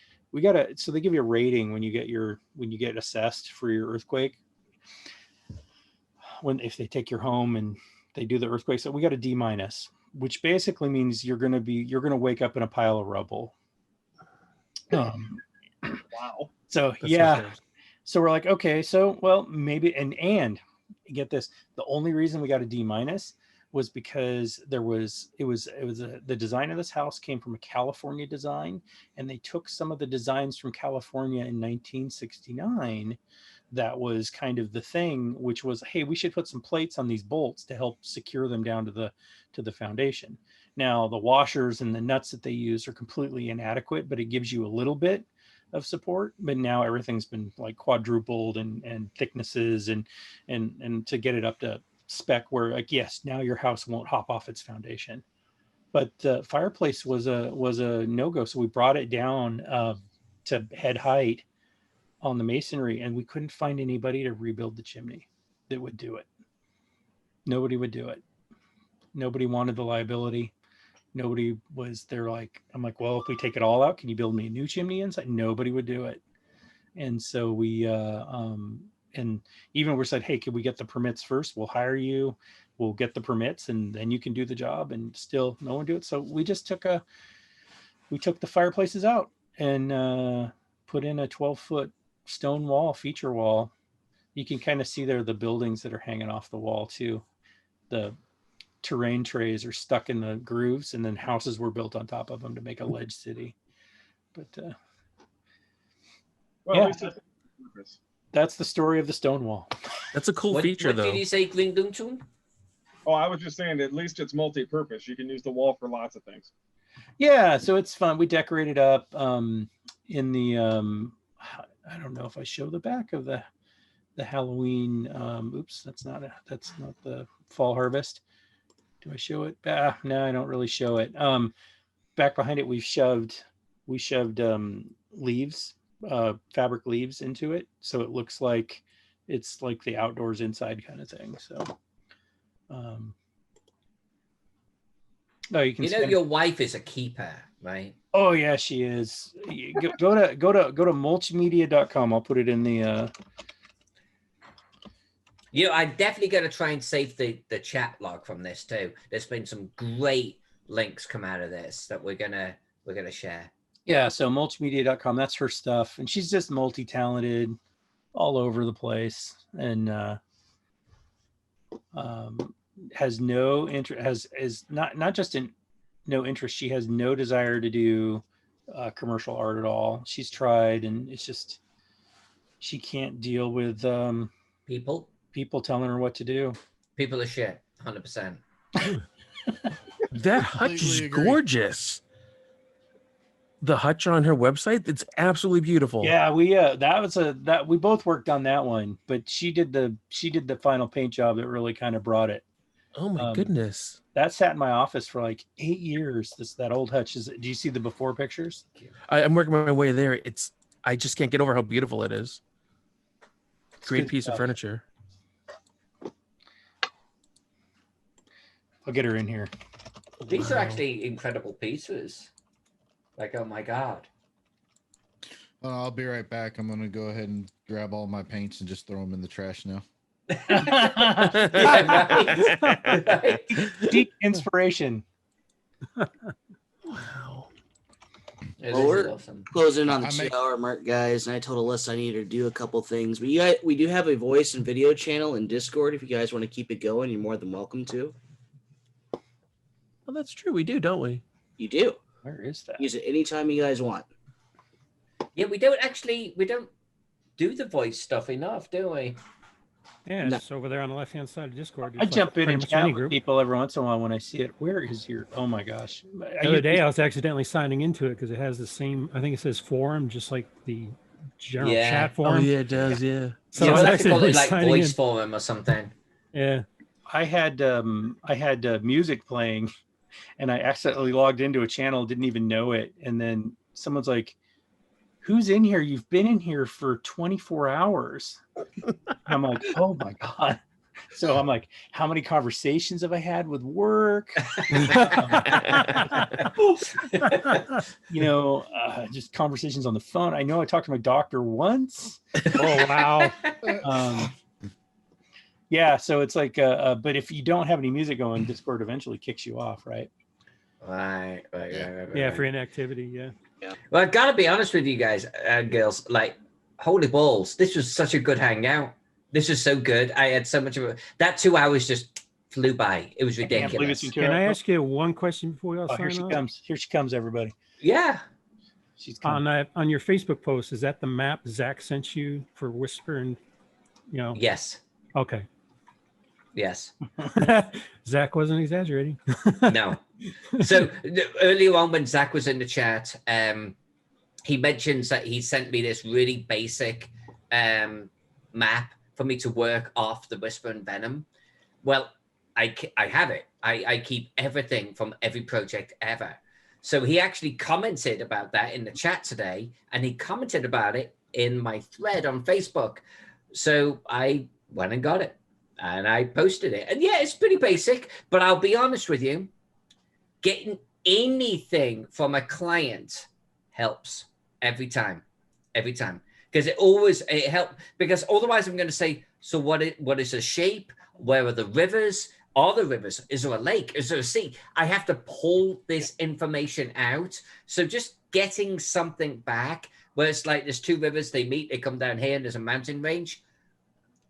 so they give you a rating when you get assessed for your earthquake. If they take your home and they do the earthquake, so we got a D-, which basically means you're going to wake up in a pile of rubble. Wow. So yeah. So we're like, okay, so well maybe and get this. The only reason we got a D- was because the design of this house came from a California design, and they took some of the designs from California in 1969. That was kind of the thing, which was, hey, we should put some plates on these bolts to help secure them down to the foundation. Now, the washers and the nuts that they use are completely inadequate, but it gives you a little bit of support, but now everything's been like quadrupled and thicknesses and to get it up to spec where like, yes, now your house won't hop off its foundation. But the fireplace was a no-go. So we brought it down to head height on the masonry, and we couldn't find anybody to rebuild the chimney that would do it. Nobody would do it. Nobody wanted the liability. Nobody was there. Like, I'm like, well, if we take it all out, can you build me a new chimney inside? Nobody would do it. And so we, and even we said, hey, can we get the permits first? We'll hire you. We'll get the permits and then you can do the job, and still no one do it. So we just took the fireplaces out and put in a 12-foot stone wall, feature wall. You can kind of see there the buildings that are hanging off the wall too. The terrain trays are stuck in the grooves, and then houses were built on top of them to make a ledge city. But well, yeah, at least that's the story of the stone wall. That's a cool feature, what though. Did you say, Gling Dung Chun? Oh, I was just saying, at least it's multi-purpose. You can use the wall for lots of things. Yeah, so it's fun. We decorated up in the I don't know if I show the back of the Halloween. Oops, that's not the fall harvest. Do I show it? No, I don't really show it. Back behind it, we shoved leaves, fabric leaves into it, so it looks like it's like the outdoors inside kind of thing. So. Oh, you can. You know, your wife is a keeper, right? Oh yeah, she is. Go to mulchmedia.com. I'll put it in the. You know, I'm definitely going to try and save the chat log from this too. There's been some great links come out of this that we're gonna share. Yeah, so mulchmedia.com. That's her stuff, and she's just multi-talented, all over the place, and has no interest. Is not just in no interest. She has no desire to do commercial art at all. She's tried, and it's just she can't deal with people telling her what to do. People are shit, 100%. That hutch is gorgeous. The hutch on her website, it's absolutely beautiful. Yeah, we both worked on that one, but she did the final paint job that really kind of brought it. Oh my goodness. That sat in my office for like 8 years. That old hutch. Do you see the before pictures? I'm working my way there. I just can't get over how beautiful it is. Great piece of furniture. I'll get her in here. These are actually incredible pieces. Like, oh my God. I'll be right back. I'm going to go ahead and grab all my paints and just throw them in the trash now. Deep inspiration. Wow. Well, we're closing on the 2-hour mark, guys, and I told Alyssa I needed to do a couple things. But we do have a voice and video channel in Discord. If you guys want to keep it going, you're more than welcome to. Well, that's true. We do, don't we? You do. Where is that? Use it anytime you guys want. Yeah, we don't do the voice stuff enough, do we? Yeah, it's over there on the left-hand side of Discord. I jump in and chat with people every once in a while when I see it. Where is your? Oh my gosh! The other day I was accidentally signing into it because it has the same. I think it says forum, just like the general chat forum. Oh yeah, it does. Yeah. So I was have to call it accidentally like voice in. forum or something. Yeah. I had music playing, and I accidentally logged into a channel, didn't even know it, and then someone's like, "Who's in here? You've been in here for 24 hours." I'm like, "Oh my God." So I'm like, how many conversations have I had with work? Just conversations on the phone. I know I talked to my doctor once. Oh, wow. Yeah. So it's like, but if you don't have any music going, Discord eventually kicks you off, right? Right. Yeah, for inactivity. Yeah. Well, I gotta be honest with you guys and girls. Like, holy balls, this was such a good hangout. This was so good. I had so much of it. That 2 hours just flew by. It was ridiculous. Can I ask you one question before we all sign Here she off? comes. Here she comes, everybody. Yeah. She's on your Facebook post. Is that the map Zach sent you for Whisper and Yes. Okay. Yes. Zach wasn't exaggerating. No. So earlier on when Zach was in the chat, he mentions that he sent me this really basic map for me to work off the Whisper and Venom. Well, I have it. I keep everything from every project ever. So he actually commented about that in the chat today, and he commented about it in my thread on Facebook. So I went and got it, and I posted it. And yeah, it's pretty basic, but I'll be honest with you, getting anything from a client helps every time, because it helps, because otherwise I'm going to say, so what is the shape? Where are the rivers? Are the rivers? Is there a lake? Is there a sea? I have to pull this information out. So just getting something back where it's like there's two rivers, they meet, they come down here, and there's a mountain range.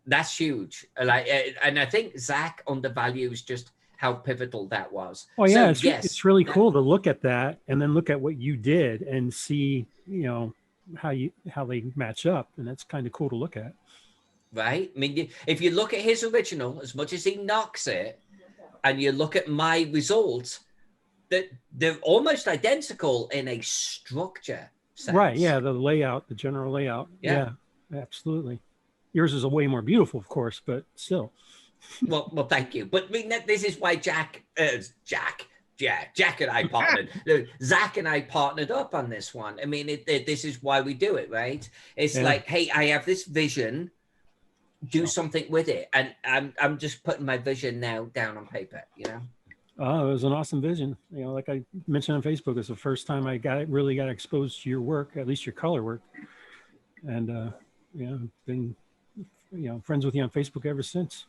That's huge. Like, and I think Zach undervalues just how pivotal that was. Oh yeah, so, it's really cool to look at that and then look at what you did and see, you know, how they match up, and that's kind of cool to look at. Right? I mean, if you look at his original, as much as he knocks it, and you look at my results, that they're almost identical in a structure sense. Right. Yeah. The layout, the general layout. Yeah, absolutely. Yours is a way more beautiful, of course, but still. Well, thank you. But I mean, this is why Jack and I partnered. Zach and I partnered up on this one. I mean, this is why we do it, right? It's like, hey, I have this vision. Do something with it, and I'm just putting my vision now down on paper. You know. Oh, it was an awesome vision. You know, like I mentioned on Facebook, it's the first time I really got exposed to your work, at least your color work, and you know, been friends with you on Facebook ever since.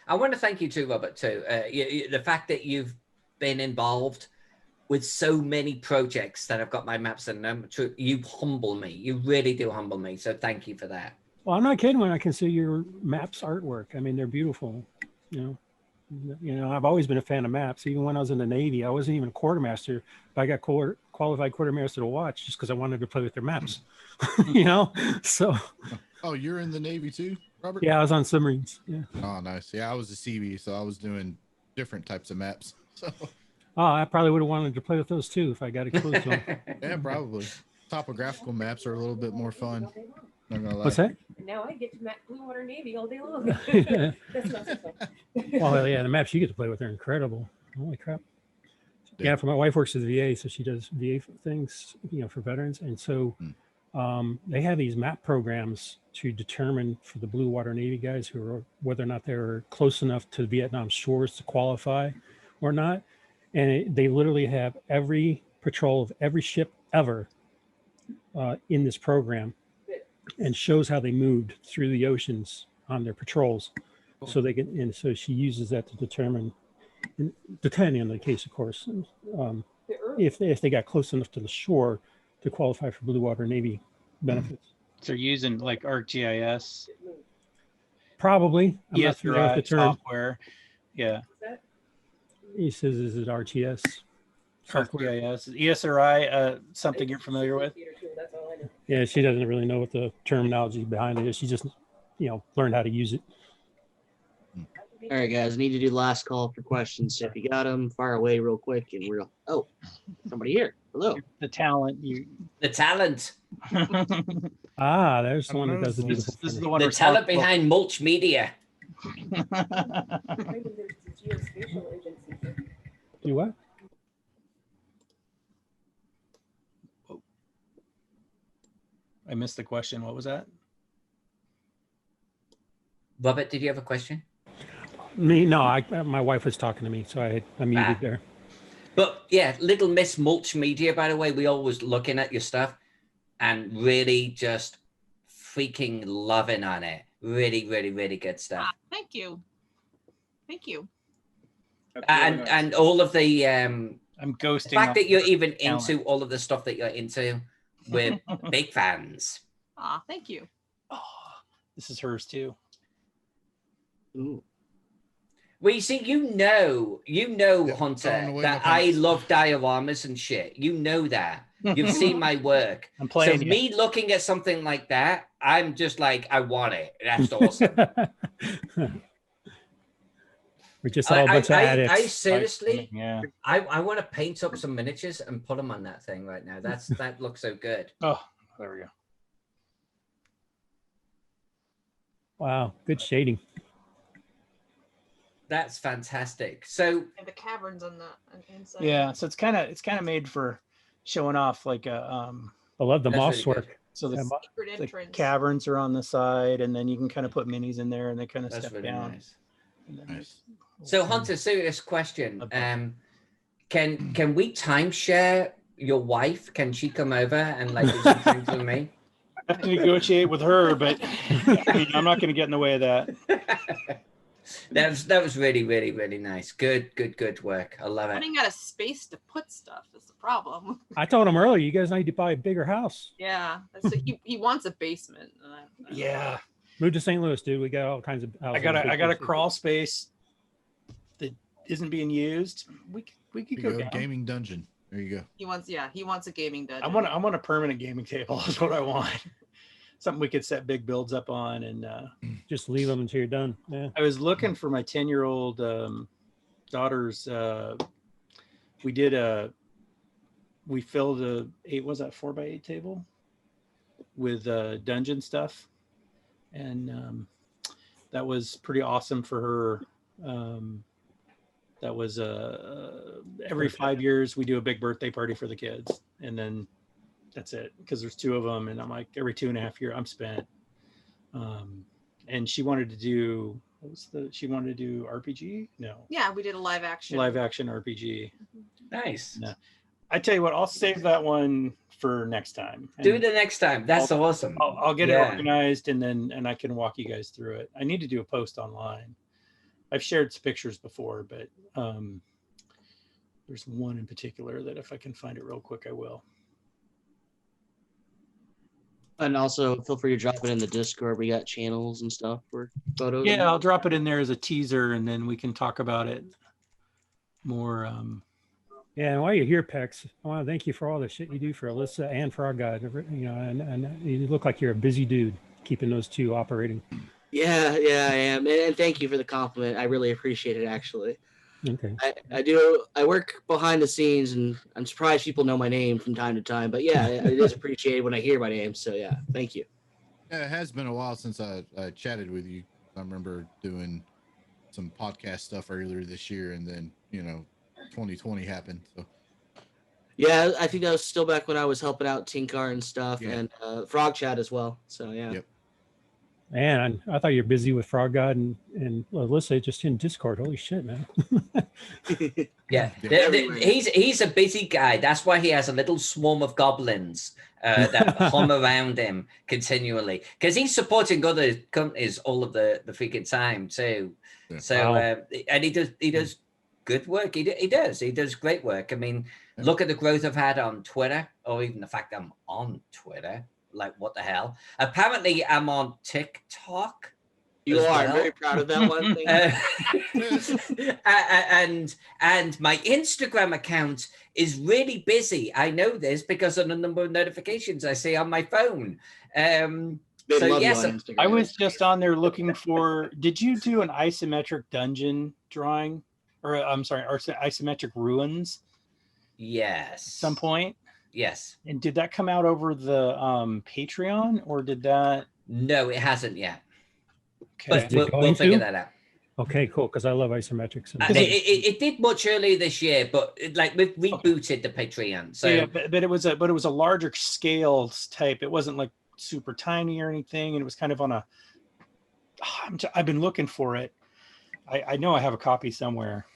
I want to thank you too, Robert. Too the fact that you've been involved with so many projects that have got my maps in them. You humble me. You really do humble me. So thank you for that. Well, I'm not kidding when I can see your maps artwork. I mean, they're beautiful. You know, I've always been a fan of maps. Even when I was in the Navy, I wasn't even a quartermaster, but I got qualified quartermaster to watch just because I wanted to play with their maps. You know, so. Oh, you're in the Navy too, Robert? Yeah, I was on submarines. Yeah. Oh, nice. Yeah, I was a CB, so I was doing different types of maps. So. Oh, I probably would have wanted to play with those too if I got exposed to them. Yeah, probably. Topographical maps are a little bit more fun. Not gonna lie. What's that? Now I get to map Blue Water Navy all day long. That's not so fun. Well, yeah, the maps you get to play with are incredible. Holy crap. Yeah, for my wife works at the VA, so she does VA things, you know, for veterans. And so they have these map programs to determine for the Blue Water Navy guys who are whether or not they're close enough to Vietnam shores to qualify or not. And they literally have every patrol of every ship ever in this program, and shows how they moved through the oceans on their patrols. Cool. So they can, and so she uses that to determine, depending on the case, of course, if they got close enough to the shore to qualify for Blue Water Navy benefits. So they're using like ArcGIS, probably. I'm not familiar with the term. Software. Yeah. He says, "Is it RTS?" ArcGIS, ESRI, something you're familiar with? Yeah, she doesn't really know what the terminology behind it is. She just, learned how to use it. All right, guys, I need to do last call for questions. So if you got them, fire away real quick, and oh, somebody here. Hello. The talent. The talent. There's the one that does the beautiful. This is the one. The talent behind Mulch Media. Do what? I missed the question. What was that? Robert, did you have a question? Me? No, my wife was talking to me, so I muted there. But yeah, Little Miss Mulch Media, by the way, we always looking at your stuff and really just freaking loving on it. Really, really, really good stuff. Thank you. Thank you. And all of the I'm ghosting. The fact that you're even into all of the stuff that you're into, we're big fans. Thank you. Oh, this is hers too. Ooh. Well, you see, Hunter, that I love dioramas and shit. You know that. You've seen my work. I'm playing. So me looking at something like that, I'm just like, I want it. That's awesome. We're just all a bunch of addicts. I seriously, Yeah. I want to paint up some miniatures and put them on that thing right now. That looks so good. Oh, there we go. Wow, good shading. That's fantastic. So And the caverns on the inside. Yeah, so it's kind of made for showing off like a I love the That's moss really work. so the, Secret the entrance. caverns are on the side, and then you can kind of put minis in there, and they kind of that's step really down. nice. And then Nice. So Hunter, serious question. Okay. Can we timeshare your wife? Can she come over and like do some things with me? I have to negotiate with her, but I mean, I'm not going to get in the way of that. That was really, really, really nice. Good work. I love it. Running out of space to put stuff is the problem. I told him earlier, you guys need to buy a bigger house. Yeah. So he wants a basement. Yeah, Move to St. Louis, dude. We got all kinds of houses. I got a crawl space that isn't being used. We could You go go down. gaming dungeon. There you go. He wants a gaming dungeon. I want a permanent gaming table. Is what I want. Something we could set big builds up on, and Just leave them until you're done. Yeah. I was looking for my 10-year-old daughter's. We filled a 4x8 table with dungeon stuff, and that was pretty awesome for her. That was every 5 years we do a big birthday party for the kids, and then that's it, because there's 2 of them, and I'm like, every 2.5 years I'm spent. And she wanted to do RPG? No, Yeah, we did a live action. live action RPG. Nice. No. I tell you what, I'll save that one for next time. Do And it the next time. That's awesome. I'll get Yeah. it organized, and I can walk you guys through it. I need to do a post online. I've shared some pictures before, but there's one in particular that if I can find it real quick, I will. And also feel free to drop it in the Discord. We got channels and stuff for photos. Yeah, I'll drop it in there as a teaser, and then we can talk about it more. Yeah, and while you're here, Pex, I want to thank you for all the shit you do for Alyssa and for our guide. You know, and you look like you're a busy dude keeping those 2 operating. Yeah, I am. And thank you for the compliment. I really appreciate it, actually. Okay. I work behind the scenes, and I'm surprised people know my name from time to time. But yeah, it is appreciated when I hear my name. So yeah, thank you. Yeah, it has been a while since I chatted with you. I remember doing some podcast stuff earlier this year, and then 2020 happened. So Yeah, I think that was still back when I was helping out Tinkar and stuff, Yeah. and Frog Chat as well. So yeah. Yep. Man, I thought you're busy with Frog God and Alyssa just in Discord. Holy shit, man. Yeah, Yeah. he's a busy guy. That's why he has a little swarm of goblins that hum around him continually, because he's supporting other companies all of the freaking time too. Yeah. So Wow. and he does good work. He does great work. I mean, look at the growth I've had on Twitter, or even the fact I'm on Twitter. Like, what the hell? Apparently, I'm on TikTok. You as are. I'm well. very proud of that one thing. And my Instagram account is really busy. I know this because of the number of notifications I see on my phone. They So love you yes, on Instagram. I was just on there looking for. Did you do an isometric dungeon drawing, or I'm sorry, isometric ruins yes. at some point? Yes. And did that come out over the Patreon, or did that? No, it hasn't yet. Okay. But Is it we'll going figure to? that out. Okay, cool. Because I love isometrics. It did much earlier this year, but we've rebooted the Patreon. So yeah, but it was a larger scale type. It wasn't like super tiny or anything, and it was kind of on a. I've been looking for it. I know I have a copy somewhere,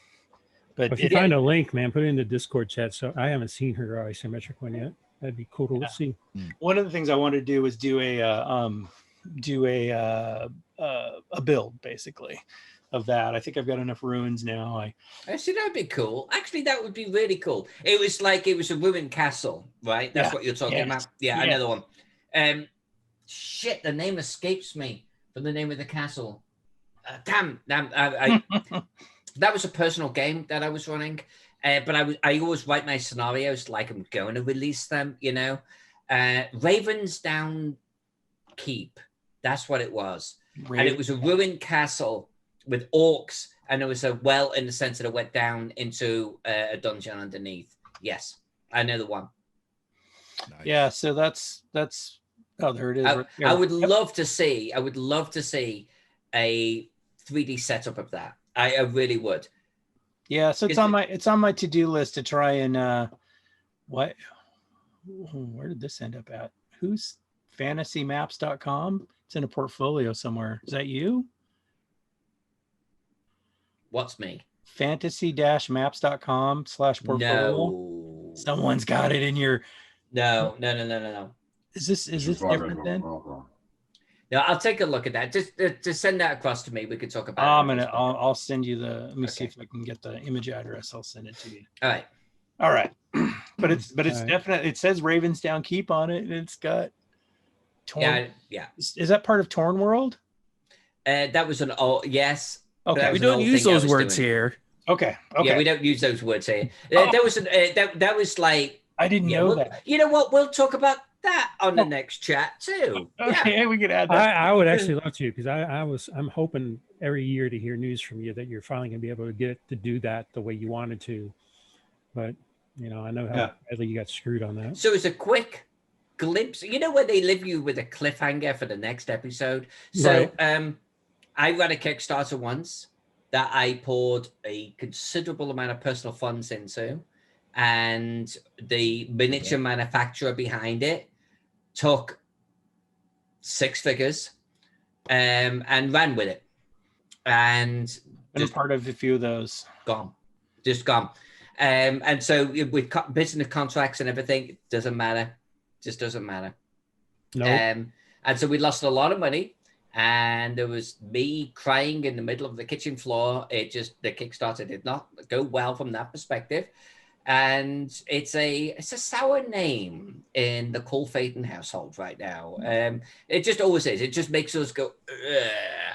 but if you find a link, man, put it in the Discord chat. So I haven't seen her isometric one yet. That'd be cool to see. one of the things I wanted to do was do a build basically of that. I think I've got enough ruins now. Actually, that would be cool. Actually, that would be really cool. It was a ruined castle, right? That's Yeah. what you're talking Yes. about. Yeah, Yeah. another one. Shit, the name escapes me from the name of the castle. Damn. That was a personal game that I was running, but I always write my scenarios like I'm going to release them. Ravensdown Keep. That's what it was. And it was a ruined castle orcs, and it was a well in the sense that it went down into a dungeon underneath. Yes, I know the one. Nice. Yeah, so that's oh, there it is. right there. I would Yep. love to see a 3D setup of that. I really would. Yeah, so it's on my to-do list to try and where did this end up at? Who's fantasymaps.com? It's in a portfolio somewhere. Is that you? What's me? fantasy-maps.com/portfolio. No. Someone's got it in your. No. Is this different then? No, I'll take a look at that. Just send that across to me. We could talk about it. I'll send you the. Let me see if I can get the image address. I'll send it to you. All right. All right, but it's All right. definitely, it says Ravensdown Keep on it, and it's got. Yeah. Is that part of Torn World? That was an yes. Okay, that We was an don't old use thing I those was words doing. here. Okay. Yeah, we don't use those words here. Oh. That was that was like. I didn't know that. You know what? We'll talk about that on the next chat too. Okay, we could add that. I would actually love to, because I'm hoping every year to hear news from you that you're finally gonna be able to get to do that the way you wanted to. But I know how badly you got screwed on that. So it's a quick glimpse. You know where they leave you with a cliffhanger for the next episode. So Right. I ran a Kickstarter once that I poured a considerable amount of personal funds into, and the miniature manufacturer behind it took 6 figures and ran with it, and I'm part of a few of those. Just gone. And so with business contracts and everything, it doesn't matter. Just doesn't matter. No. And so we lost a lot of money, and there was me crying in the middle of the kitchen floor. The Kickstarter did not go well from that perspective. And it's a sour name in the Cole Phaeton household right now. It just always is. It just makes us go.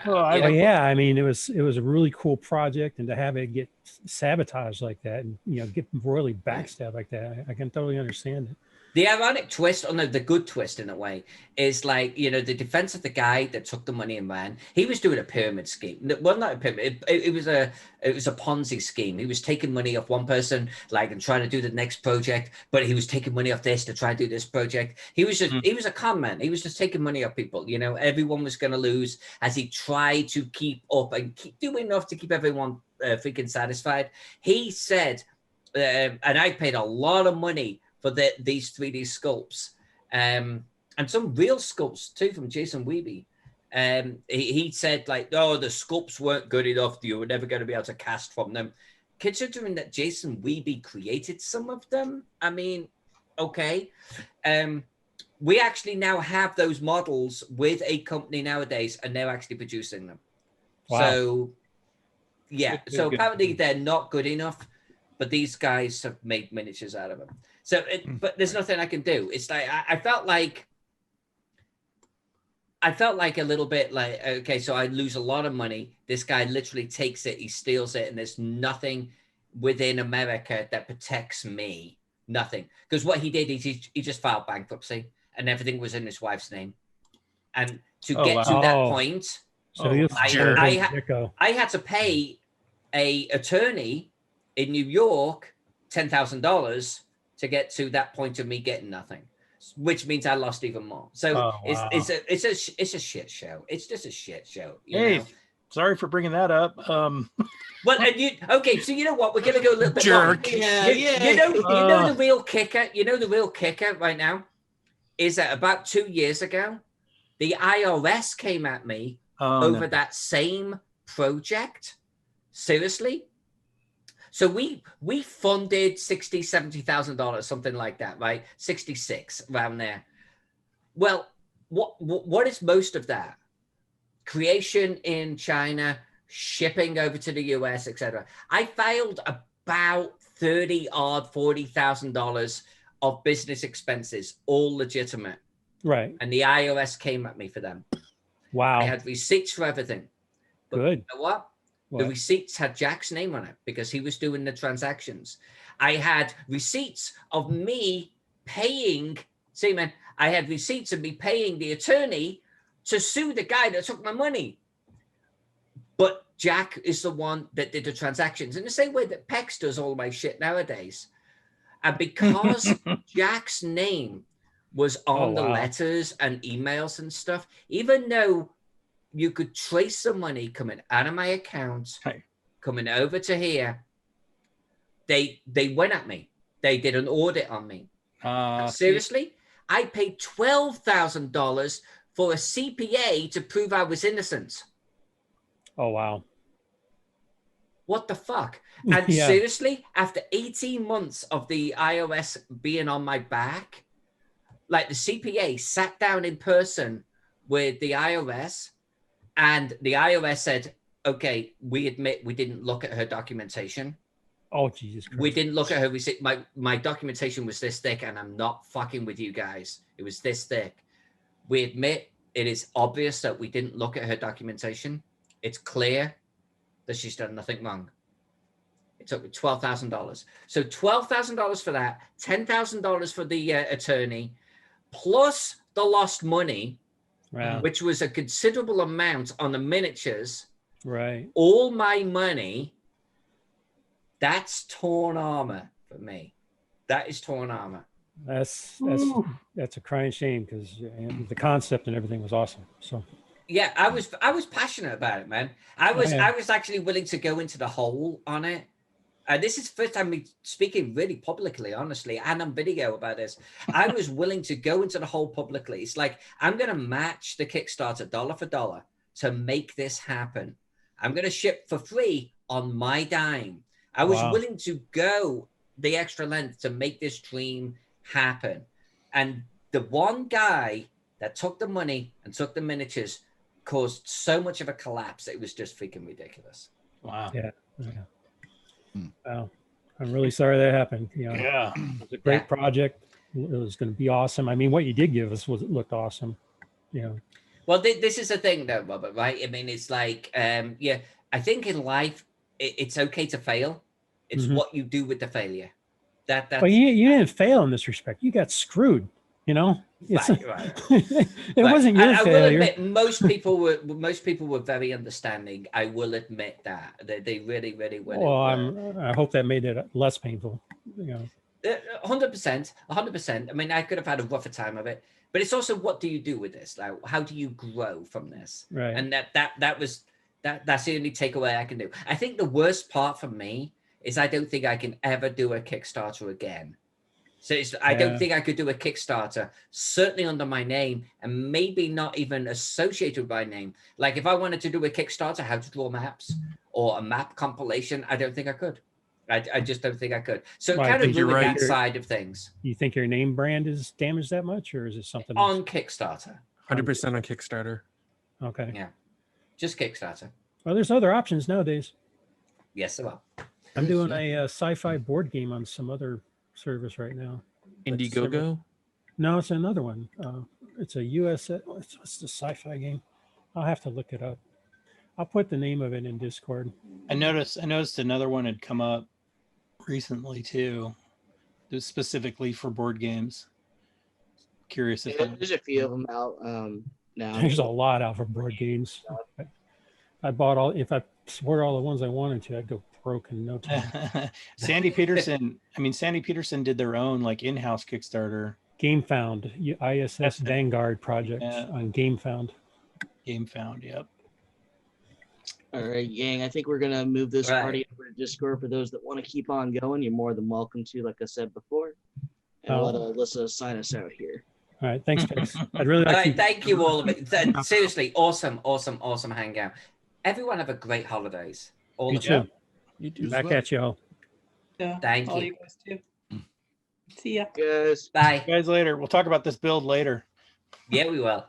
Well, yeah, I mean, it was a really cool project, and to have it get sabotaged like that, and get royally backstabbed like that, I can totally understand it. The ironic twist, or no, the good twist in a way, is like, the defense of the guy that took the money and ran. He was doing a pyramid scheme. Well, not a pyramid. It was a Ponzi scheme. He was taking money off one person, and trying to do the next project, but he was taking money off this to try and do this project. He was a con man. He was just taking money off people. Everyone was going to lose as he tried to keep up and keep doing enough to keep everyone freaking satisfied. He said, and I paid a lot of money for these 3D sculpts, and some real sculpts too from Jason Weeby. He said the sculpts weren't good enough. You were never going to be able to cast from them. Considering that Jason Weeby created some of them, I mean, okay. We actually now have those models with a company nowadays, and they're actually producing them. Wow. So, yeah. So Good. apparently they're not good enough, but these guys have made miniatures out of them. So, but there's nothing I can do. It's like I felt like a little bit like, okay, so I lose a lot of money. This guy literally takes it, he steals it, and there's nothing within America that protects me. Nothing. Because what he did is he just filed bankruptcy, and everything was in his wife's name. And to get to that point, So I had to pay a attorney in New York $10,000 to get to that point of me getting nothing, which means I lost even more. So it's a shit show. It's just a shit show. You know? Sorry for bringing that up. Well, and so you know what? We're gonna go a little bit Jerk. long. You know the real kicker. You know the real kicker right now is that about 2 years ago, the IRS came at me over that same project. Seriously. So we funded $60,000-$70,000, something like that, right? 66 around there. Well, what is most of that? Creation in China, shipping over to the US, etc. I filed about $40,000 of business expenses, all legitimate. Right. And the IRS came at me for them. Wow. I had receipts for everything. But Good. you know what? The receipts had Jack's name on it because he was doing the transactions. I had receipts of me paying, I had receipts of me paying the attorney to sue the guy that took my money. But Jack is the one that did the transactions in the same way that Pex does all my shit nowadays. And because Jack's name was on the letters and emails and stuff, even though you could trace the money coming out of my account, coming over to here, they went at me. They did an audit on me. Seriously, I paid $12,000 for a CPA to prove I was innocent. Oh, wow. What the fuck? And seriously, after 18 months of the IRS being on my back, like the CPA sat down in person with the IRS, and the IRS said, okay, we admit we didn't look at her documentation. Oh, Jesus Christ. We didn't look at her. We said, my documentation was this thick, and I'm not fucking with you guys. It was this thick. We admit it is obvious that we didn't look at her documentation. It's clear that she's done nothing wrong. It took me $12,000. So $12,000 for that, $10,000 for the attorney, plus the lost money, which was a considerable amount on the miniatures. Right. All my money. That's torn armor for me. That is torn armor. That's a crying shame, because the concept and everything was awesome. So yeah, I was passionate about it, man. I was actually willing to go into the hole on it. This is the first time me speaking really publicly, honestly, and on video about this. I was willing to go into the hole publicly. It's like, I'm going to match the Kickstarter dollar for dollar to make this happen. I'm going to ship for free on my dime. I was willing to go the extra length to make this dream happen. And the one guy that took the money and took the miniatures caused so much of a collapse that it was just freaking ridiculous. Wow. Yeah. Wow. I'm really sorry that happened. You know, it was a great project. It was going to be awesome. I mean, what you did give us looked awesome. You know. Well, this is the thing, though, Robert. Right? I mean, it's like, I think in life it's okay to fail. It's what you do with the failure. That's... Well, you didn't fail in this respect. You got screwed. You know, right. It wasn't your failure. I will admit, most people were very understanding. I will admit that they really, really were. Well, I hope that made it less painful. You know, 100%. I mean, I could have had a rougher time of it, but it's also, what do you do with this? Like, how do you grow from this? Right. And that's the only takeaway I can do. I think the worst part for me is I don't think I can ever do a Kickstarter again. So I don't think I could do a Kickstarter, certainly under my name, and maybe not even associated with my name. Like, if I wanted to do a Kickstarter, how to draw maps or a map compilation, I don't think I could. I just don't think I could. So it kind of ruined that side of things. You think your name brand is damaged that much, or is it something on Kickstarter? 100% on Kickstarter. Okay. Yeah. Just Kickstarter. Well, there's other options nowadays. Yes, there are. I'm doing a sci-fi board game on some other service right now. Indiegogo? No, it's another one. It's a US. What's the sci-fi game? I'll have to look it up. I'll put the name of it in Discord. I noticed another one had come up recently too, specifically for board games. Curious if there's a few of them out now. There's a lot out for board games. I bought all. If I support all the ones I wanted to, I'd go broke in no time. Sandy Peterson did their own like in-house Kickstarter. GameFound, ISS Vanguard project on GameFound. GameFound, yep. All right, gang. I think we're gonna move this party over to Discord for those that want to keep on going. You're more than welcome to, like I said before. And let Alyssa sign us out here. All right, thanks, Pix. I'd really like to... Thank you all of it. Seriously, awesome hangout. Everyone have a great holidays. All you of too. them. You too. Back at y'all. Yeah. Thank all you. Guys too. See ya. Guys. Bye. You guys later. We'll talk about this build later. Yeah, we will.